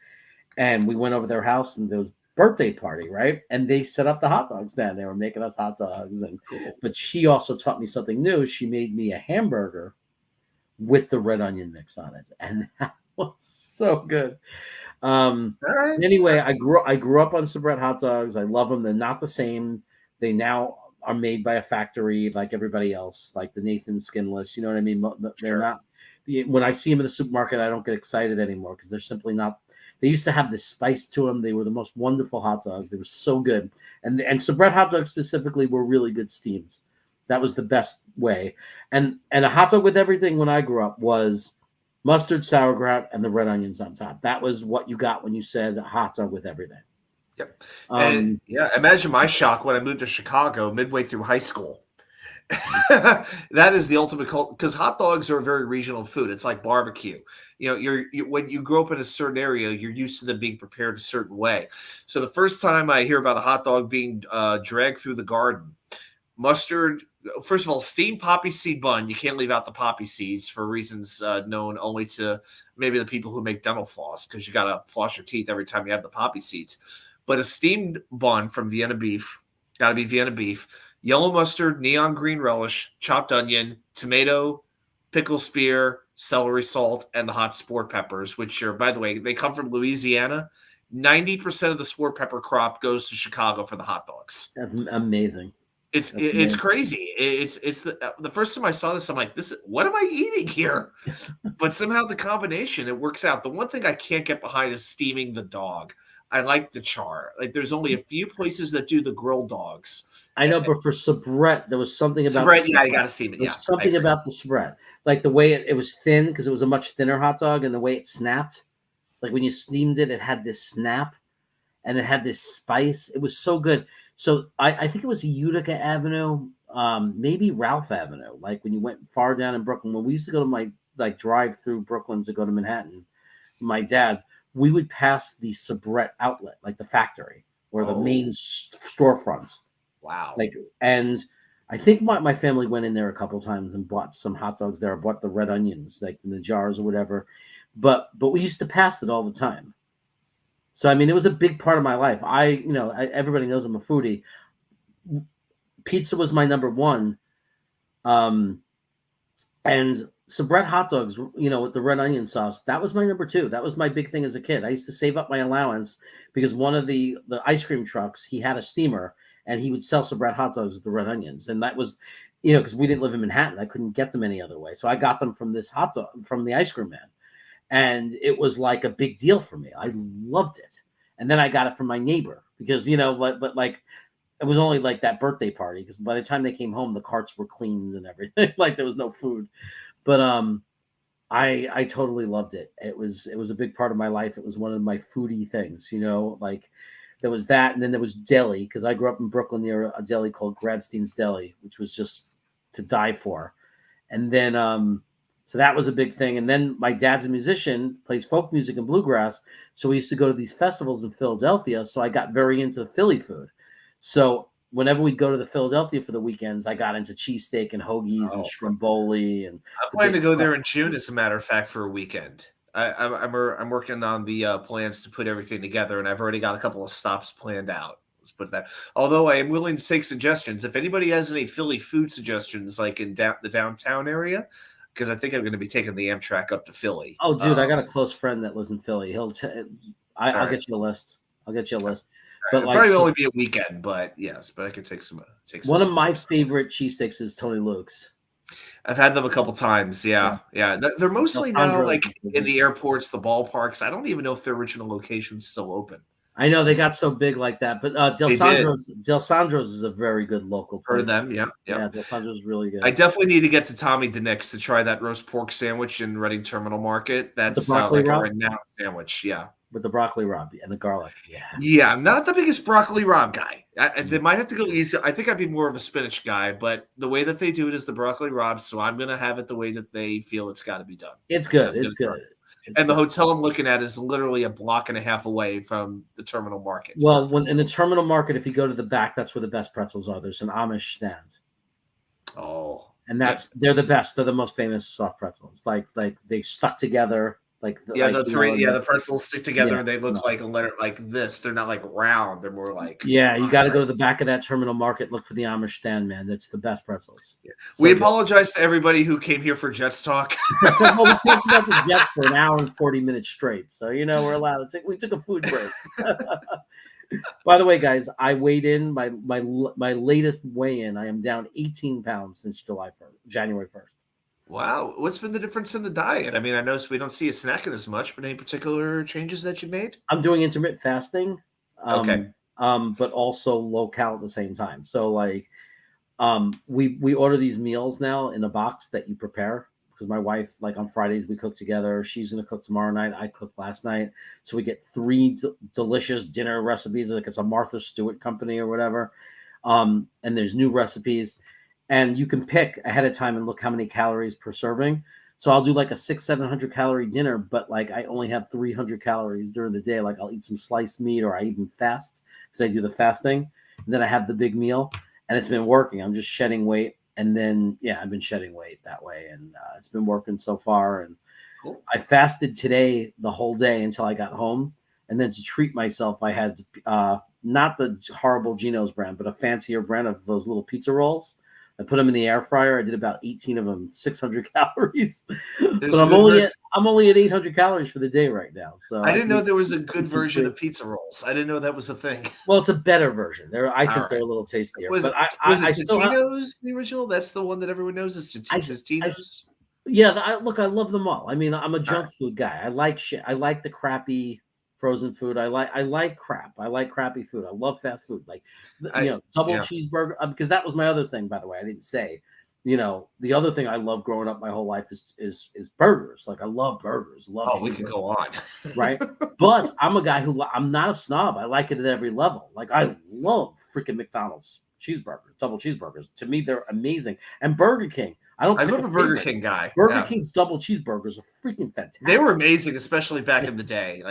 And we went over their house, and there was birthday party, right? And they set up the hot dog stand. They were making us hot dogs. But she also taught me something new. She made me a hamburger with the red onion mix on it, and that was so good. Anyway, I grew up on Sabret hot dogs. I love them. They're not the same. They now are made by a factory like everybody else, like the Nathan Skinless. You know what I mean? They're not. When I see them in the supermarket, I don't get excited anymore because they're simply not. They used to have this spice to them. They were the most wonderful hot dogs. They were so good, and Sabret hot dogs specifically were really good steams. That was the best way. And a hot dog with everything when I grew up was mustard, sauerkraut, and the red onions on top. That was what you got when you said a hot dog with everything. Yep. And imagine my shock when I moved to Chicago midway through high school. That is the ultimate cult, because hot dogs are a very regional food. It's like barbecue. When you grow up in a certain area, you're used to them being prepared a certain way. So the first time I hear about a hot dog being dragged through the garden, mustard, first of all, steamed poppy seed bun. You can't leave out the poppy seeds for reasons known only to maybe the people who make dental floss, because you got to floss your teeth every time you have the poppy seeds. But a steamed bun from Vienna beef, got to be Vienna beef, yellow mustard, neon green relish, chopped onion, tomato, pickle spear, celery salt, and the hot sport peppers, which are, by the way, they come from Louisiana. 90% of the sport pepper crop goes to Chicago for the hot dogs. Amazing. It's crazy. It's the first time I saw this, I'm like, what am I eating here? But somehow the combination, it works out. The one thing I can't get behind is steaming the dog. I like the char. Like, there's only a few places that do the grilled dogs. I know, but for Sabret, there was something about Sabret. Yeah, you got to steam it. There's something about the Sabret, like the way it was thin, because it was a much thinner hot dog, and the way it snapped. Like when you steamed it, it had this snap, and it had this spice. It was so good. So I think it was Utica Avenue, maybe Ralph Avenue. Like when you went far down in Brooklyn, when we used to go to my drive through Brooklyn to go to Manhattan, my dad, we would pass the Sabret outlet, like the factory or the main storefronts. Wow. And I think my family went in there a couple times and bought some hot dogs there, bought the red onions, like in the jars or whatever. But we used to pass it all the time. So, I mean, it was a big part of my life. Everybody knows I'm a foodie. Pizza was my number one, And Sabret hot dogs, with the red onion sauce, that was my number 2. That was my big thing as a kid. I used to save up my allowance because one of the ice cream trucks, he had a steamer and he would sell Sabret hot dogs with the red onions. And that was, because we didn't live in Manhattan, I couldn't get them any other way. So I got them from from the ice cream man. And it was like a big deal for me. I loved it. And then I got it from my neighbor because, but like, it was only like that birthday party because by the time they came home, the carts were cleaned and everything. Like there was no food. But I totally loved it. It was a big part of my life. It was one of my foodie things, like there was that. And then there was deli because I grew up in Brooklyn near a deli called Grabstein's Deli, which was just to die for. And then so that was a big thing. And then my dad's a musician, plays folk music and bluegrass. So we used to go to these festivals in Philadelphia. So I got very into Philly food. So whenever we'd go to the Philadelphia for the weekends, I got into cheesesteak and hoagies and stromboli. And I'm planning to go there in June, as a matter of fact, for a weekend. I'm working on the plans to put everything together, and I've already got a couple of stops planned out. Let's put that. Although I am willing to take suggestions. If anybody has any Philly food suggestions, like in the downtown area, because I think I'm going to be taking the Amtrak up to Philly. Oh, dude, I got a close friend that lives in Philly. I'll get you a list. But it'll probably only be a weekend, but yes, but I could take some. One of my favorite cheesesteaks is Tony Luke's. I've had them a couple times. Yeah. They're mostly now like in the airports, the ballparks. I don't even know if their original location's still open. I know they got so big like that, but Del Sandro's is a very good local place. Heard of them? Yeah. Del Sandro's is really good. I definitely need to get to Tommy DeNick's to try that roast pork sandwich in Reading Terminal Market. That's like a renowned sandwich. Yeah. With the broccoli rabe and the garlic. Yeah, I'm not the biggest broccoli rabe guy. They might have to go easy. I think I'd be more of a spinach guy, but the way that they do it is the broccoli rabe, so I'm going to have it the way that they feel it's got to be done. It's good. It's good. And the hotel I'm looking at is literally a block and a half away from the terminal market. Well, when in the terminal market, if you go to the back, that's where the best pretzels are. There's an Amish stand. Oh. And they're the best. They're the most famous soft pretzels. Like they stuck together. The pretzels stick together and they look like a letter like this. They're not like round. They're more like you got to go to the back of that terminal market. Look for the Amish stand, man. That's the best pretzels. Yeah. We apologize to everybody who came here for Jets talk. Well, we talked about the Jets for an hour and 40 minutes straight, so we're allowed to take. We took a food break. By the way, guys, I weighed in my latest weigh-in. I am down 18 pounds since January 1st. Wow. What's been the difference in the diet? I mean, I noticed we don't see you snacking as much, but any particular changes that you made? I'm doing intermittent fasting. Okay. But also low cal at the same time. So we order these meals now in a box that you prepare because my wife, like on Fridays, we cook together. She's going to cook tomorrow night. I cooked last night. So we get 3 delicious dinner recipes. Like it's a Martha Stewart company or whatever. And there's new recipes. And you can pick ahead of time and look how many calories per serving. So I'll do like a 600-700 calorie dinner, but like I only have 300 calories during the day. Like I'll eat some sliced meat or I even fast because I do the fasting. And then I have the big meal and it's been working. I'm just shedding weight. And then, I've been shedding weight that way. And it's been working so far. And cool. I fasted today the whole day until I got home. And then to treat myself, I had not the horrible Geno's brand, but a fancier brand of those little pizza rolls. I put them in the air fryer. I did about 18 of them, 600 calories. But I'm only at 800 calories for the day right now. So I didn't know there was a good version of pizza rolls. I didn't know that was a thing. Well, it's a better version. I think they're a little tastier. Was it Totino's the original? That's the one that everyone knows is Totino's. I love them all. I mean, I'm a junk food guy. I like shit. I like the crappy frozen food. I like crap. I like crappy food. I love fast food. Like, double cheeseburger. Because that was my other thing, by the way. I didn't say. The other thing I love growing up my whole life is burgers. Like I love burgers. We could go on, right? But I'm a guy I'm not a snob. I like it at every level. Like I love freaking McDonald's cheeseburgers, double cheeseburgers. To me, they're amazing. And Burger King. I'm a Burger King guy. Burger King's double cheeseburgers are freaking fantastic. They were amazing, especially back in the day.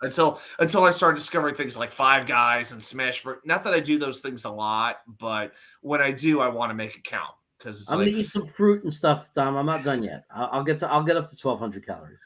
Until I started discovering things like Five Guys and Smash Burger. Not that I do those things a lot, but when I do, I want to make it count because I'm gonna eat some fruit and stuff, Dom. I'm not done yet. I'll get up to 1,200 calories.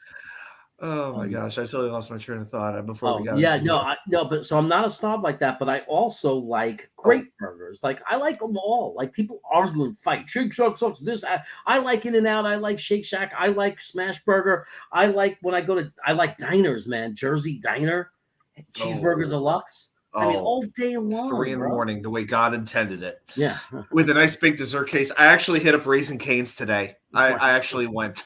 Oh my gosh, I totally lost my train of thought before we got yeah, into it. no, but so I'm not a snob like that, but I also like great burgers. Like I like them all. Like people argue and fight. Shake Shack sucks. This I like In-N-Out. I like Shake Shack. I like Smash Burger. I like when I like diners, man. Jersey Diner, Cheeseburger Deluxe. I mean, all day long. 3 in the morning, the way God intended it. Yeah. With a nice big dessert case. I actually hit up Raising Cane's today. I actually went.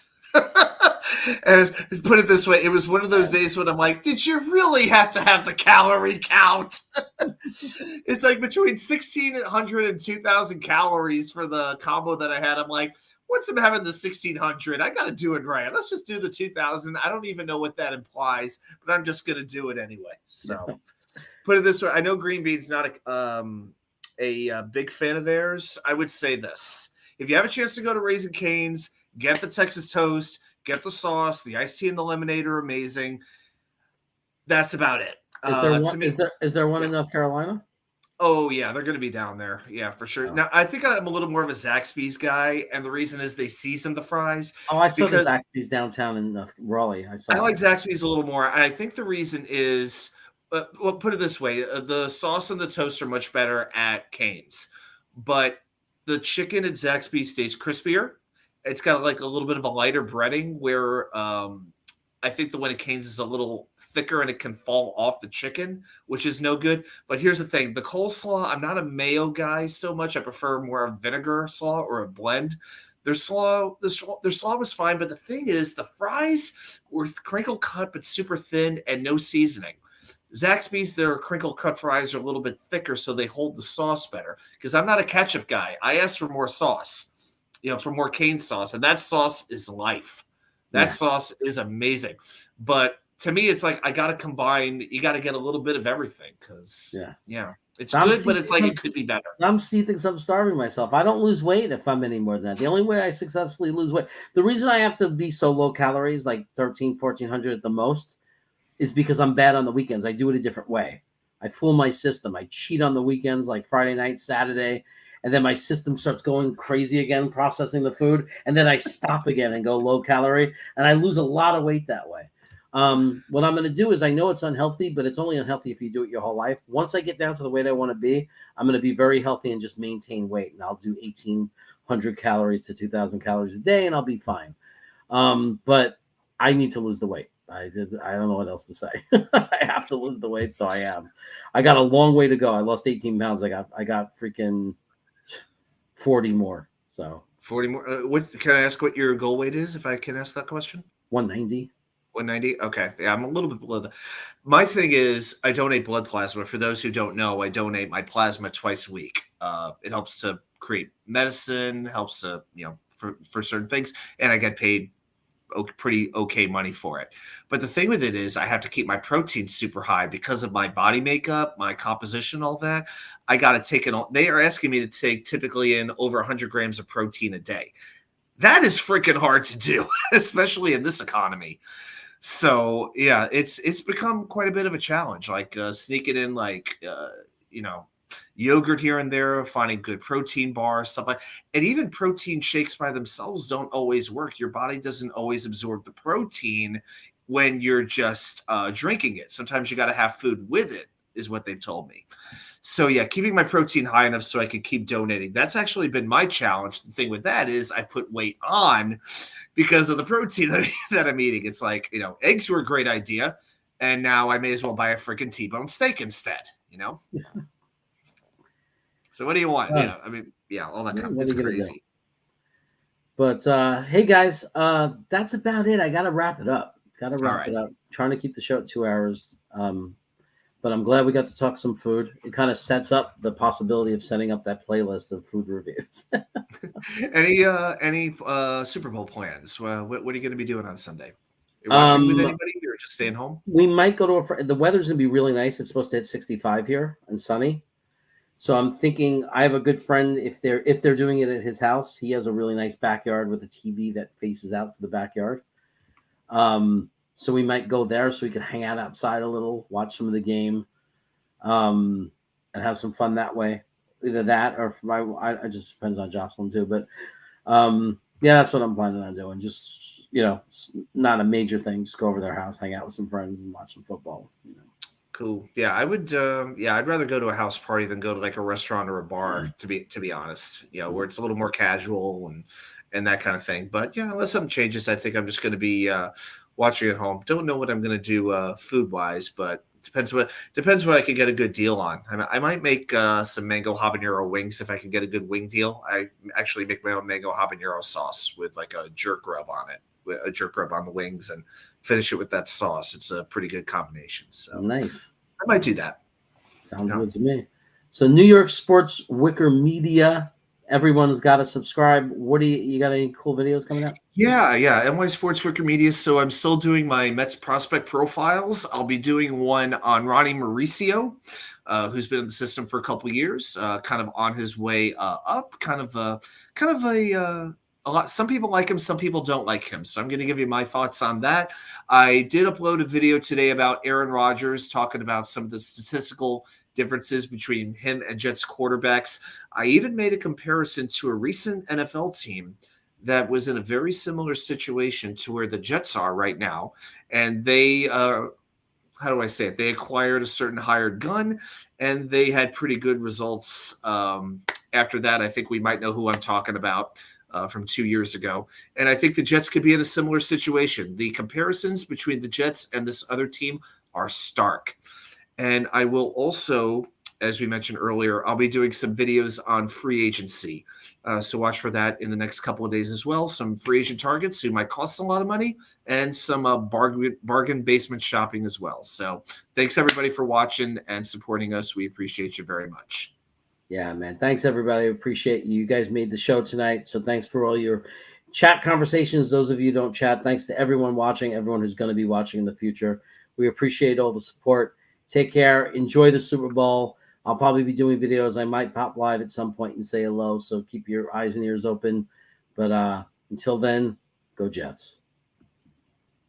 And put it this way, it was one of those days when I'm like, did you really have to have the calorie count? It's like between 1,600 and 2,000 calories for the combo that I had. I'm like, once I'm having the 1,600, I got to do it right. Let's just do the 2,000. I don't even know what that implies, but I'm just going to do it anyway. So put it this way, I know Green Bean's not a big fan of theirs. I would say this. If you have a chance to go to Raising Cane's, get the Texas toast, get the sauce, the iced tea and the lemonade are amazing. That's about it. Is there one in North Carolina? Oh, yeah, they're going to be down there. Yeah, for sure. Now, I think I'm a little more of a Zaxby's guy, and the reason is they season the fries. Oh, I saw the Zaxby's downtown in Raleigh. I like Zaxby's a little more. I think the reason is, well, put it this way, the sauce and the toast are much better at Cane's, but the chicken at Zaxby's stays crispier. It's got like a little bit of a lighter breading where I think the one at Cane's is a little thicker and it can fall off the chicken, which is no good. But here's the thing. The coleslaw, I'm not a mayo guy so much. I prefer more a vinegar slaw or a blend. Their slaw was fine, but the thing is the fries were crinkle cut but super thin and no seasoning. Zaxby's, their crinkle cut fries are a little bit thicker, so they hold the sauce better. Because I'm not a ketchup guy. I asked for more sauce. For more cane sauce, and that sauce is life. That sauce is amazing. But to me, it's like I got to combine. You got to get a little bit of everything because, it's good, but it's like it could be better. Some thinks I'm starving myself. I don't lose weight if I'm any more than that. The only way I successfully lose weight, the reason I have to be so low calories, like 1,400 at the most, is because I'm bad on the weekends. I do it a different way. I fool my system. I cheat on the weekends, like Friday night, Saturday. And then my system starts going crazy again, processing the food. And then I stop again and go low calorie. And I lose a lot of weight that way. What I'm going to do is I know it's unhealthy, but it's only unhealthy if you do it your whole life. Once I get down to the weight I want to be, I'm going to be very healthy and just maintain weight. And I'll do 1,800 calories to 2,000 calories a day, and I'll be fine. But I need to lose the weight. I don't know what else to say. I have to lose the weight, so I am. I got a long way to go. I lost 18 pounds. I got freaking 40 more. So 40 more. What can I ask? What your goal weight is? If I can ask that question. 190. 190. Okay, yeah, I'm a little bit below that. My thing is, I donate blood plasma. For those who don't know, I donate my plasma twice a week. It helps to create medicine, helps to for certain things, and I get paid pretty okay money for it. But the thing with it is I have to keep my protein super high because of my body makeup, my composition, all that. I got to take it on. They are asking me to take typically in over 100 grams of protein a day. That is freaking hard to do, especially in this economy. So yeah, it's become quite a bit of a challenge, like sneaking in yogurt here and there, finding good protein bars, stuff like, and even protein shakes by themselves don't always work. Your body doesn't always absorb the protein when you're just drinking it. Sometimes you got to have food with it, is what they've told me. So yeah, keeping my protein high enough so I can keep donating. That's actually been my challenge. The thing with that is I put weight on because of the protein that I'm eating. It's like, eggs were a great idea. And now I may as well buy a freaking T-bone steak instead, So what do you want? All that kind of it's crazy. But hey guys, that's about it. I gotta wrap it up. It up. Trying to keep the show at 2 hours. But I'm glad we got to talk some food. It kind of sets up the possibility of setting up that playlist of food reviews. Any Super Bowl plans? What are you going to be doing on Sunday? You're watching with anybody or just staying home? We might go to the weather's going to be really nice. It's supposed to hit 65 here and sunny. So I'm thinking I have a good friend. If they're doing it at his house, he has a really nice backyard with a TV that faces out to the backyard. So we might go there so we can hang out outside a little, watch some of the game, and have some fun that way. Either that or it just depends on Jocelyn too. But yeah, that's what I'm planning on doing. Just not a major thing. Just go over to their house, hang out with some friends, and watch some football. Cool. Yeah, I would. I'd rather go to a house party than go to like a restaurant or a bar. To be honest, where it's a little more casual and that kind of thing. But yeah, unless something changes, I think I'm just going to be watching at home. Don't know what I'm going to do food wise, but depends what I can get a good deal on. I might make some mango habanero wings if I can get a good wing deal. I actually make my own mango habanero sauce with like a jerk rub on it, with a jerk rub on the wings, and finish it with that sauce. It's a pretty good combination. So nice. I might do that. Sounds good to me. So New York Sports Wicker Media. Everyone's got to subscribe. What do you got? Any cool videos coming out? Yeah. NY Sports Wicker Media. So I'm still doing my Mets prospect profiles. I'll be doing one on Ronnie Mauricio, who's been in the system for a couple of years, kind of on his way up. Kind of a lot. Some people like him, some people don't like him. So I'm going to give you my thoughts on that. I did upload a video today about Aaron Rodgers, talking about some of the statistical differences between him and Jets quarterbacks. I even made a comparison to a recent NFL team that was in a very similar situation to where the Jets are right now. And they, how do I say it? They acquired a certain hired gun, and they had pretty good results. After that, I think we might know who I'm talking about. From 2 years ago. And I think the Jets could be in a similar situation. The comparisons between the Jets and this other team are stark. And I will also, as we mentioned earlier, I'll be doing some videos on free agency. So watch for that in the next couple of days as well. Some free agent targets who might cost a lot of money, and some bargain basement shopping as well. So thanks everybody for watching and supporting us. We appreciate you very much. Yeah, man. Thanks, everybody. I appreciate you. You guys made the show tonight. So thanks for all your chat conversations. Those of you who don't chat, thanks to everyone watching, everyone who's going to be watching in the future. We appreciate all the support. Take care. Enjoy the Super Bowl. I'll probably be doing videos. I might pop live at some point and say hello. So keep your eyes and ears open. But until then, go Jets.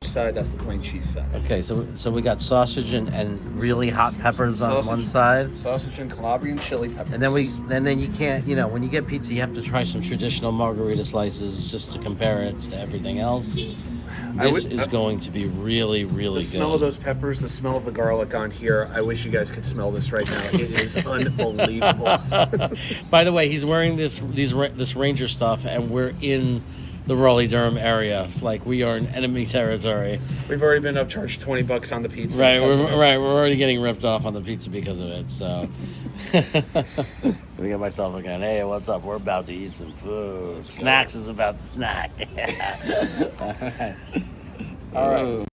Side, that's the plain cheese side. Okay, so we got sausage and really hot peppers on one side. Sausage and Calabrian chili peppers. And then you can't, when you get pizza, you have to try some traditional margarita slices just to compare it to everything else. This is going to be really, really good. The smell of those peppers, the smell of the garlic on here. I wish you guys could smell this right now. It is unbelievable. By the way, he's wearing this Ranger stuff, and we're in the Raleigh-Durham area. Like, we are in enemy territory. We've already been upcharged $20 on the pizza. Right, we're already getting ripped off on the pizza because of it. So, I get myself again. Hey, what's up? We're about to eat some food. Snacks is about to snack. All right.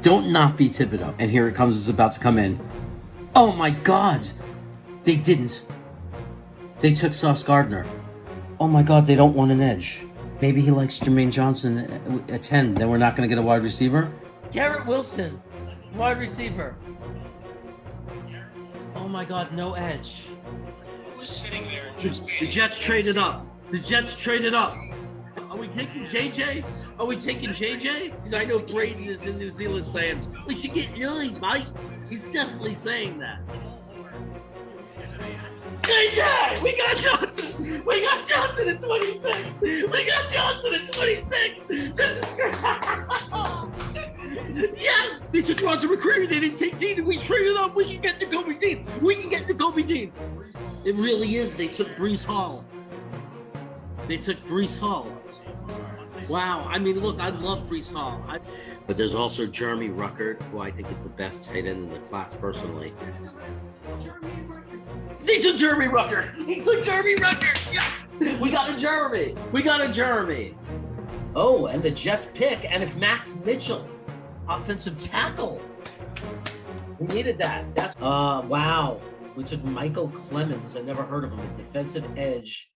Don't not be Thibodeau. And here it comes. It's about to come in. Oh, my God. They didn't. They took Sauce Gardner. Oh, my God. They don't want an edge. Maybe he likes Jermaine Johnson at 10. Then we're not going to get a wide receiver? Garrett Wilson, wide receiver. Oh, my God. No edge. The Jets traded up. Are we taking JJ? Because I know Braden is in New Zealand saying, we should get Yuli, Mike. He's definitely saying that. JJ! We got Johnson! At 26! This is great! Yes! They took Roger McCreary. They didn't take Dean. We traded up. We can get Jacoby Dean. It really is. They took Breece Hall. Wow. I mean, look, I love Breece Hall. But there's also Jeremy Ruckert, who I think is the best tight end in the class personally. They took Jeremy Ruckert. Yes! We got a Jeremy. Oh, and the Jets pick, and it's Max Mitchell, offensive tackle. We needed that. Wow. We took Michael Clemens. I never heard of him. A defensive edge